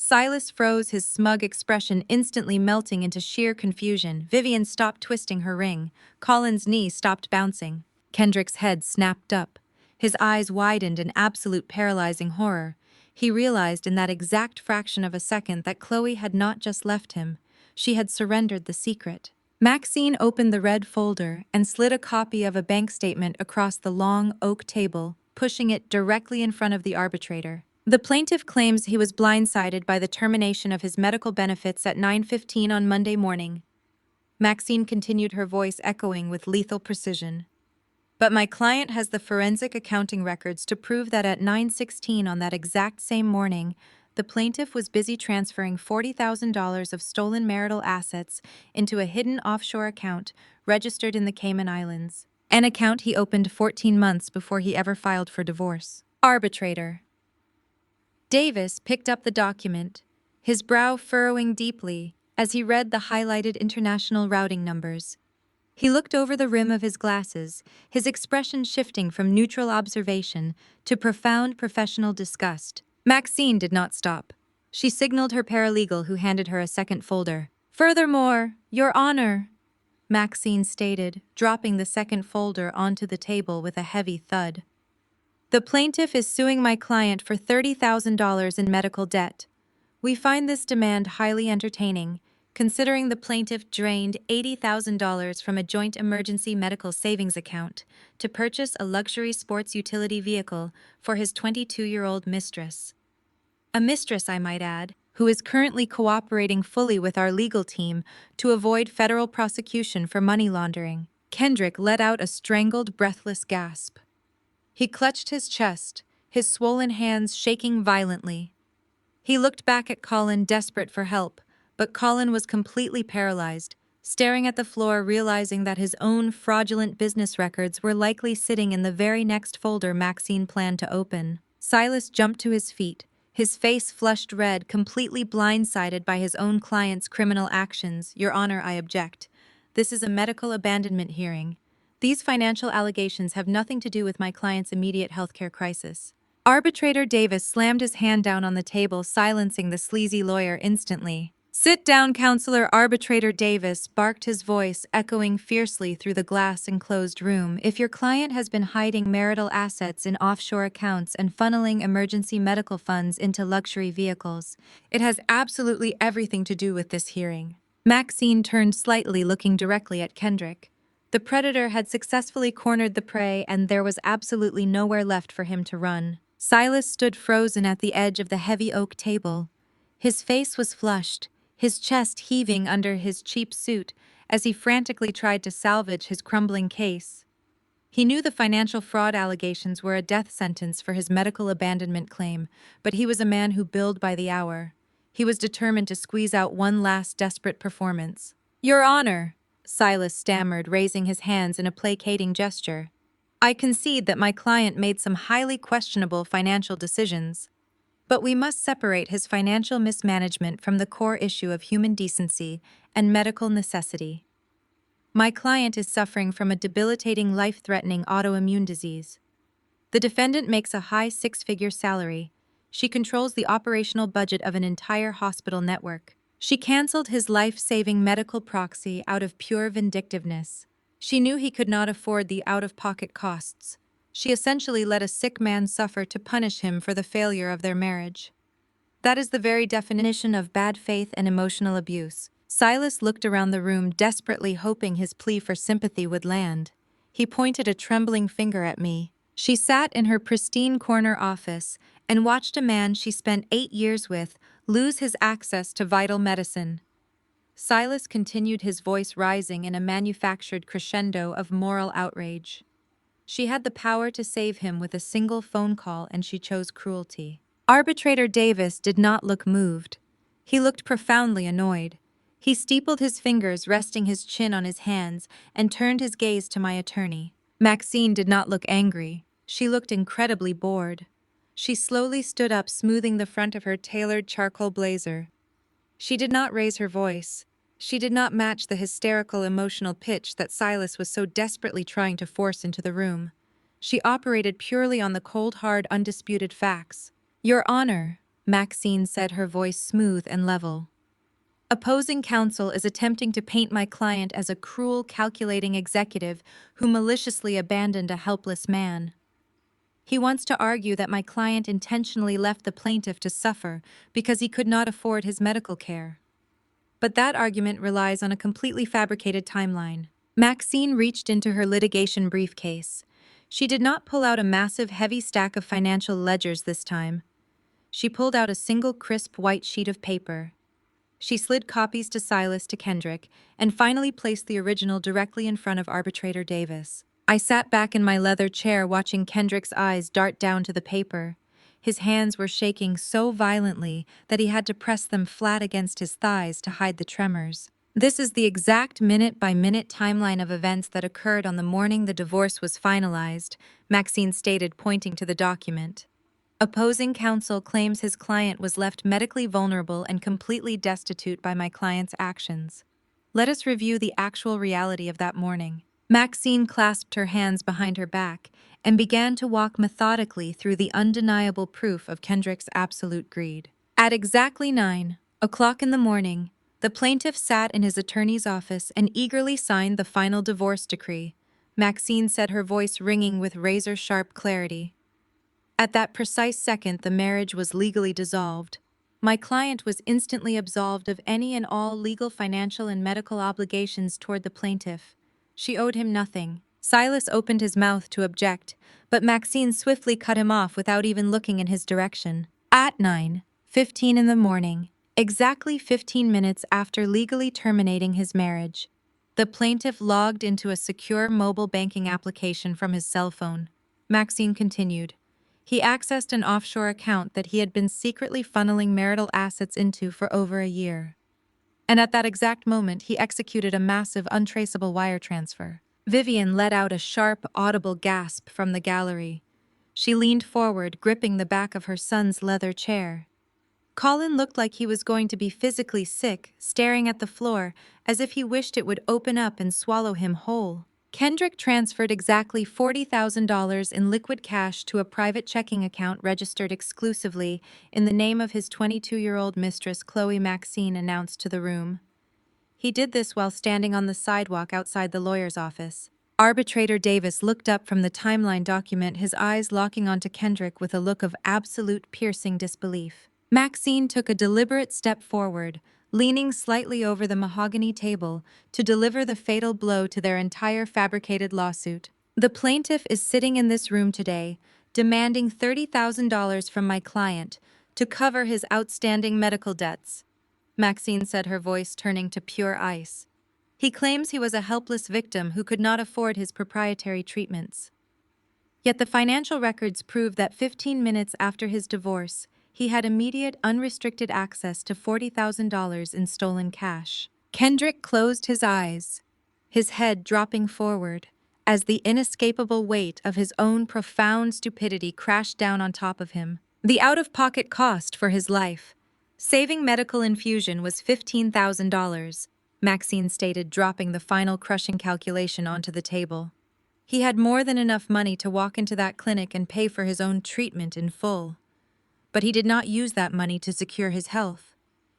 Speaker 1: Silas froze, his smug expression instantly melting into sheer confusion. Vivian stopped twisting her ring. Colin's knee stopped bouncing. Kendrick's head snapped up. His eyes widened in absolute paralyzing horror. He realized in that exact fraction of a second that Chloe had not just left him. She had surrendered the secret. Maxine opened the red folder and slid a copy of a bank statement across the long oak table, pushing it directly in front of the arbitrator. The plaintiff claims he was blindsided by the termination of his medical benefits at 9:15 on Monday morning. Maxine continued, her voice echoing with lethal precision. But my client has the forensic accounting records to prove that at 9:16 on that exact same morning, the plaintiff was busy transferring $40,000 of stolen marital assets into a hidden offshore account registered in the Cayman Islands, an account he opened 14 months before he ever filed for divorce. Arbitrator. Davis picked up the document, his brow furrowing deeply as he read the highlighted international routing numbers. He looked over the rim of his glasses, his expression shifting from neutral observation to profound professional disgust. Maxine did not stop. She signaled her paralegal, who handed her a second folder. "Furthermore, Your Honor," Maxine stated, dropping the second folder onto the table with a heavy thud. "The plaintiff is suing my client for $30,000 in medical debt. We find this demand highly entertaining, considering the plaintiff drained $80,000 from a joint emergency medical savings account to purchase a luxury sports utility vehicle for his 22-year-old mistress. A mistress, I might add, who is currently cooperating fully with our legal team to avoid federal prosecution for money laundering." Kendrick let out a strangled, breathless gasp. He clutched his chest, his swollen hands shaking violently. He looked back at Colin, desperate for help, but Colin was completely paralyzed, staring at the floor, realizing that his own fraudulent business records were likely sitting in the very next folder Maxine planned to open. Silas jumped to his feet, his face flushed red, completely blindsided by his own client's criminal actions. "Your Honor, I object. This is a medical abandonment hearing. These financial allegations have nothing to do with my client's immediate healthcare crisis." Arbitrator Davis slammed his hand down on the table, silencing the sleazy lawyer instantly. "Sit down, Counselor." Arbitrator Davis barked, his voice echoing fiercely through the glass-enclosed room. "If your client has been hiding marital assets in offshore accounts and funneling emergency medical funds into luxury vehicles, it has absolutely everything to do with this hearing." Maxine turned slightly, looking directly at Kendrick. The predator had successfully cornered the prey, and there was absolutely nowhere left for him to run. Silas stood frozen at the edge of the heavy oak table. His face was flushed, his chest heaving under his cheap suit as he frantically tried to salvage his crumbling case. He knew the financial fraud allegations were a death sentence for his medical abandonment claim, but he was a man who billed by the hour. He was determined to squeeze out one last desperate performance. "Your Honor," Silas stammered, raising his hands in a placating gesture, "I concede that my client made some highly questionable financial decisions, but we must separate his financial mismanagement from the core issue of human decency and medical necessity. My client is suffering from a debilitating, life-threatening autoimmune disease. The defendant makes a high six-figure salary. She controls the operational budget of an entire hospital network. She canceled his life-saving medical proxy out of pure vindictiveness. She knew he could not afford the out-of-pocket costs. She essentially let a sick man suffer to punish him for the failure of their marriage. That is the very definition of bad faith and emotional abuse." Silas looked around the room, desperately hoping his plea for sympathy would land. He pointed a trembling finger at me. She sat in her pristine corner office and watched a man she spent 8 years with lose his access to vital medicine. Silas continued, his voice rising in a manufactured crescendo of moral outrage. She had the power to save him with a single phone call, and she chose cruelty. Arbitrator Davis did not look moved. He looked profoundly annoyed. He steepled his fingers, resting his chin on his hands, and turned his gaze to my attorney. Maxine did not look angry. She looked incredibly bored. She slowly stood up, smoothing the front of her tailored charcoal blazer. She did not raise her voice. She did not match the hysterical, emotional pitch that Silas was so desperately trying to force into the room. She operated purely on the cold, hard, undisputed facts. "Your Honor," Maxine said, her voice smooth and level. Opposing counsel is attempting to paint my client as a cruel, calculating executive who maliciously abandoned a helpless man. He wants to argue that my client intentionally left the plaintiff to suffer because he could not afford his medical care. But that argument relies on a completely fabricated timeline. Maxine reached into her litigation briefcase. She did not pull out a massive, heavy stack of financial ledgers this time. She pulled out a single crisp white sheet of paper. She slid copies to Silas to Kendrick, and finally placed the original directly in front of arbitrator Davis. I sat back in my leather chair watching Kendrick's eyes dart down to the paper. His hands were shaking so violently that he had to press them flat against his thighs to hide the tremors. This is the exact minute-by-minute timeline of events that occurred on the morning the divorce was finalized, Maxine stated, pointing to the document. Opposing counsel claims his client was left medically vulnerable and completely destitute by my client's actions. Let us review the actual reality of that morning. Maxine clasped her hands behind her back and began to walk methodically through the undeniable proof of Kendrick's absolute greed. At exactly 9 o'clock in the morning, the plaintiff sat in his attorney's office and eagerly signed the final divorce decree. Maxine said, her voice ringing with razor-sharp clarity. At that precise second, the marriage was legally dissolved. My client was instantly absolved of any and all legal, financial, and medical obligations toward the plaintiff. She owed him nothing. Silas opened his mouth to object, but Maxine swiftly cut him off without even looking in his direction. At 9:15 in the morning, exactly 15 minutes after legally terminating his marriage, the plaintiff logged into a secure mobile banking application from his cell phone. Maxine continued. He accessed an offshore account that he had been secretly funneling marital assets into for over a year. And at that exact moment, he executed a massive, untraceable wire transfer. Vivian let out a sharp, audible gasp from the gallery. She leaned forward, gripping the back of her son's leather chair. Colin looked like he was going to be physically sick, staring at the floor as if he wished it would open up and swallow him whole. Kendrick transferred exactly $40,000 in liquid cash to a private checking account registered exclusively in the name of his 22-year-old mistress, Chloe. Maxine announced to the room. He did this while standing on the sidewalk outside the lawyer's office. Arbitrator Davis looked up from the timeline document, his eyes locking onto Kendrick with a look of absolute, piercing disbelief. Maxine took a deliberate step forward, leaning slightly over the mahogany table to deliver the fatal blow to their entire fabricated lawsuit. The plaintiff is sitting in this room today, demanding $30,000 from my client to cover his outstanding medical debts, Maxine said, her voice turning to pure ice. He claims he was a helpless victim who could not afford his proprietary treatments. Yet the financial records prove that 15 minutes after his divorce, he had immediate, unrestricted access to $40,000 in stolen cash. Kendrick closed his eyes, his head dropping forward, as the inescapable weight of his own profound stupidity crashed down on top of him. The out-of-pocket cost for his life, saving medical infusion, was $15,000, Maxine stated, dropping the final crushing calculation onto the table. He had more than enough money to walk into that clinic and pay for his own treatment in full. But he did not use that money to secure his health.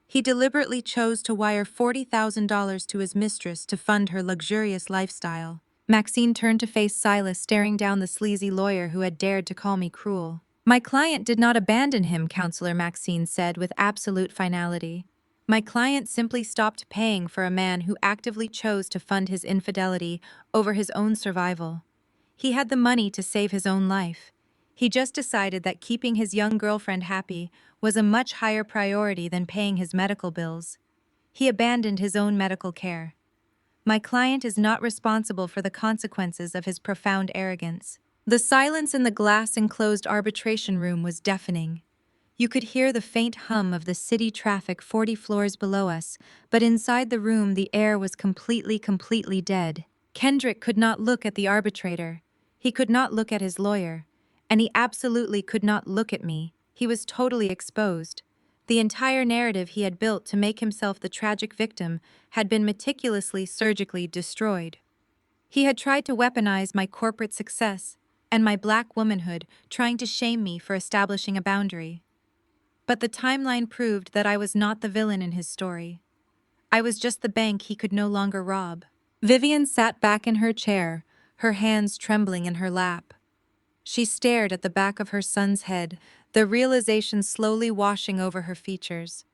Speaker 1: He deliberately chose to wire $40,000 to his mistress to fund her luxurious lifestyle. Maxine turned to face Silas, staring down the sleazy lawyer who had dared to call me cruel. My client did not abandon him, Counselor, Maxine said with absolute finality. My client simply stopped paying for a man who actively chose to fund his infidelity over his own survival. He had the money to save his own life. He just decided that keeping his young girlfriend happy was a much higher priority than paying his medical bills. He abandoned his own medical care. My client is not responsible for the consequences of his profound arrogance. The silence in the glass-enclosed arbitration room was deafening. You could hear the faint hum of the city traffic 40 floors below us, but inside the room the air was completely dead. Kendrick could not look at the arbitrator. He could not look at his lawyer. And he absolutely could not look at me. He was totally exposed. The entire narrative he had built to make himself the tragic victim had been meticulously, surgically destroyed. He had tried to weaponize my corporate success and my black womanhood, trying to shame me for establishing a boundary. But the timeline proved that I was not the villain in his story. I was just the bank he could no longer rob. Vivian sat back in her chair, her hands trembling in her lap. She stared at the back of her son's head, the realization slowly washing over her features.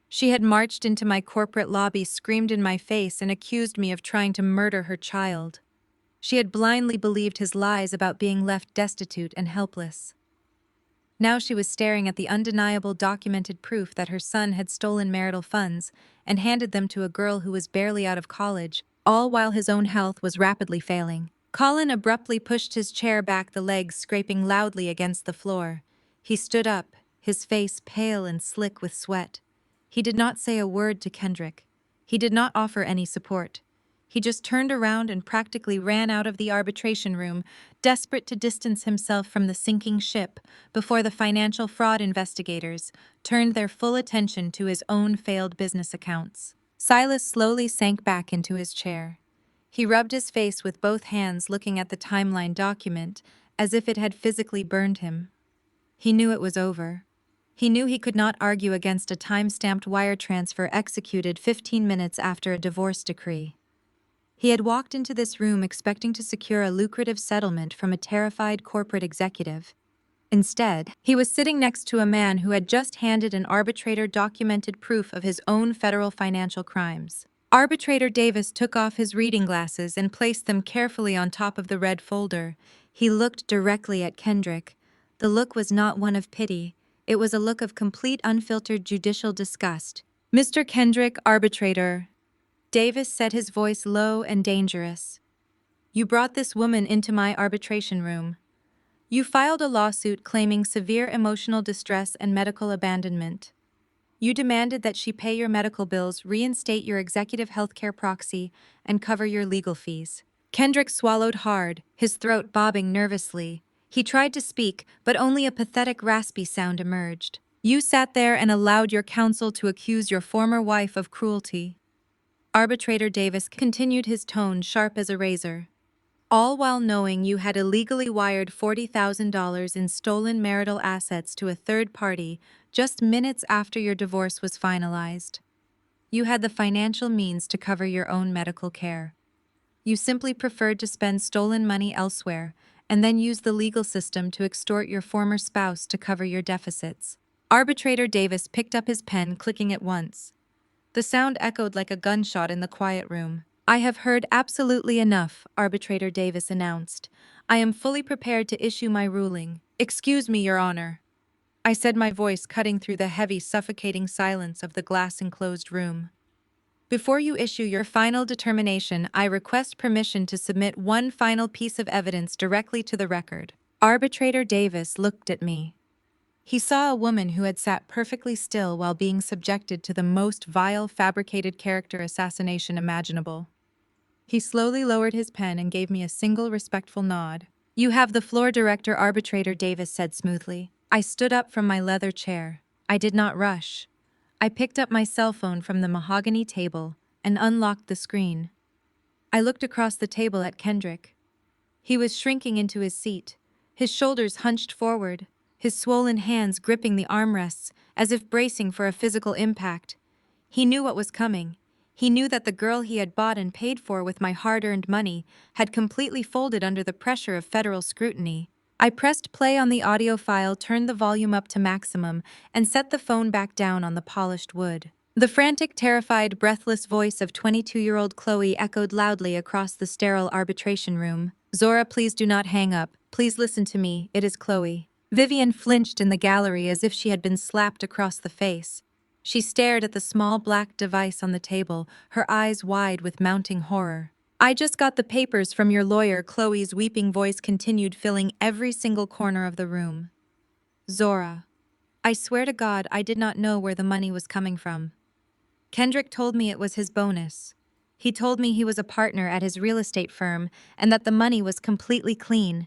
Speaker 1: She had marched into my corporate lobby, screamed in my face, and accused me of trying to murder her child. She had blindly believed his lies about being left destitute and helpless. Now she was staring at the undeniable documented proof that her son had stolen marital funds and handed them to a girl who was barely out of college, all while his own health was rapidly failing. Colin abruptly pushed his chair back, the legs scraping loudly against the floor. He stood up, his face pale and slick with sweat. He did not say a word to Kendrick. He did not offer any support. He just turned around and practically ran out of the arbitration room, desperate to distance himself from the sinking ship before the financial fraud investigators turned their full attention to his own failed business accounts. Silas slowly sank back into his chair. He rubbed his face with both hands, looking at the timeline document as if it had physically burned him. He knew it was over. He knew he could not argue against a time-stamped wire transfer executed 15 minutes after a divorce decree. He had walked into this room expecting to secure a lucrative settlement from a terrified corporate executive. Instead, he was sitting next to a man who had just handed an arbitrator documented proof of his own federal financial crimes. Arbitrator Davis took off his reading glasses and placed them carefully on top of the red folder. He looked directly at Kendrick. The look was not one of pity. It was a look of complete unfiltered judicial disgust. "Mr. Kendrick, arbitrator," Davis said, his voice low and dangerous. "You brought this woman into my arbitration room. You filed a lawsuit claiming severe emotional distress and medical abandonment. You demanded that she pay your medical bills, reinstate your executive healthcare proxy, and cover your legal fees." Kendrick swallowed hard, his throat bobbing nervously. He tried to speak, but only a pathetic, raspy sound emerged. "You sat there and allowed your counsel to accuse your former wife of cruelty." Arbitrator Davis continued, his tone sharp as a razor. "All while knowing you had illegally wired $40,000 in stolen marital assets to a third party just minutes after your divorce was finalized. You had the financial means to cover your own medical care. You simply preferred to spend stolen money elsewhere and then use the legal system to extort your former spouse to cover your deficits." Arbitrator Davis picked up his pen, clicking it once. The sound echoed like a gunshot in the quiet room. "I have heard absolutely enough," Arbitrator Davis announced. "I am fully prepared to issue my ruling." "Excuse me, Your Honor," I said, my voice cutting through the heavy, suffocating silence of the glass-enclosed room. "Before you issue your final determination, I request permission to submit one final piece of evidence directly to the record." Arbitrator Davis looked at me. He saw a woman who had sat perfectly still while being subjected to the most vile, fabricated character assassination imaginable. He slowly lowered his pen and gave me a single respectful nod. "You have the floor, Director," Arbitrator Davis said smoothly. I stood up from my leather chair. I did not rush. I picked up my cell phone from the mahogany table and unlocked the screen. I looked across the table at Kendrick. He was shrinking into his seat, his shoulders hunched forward, his swollen hands gripping the armrests as if bracing for a physical impact. He knew what was coming. He knew that the girl he had bought and paid for with my hard-earned money had completely folded under the pressure of federal scrutiny. I pressed play on the audio file, turned the volume up to maximum, and set the phone back down on the polished wood. The frantic, terrified, breathless voice of 22-year-old Chloe echoed loudly across the sterile arbitration room. "Zora, please do not hang up. Please listen to me. It is Chloe." Vivian flinched in the gallery as if she had been slapped across the face. She stared at the small black device on the table, her eyes wide with mounting horror. "I just got the papers from your lawyer," Chloe's weeping voice continued, filling every single corner of the room. "Zora, I swear to God I did not know where the money was coming from. Kendrick told me it was his bonus. He told me he was a partner at his real estate firm and that the money was completely clean.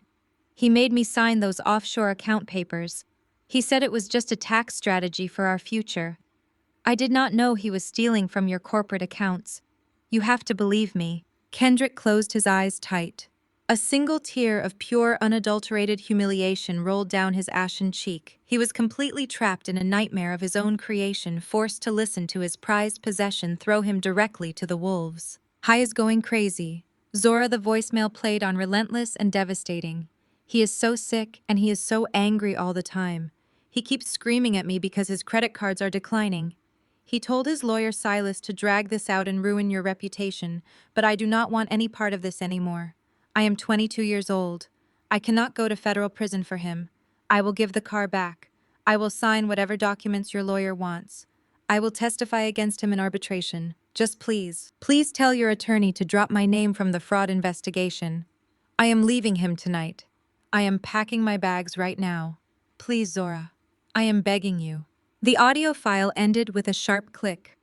Speaker 1: He made me sign those offshore account papers. He said it was just a tax strategy for our future. I did not know he was stealing from your corporate accounts. You have to believe me." Kendrick closed his eyes tight. A single tear of pure, unadulterated humiliation rolled down his ashen cheek. He was completely trapped in a nightmare of his own creation, forced to listen to his prized possession throw him directly to the wolves. Hi is going crazy. Zora, the voicemail played on, relentless and devastating. He is so sick and he is so angry all the time. He keeps screaming at me because his credit cards are declining. He told his lawyer Silas to drag this out and ruin your reputation, but I do not want any part of this anymore. I am 22 years old. I cannot go to federal prison for him. I will give the car back. I will sign whatever documents your lawyer wants. I will testify against him in arbitration. Just please tell your attorney to drop my name from the fraud investigation. I am leaving him tonight. I am packing my bags right now. Please, Zora. I am begging you. The audio file ended with a sharp click.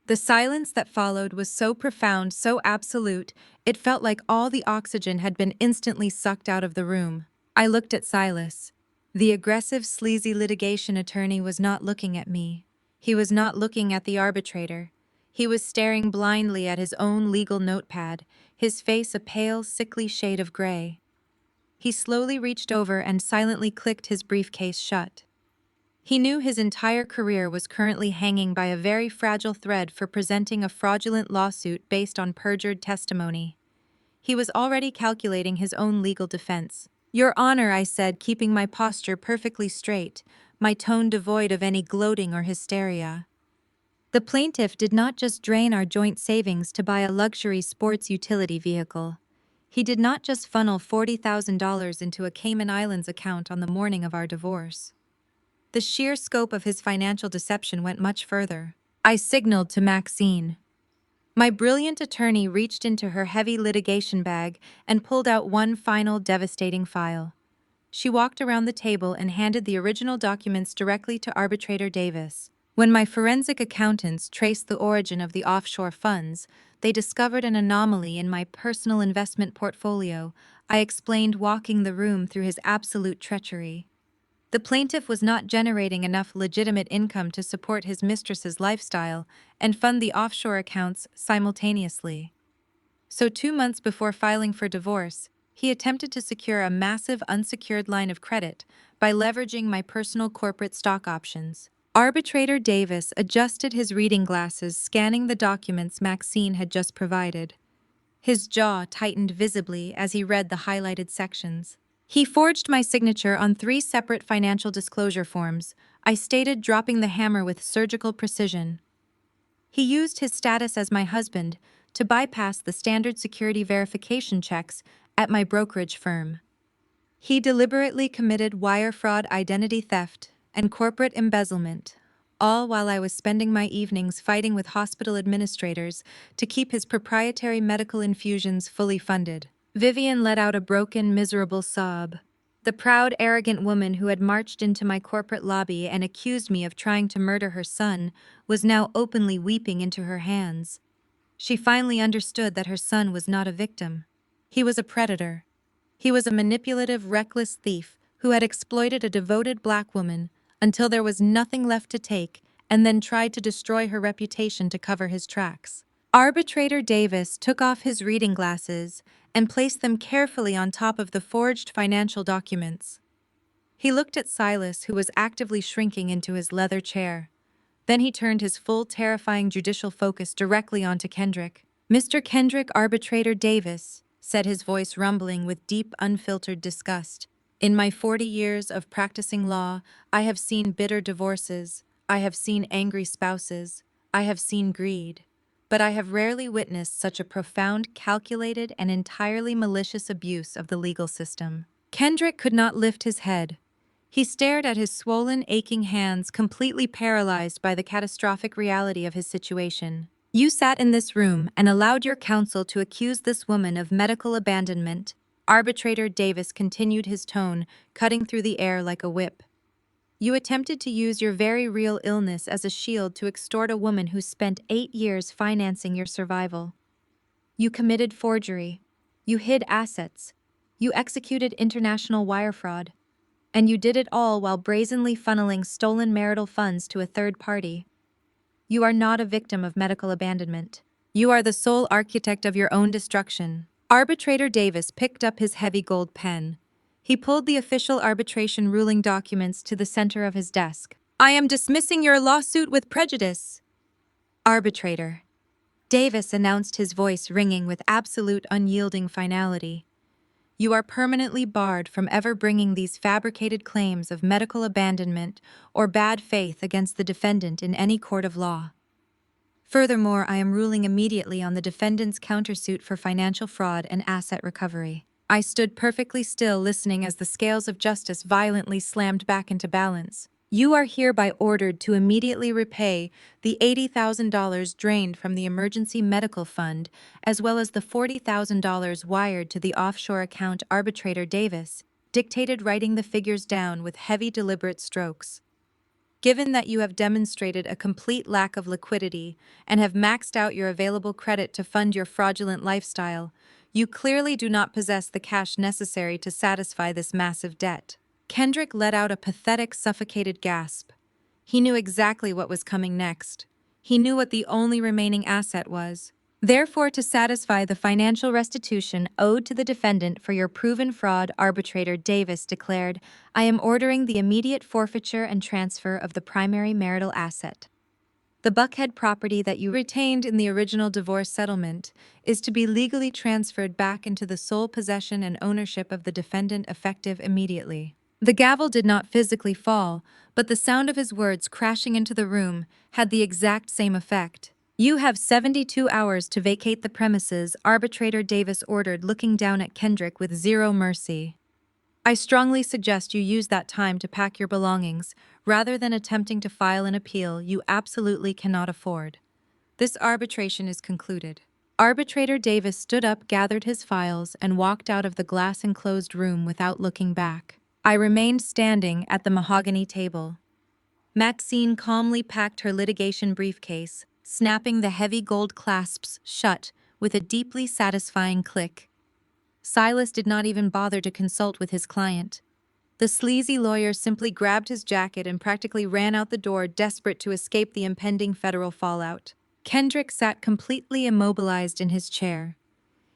Speaker 1: The silence that followed was so profound, so absolute, it felt like all the oxygen had been instantly sucked out of the room. I looked at Silas. The aggressive, sleazy litigation attorney was not looking at me. He was not looking at the arbitrator. He was staring blindly at his own legal notepad, his face a pale, sickly shade of gray. He slowly reached over and silently clicked his briefcase shut. He knew his entire career was currently hanging by a very fragile thread for presenting a fraudulent lawsuit based on perjured testimony. He was already calculating his own legal defense. "Your Honor," I said, keeping my posture perfectly straight, my tone devoid of any gloating or hysteria. The plaintiff did not just drain our joint savings to buy a luxury sports utility vehicle. He did not just funnel $40,000 into a Cayman Islands account on the morning of our divorce. The sheer scope of his financial deception went much further. I signaled to Maxine. My brilliant attorney reached into her heavy litigation bag and pulled out one final devastating file. She walked around the table and handed the original documents directly to Arbitrator Davis. When my forensic accountants traced the origin of the offshore funds, they discovered an anomaly in my personal investment portfolio. I explained, walking the room through his absolute treachery. The plaintiff was not generating enough legitimate income to support his mistress's lifestyle and fund the offshore accounts simultaneously. So 2 months before filing for divorce, he attempted to secure a massive unsecured line of credit by leveraging my personal corporate stock options. Arbitrator Davis adjusted his reading glasses, scanning the documents Maxine had just provided. His jaw tightened visibly as he read the highlighted sections. He forged my signature on 3 separate financial disclosure forms, I stated, dropping the hammer with surgical precision. He used his status as my husband to bypass the standard security verification checks at my brokerage firm. He deliberately committed wire fraud, identity theft, and corporate embezzlement, all while I was spending my evenings fighting with hospital administrators to keep his proprietary medical infusions fully funded. Vivian let out a broken, miserable sob. The proud, arrogant woman who had marched into my corporate lobby and accused me of trying to murder her son was now openly weeping into her hands. She finally understood that her son was not a victim. He was a predator. He was a manipulative, reckless thief who had exploited a devoted black woman until there was nothing left to take, and then tried to destroy her reputation to cover his tracks. Arbitrator Davis took off his reading glasses and placed them carefully on top of the forged financial documents. He looked at Silas, who was actively shrinking into his leather chair. Then he turned his full, terrifying judicial focus directly onto Kendrick. "Mr. Kendrick, Arbitrator Davis," said his voice rumbling with deep, unfiltered disgust. "In my 40 years of practicing law, I have seen bitter divorces, I have seen angry spouses, I have seen greed. But I have rarely witnessed such a profound, calculated, and entirely malicious abuse of the legal system." Kendrick could not lift his head. He stared at his swollen, aching hands, completely paralyzed by the catastrophic reality of his situation. "You sat in this room and allowed your counsel to accuse this woman of medical abandonment." Arbitrator Davis continued, his tone cutting through the air like a whip. "You attempted to use your very real illness as a shield to extort a woman who spent 8 years financing your survival. You committed forgery. You hid assets. You executed international wire fraud. And you did it all while brazenly funneling stolen marital funds to a third party. You are not a victim of medical abandonment. You are the sole architect of your own destruction." Arbitrator Davis picked up his heavy gold pen. He pulled the official arbitration ruling documents to the center of his desk. I am dismissing your lawsuit with prejudice. Arbitrator. Davis announced, his voice ringing with absolute unyielding finality. You are permanently barred from ever bringing these fabricated claims of medical abandonment or bad faith against the defendant in any court of law. Furthermore, I am ruling immediately on the defendant's countersuit for financial fraud and asset recovery. I stood perfectly still, listening as the scales of justice violently slammed back into balance. You are hereby ordered to immediately repay the $80,000 drained from the emergency medical fund, as well as the $40,000 wired to the offshore account. Arbitrator Davis dictated, writing the figures down with heavy, deliberate strokes. Given that you have demonstrated a complete lack of liquidity and have maxed out your available credit to fund your fraudulent lifestyle, you clearly do not possess the cash necessary to satisfy this massive debt. Kendrick let out a pathetic, suffocated gasp. He knew exactly what was coming next. He knew what the only remaining asset was. Therefore, to satisfy the financial restitution owed to the defendant for your proven fraud, Arbitrator Davis declared, I am ordering the immediate forfeiture and transfer of the primary marital asset. The Buckhead property that you retained in the original divorce settlement is to be legally transferred back into the sole possession and ownership of the defendant, effective immediately. The gavel did not physically fall, but the sound of his words crashing into the room had the exact same effect. You have 72 hours to vacate the premises, Arbitrator Davis ordered, looking down at Kendrick with zero mercy. I strongly suggest you use that time to pack your belongings, rather than attempting to file an appeal you absolutely cannot afford. This arbitration is concluded. Arbitrator Davis stood up, gathered his files, and walked out of the glass-enclosed room without looking back. I remained standing at the mahogany table. Maxine calmly packed her litigation briefcase, snapping the heavy gold clasps shut with a deeply satisfying click. Silas did not even bother to consult with his client. The sleazy lawyer simply grabbed his jacket and practically ran out the door, desperate to escape the impending federal fallout. Kendrick sat completely immobilized in his chair.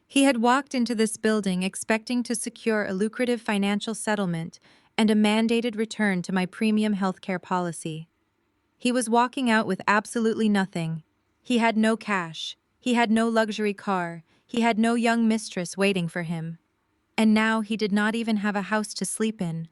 Speaker 1: He had walked into this building expecting to secure a lucrative financial settlement and a mandated return to my premium healthcare policy. He was walking out with absolutely nothing. He had no cash. He had no luxury car. He had no young mistress waiting for him. And now he did not even have a house to sleep in.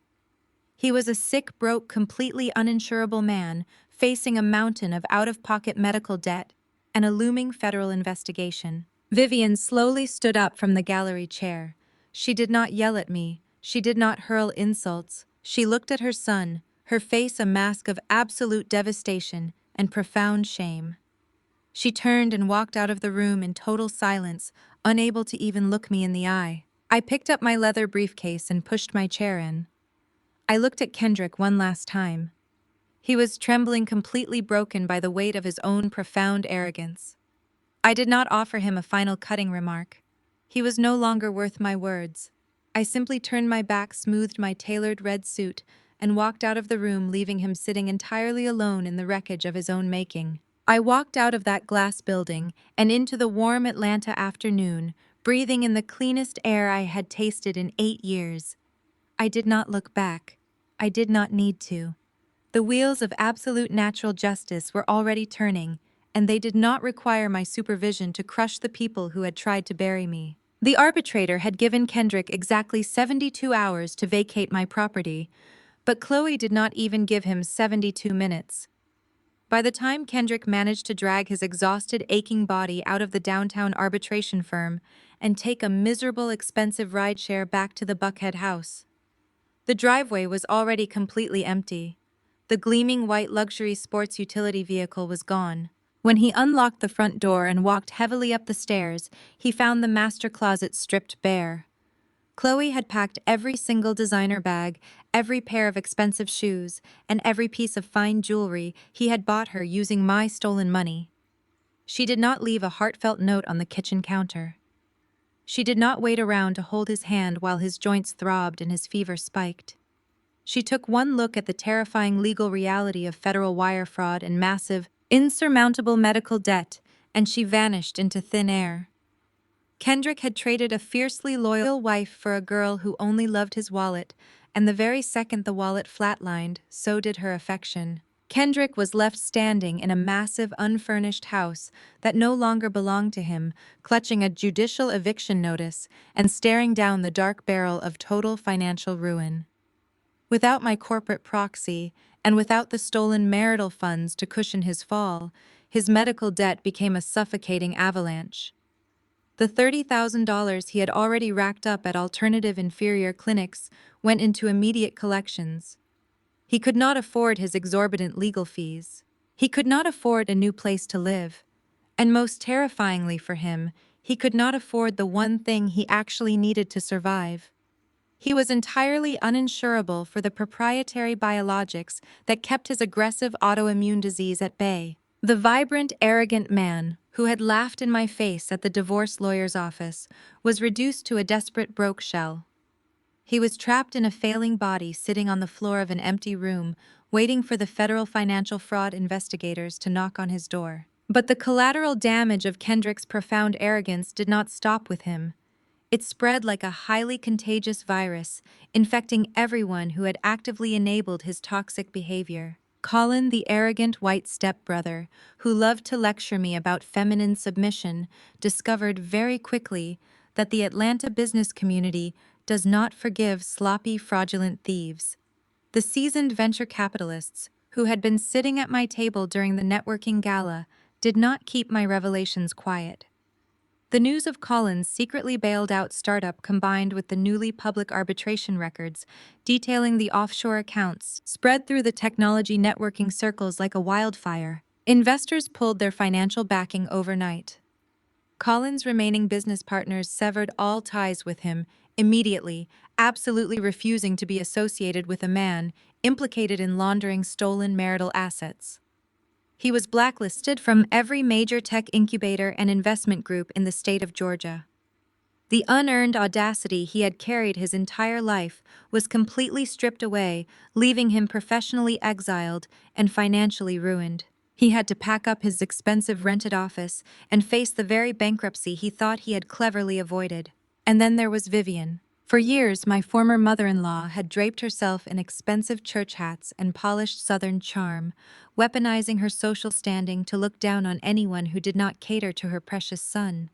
Speaker 1: He was a sick, broke, completely uninsurable man, facing a mountain of out-of-pocket medical debt and a looming federal investigation. Vivian slowly stood up from the gallery chair. She did not yell at me. She did not hurl insults. She looked at her son, her face a mask of absolute devastation and profound shame. She turned and walked out of the room in total silence, unable to even look me in the eye. I picked up my leather briefcase and pushed my chair in. I looked at Kendrick one last time. He was trembling, completely broken by the weight of his own profound arrogance. I did not offer him a final cutting remark. He was no longer worth my words. I simply turned my back, smoothed my tailored red suit, and walked out of the room, leaving him sitting entirely alone in the wreckage of his own making. I walked out of that glass building and into the warm Atlanta afternoon, breathing in the cleanest air I had tasted in 8 years. I did not look back. I did not need to. The wheels of absolute natural justice were already turning, and they did not require my supervision to crush the people who had tried to bury me. The arbitrator had given Kendrick exactly 72 hours to vacate my property, but Chloe did not even give him 72 minutes. By the time Kendrick managed to drag his exhausted, aching body out of the downtown arbitration firm and take a miserable, expensive rideshare back to the Buckhead house, the driveway was already completely empty. The gleaming white luxury sports utility vehicle was gone. When he unlocked the front door and walked heavily up the stairs, he found the master closet stripped bare. Chloe had packed every single designer bag, every pair of expensive shoes, and every piece of fine jewelry he had bought her using my stolen money. She did not leave a heartfelt note on the kitchen counter. She did not wait around to hold his hand while his joints throbbed and his fever spiked. She took one look at the terrifying legal reality of federal wire fraud and massive, insurmountable medical debt, and she vanished into thin air. Kendrick had traded a fiercely loyal wife for a girl who only loved his wallet, and the very second the wallet flatlined, so did her affection. Kendrick was left standing in a massive, unfurnished house that no longer belonged to him, clutching a judicial eviction notice and staring down the dark barrel of total financial ruin. Without my corporate proxy, and without the stolen marital funds to cushion his fall, his medical debt became a suffocating avalanche. The $30,000 he had already racked up at alternative inferior clinics went into immediate collections. He could not afford his exorbitant legal fees. He could not afford a new place to live. And most terrifyingly for him, he could not afford the one thing he actually needed to survive. He was entirely uninsurable for the proprietary biologics that kept his aggressive autoimmune disease at bay. The vibrant, arrogant man, who had laughed in my face at the divorce lawyer's office, was reduced to a desperate broke shell. He was trapped in a failing body sitting on the floor of an empty room, waiting for the federal financial fraud investigators to knock on his door. But the collateral damage of Kendrick's profound arrogance did not stop with him. It spread like a highly contagious virus, infecting everyone who had actively enabled his toxic behavior. Colin, the arrogant white stepbrother, who loved to lecture me about feminine submission, discovered very quickly that the Atlanta business community does not forgive sloppy, fraudulent thieves. The seasoned venture capitalists, who had been sitting at my table during the networking gala, did not keep my revelations quiet. The news of Colin's secretly bailed out startup combined with the newly public arbitration records detailing the offshore accounts spread through the technology networking circles like a wildfire. Investors pulled their financial backing overnight. Colin's remaining business partners severed all ties with him immediately, absolutely refusing to be associated with a man implicated in laundering stolen marital assets. He was blacklisted from every major tech incubator and investment group in the state of Georgia. The unearned audacity he had carried his entire life was completely stripped away, leaving him professionally exiled and financially ruined. He had to pack up his expensive rented office and face the very bankruptcy he thought he had cleverly avoided. And then there was Vivian. For years, my former mother-in-law had draped herself in expensive church hats and polished Southern charm, weaponizing her social standing to look down on anyone who did not cater to her precious son.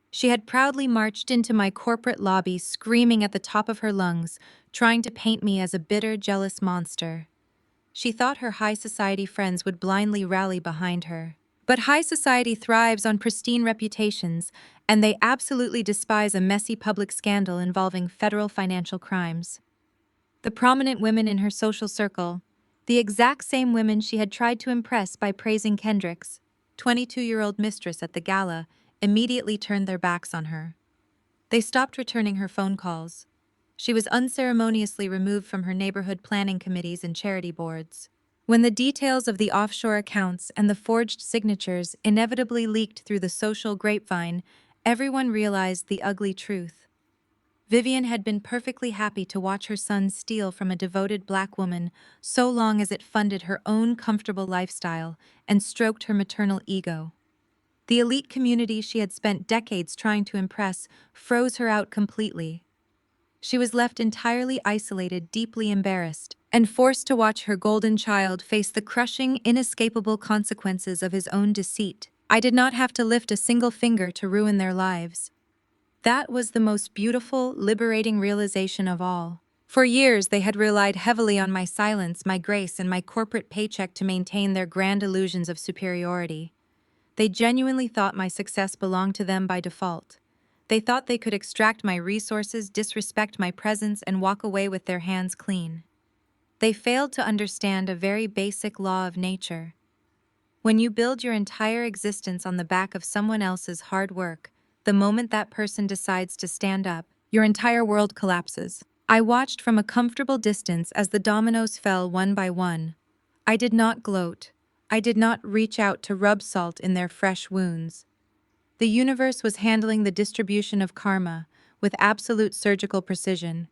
Speaker 1: She had proudly marched into my corporate lobby screaming at the top of her lungs, trying to paint me as a bitter, jealous monster. She thought her high society friends would blindly rally behind her. But high society thrives on pristine reputations, and they absolutely despise a messy public scandal involving federal financial crimes. The prominent women in her social circle, the exact same women she had tried to impress by praising Kendrick's 22-year-old mistress at the gala, immediately turned their backs on her. They stopped returning her phone calls. She was unceremoniously removed from her neighborhood planning committees and charity boards. When the details of the offshore accounts and the forged signatures inevitably leaked through the social grapevine, everyone realized the ugly truth. Vivian had been perfectly happy to watch her son steal from a devoted black woman so long as it funded her own comfortable lifestyle and stroked her maternal ego. The elite community she had spent decades trying to impress froze her out completely. She was left entirely isolated, deeply embarrassed, and forced to watch her golden child face the crushing, inescapable consequences of his own deceit. I did not have to lift a single finger to ruin their lives. That was the most beautiful, liberating realization of all. For years, they had relied heavily on my silence, my grace, and my corporate paycheck to maintain their grand illusions of superiority. They genuinely thought my success belonged to them by default. They thought they could extract my resources, disrespect my presence, and walk away with their hands clean. They failed to understand a very basic law of nature. When you build your entire existence on the back of someone else's hard work, the moment that person decides to stand up, your entire world collapses. I watched from a comfortable distance as the dominoes fell one by one. I did not gloat. I did not reach out to rub salt in their fresh wounds. The universe was handling the distribution of karma with absolute surgical precision.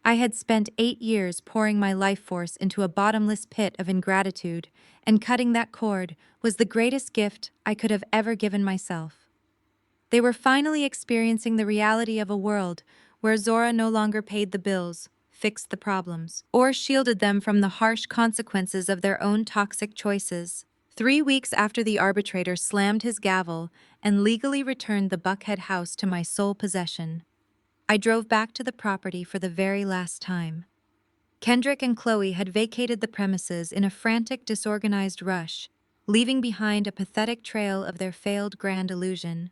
Speaker 1: I had spent 8 years pouring my life force into a bottomless pit of ingratitude, and cutting that cord was the greatest gift I could have ever given myself. They were finally experiencing the reality of a world where Zora no longer paid the bills, fixed the problems, or shielded them from the harsh consequences of their own toxic choices. 3 weeks after the arbitrator slammed his gavel and legally returned the Buckhead house to my sole possession, I drove back to the property for the very last time. Kendrick and Chloe had vacated the premises in a frantic, disorganized rush, leaving behind a pathetic trail of their failed grand illusion.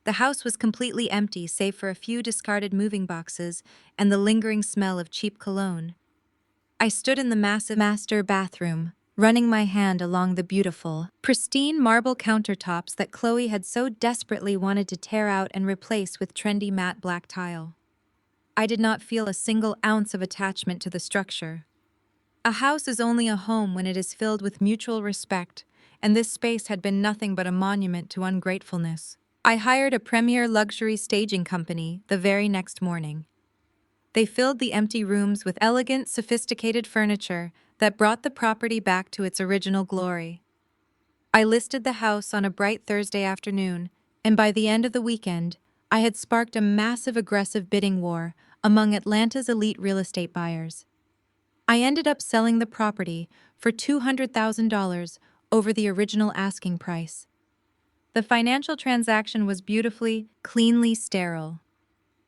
Speaker 1: The house was completely empty save for a few discarded moving boxes and the lingering smell of cheap cologne. I stood in the massive master bathroom, running my hand along the beautiful, pristine marble countertops that Chloe had so desperately wanted to tear out and replace with trendy matte black tile. I did not feel a single ounce of attachment to the structure. A house is only a home when it is filled with mutual respect, and this space had been nothing but a monument to ungratefulness. I hired a premier luxury staging company the very next morning. They filled the empty rooms with elegant, sophisticated furniture that brought the property back to its original glory. I listed the house on a bright Thursday afternoon, and by the end of the weekend, I had sparked a massive aggressive bidding war among Atlanta's elite real estate buyers. I ended up selling the property for $200,000 over the original asking price. The financial transaction was beautifully, cleanly sterile.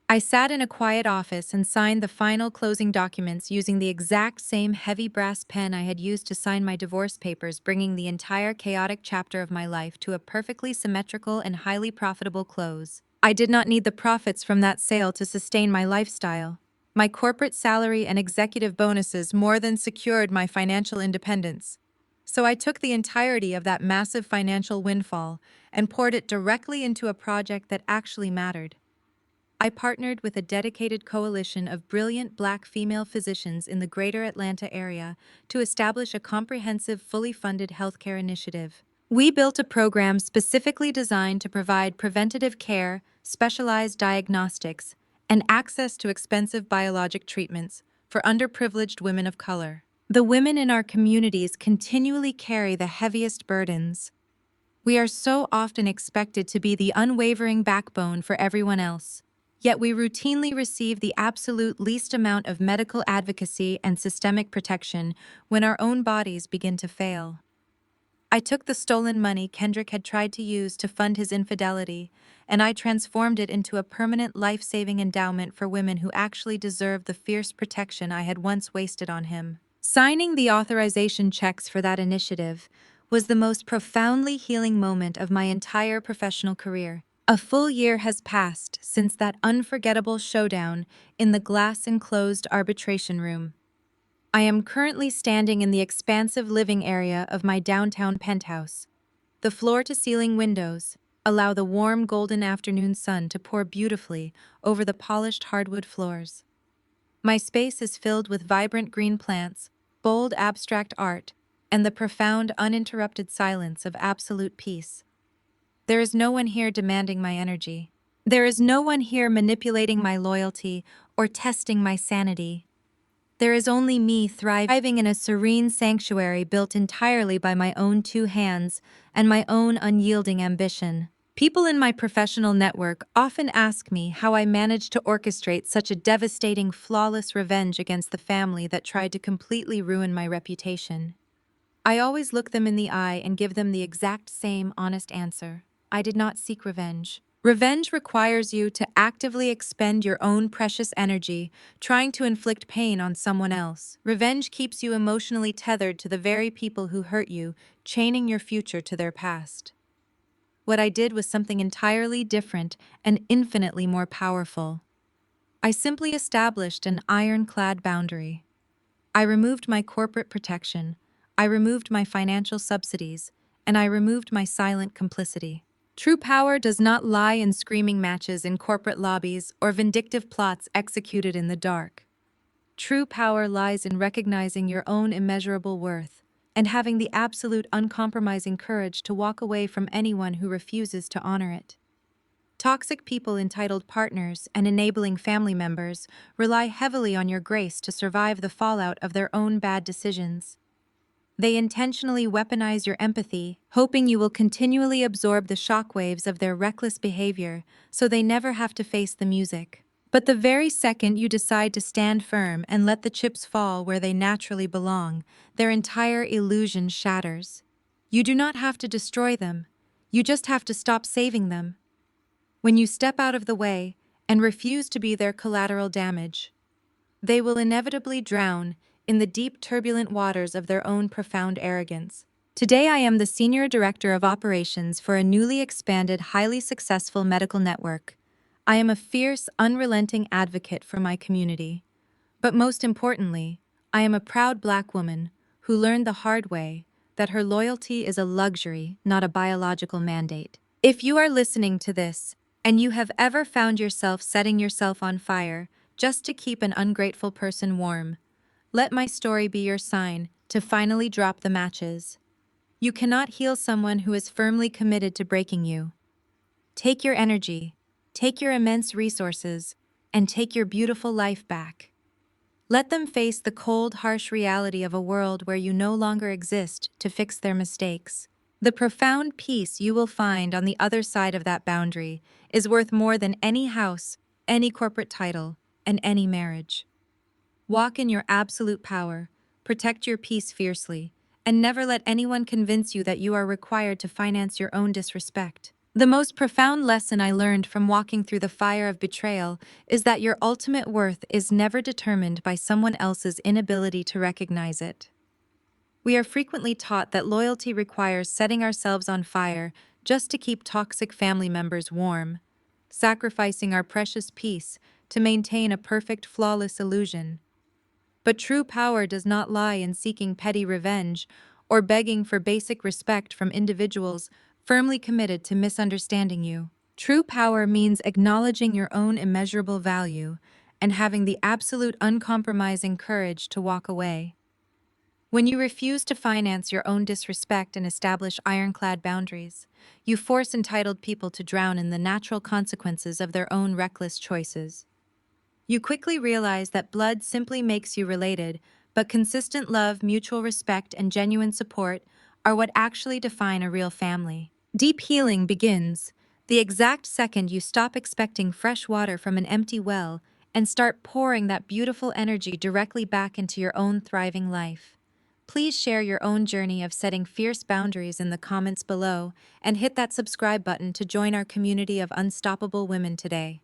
Speaker 1: I sat in a quiet office and signed the final closing documents using the exact same heavy brass pen I had used to sign my divorce papers, bringing the entire chaotic chapter of my life to a perfectly symmetrical and highly profitable close. I did not need the profits from that sale to sustain my lifestyle. My corporate salary and executive bonuses more than secured my financial independence. So I took the entirety of that massive financial windfall and poured it directly into a project that actually mattered. I partnered with a dedicated coalition of brilliant Black female physicians in the greater Atlanta area to establish a comprehensive, fully funded healthcare initiative. We built a program specifically designed to provide preventative care, specialized diagnostics, and access to expensive biologic treatments for underprivileged women of color. The women in our communities continually carry the heaviest burdens. We are so often expected to be the unwavering backbone for everyone else. Yet we routinely receive the absolute least amount of medical advocacy and systemic protection when our own bodies begin to fail. I took the stolen money Kendrick had tried to use to fund his infidelity, and I transformed it into a permanent life-saving endowment for women who actually deserve the fierce protection I had once wasted on him. Signing the authorization checks for that initiative was the most profoundly healing moment of my entire professional career. A full year has passed since that unforgettable showdown in the glass-enclosed arbitration room. I am currently standing in the expansive living area of my downtown penthouse. The floor-to-ceiling windows allow the warm golden afternoon sun to pour beautifully over the polished hardwood floors. My space is filled with vibrant green plants, bold abstract art, and the profound, uninterrupted silence of absolute peace. There is no one here demanding my energy. There is no one here manipulating my loyalty or testing my sanity. There is only me thriving in a serene sanctuary built entirely by my own two hands and my own unyielding ambition. People in my professional network often ask me how I managed to orchestrate such a devastating, flawless revenge against the family that tried to completely ruin my reputation. I always look them in the eye and give them the exact same honest answer. I did not seek revenge. Revenge requires you to actively expend your own precious energy trying to inflict pain on someone else. Revenge keeps you emotionally tethered to the very people who hurt you, chaining your future to their past. What I did was something entirely different and infinitely more powerful. I simply established an ironclad boundary. I removed my corporate protection, I removed my financial subsidies, and I removed my silent complicity. True power does not lie in screaming matches in corporate lobbies or vindictive plots executed in the dark. True power lies in recognizing your own immeasurable worth and having the absolute uncompromising courage to walk away from anyone who refuses to honor it. Toxic people, entitled partners, and enabling family members rely heavily on your grace to survive the fallout of their own bad decisions. They intentionally weaponize your empathy, hoping you will continually absorb the shockwaves of their reckless behavior so they never have to face the music. But the very second you decide to stand firm and let the chips fall where they naturally belong, their entire illusion shatters. You do not have to destroy them. You just have to stop saving them. When you step out of the way and refuse to be their collateral damage, they will inevitably drown in the deep, turbulent waters of their own profound arrogance. Today, I am the Senior Director of Operations for a newly expanded, highly successful medical network. I am a fierce, unrelenting advocate for my community. But most importantly, I am a proud Black woman who learned the hard way that her loyalty is a luxury, not a biological mandate. If you are listening to this, and you have ever found yourself setting yourself on fire just to keep an ungrateful person warm, let my story be your sign to finally drop the matches. You cannot heal someone who is firmly committed to breaking you. Take your energy, take your immense resources, and take your beautiful life back. Let them face the cold, harsh reality of a world where you no longer exist to fix their mistakes. The profound peace you will find on the other side of that boundary is worth more than any house, any corporate title, and any marriage. Walk in your absolute power, protect your peace fiercely, and never let anyone convince you that you are required to finance your own disrespect. The most profound lesson I learned from walking through the fire of betrayal is that your ultimate worth is never determined by someone else's inability to recognize it. We are frequently taught that loyalty requires setting ourselves on fire just to keep toxic family members warm, sacrificing our precious peace to maintain a perfect, flawless illusion. But true power does not lie in seeking petty revenge or begging for basic respect from individuals firmly committed to misunderstanding you. True power means acknowledging your own immeasurable value and having the absolute uncompromising courage to walk away. When you refuse to finance your own disrespect and establish ironclad boundaries, you force entitled people to drown in the natural consequences of their own reckless choices. You quickly realize that blood simply makes you related, but consistent love, mutual respect, and genuine support are what actually define a real family. Deep healing begins the exact second you stop expecting fresh water from an empty well and start pouring that beautiful energy directly back into your own thriving life. Please share your own journey of setting fierce boundaries in the comments below and hit that subscribe button to join our community of unstoppable women today.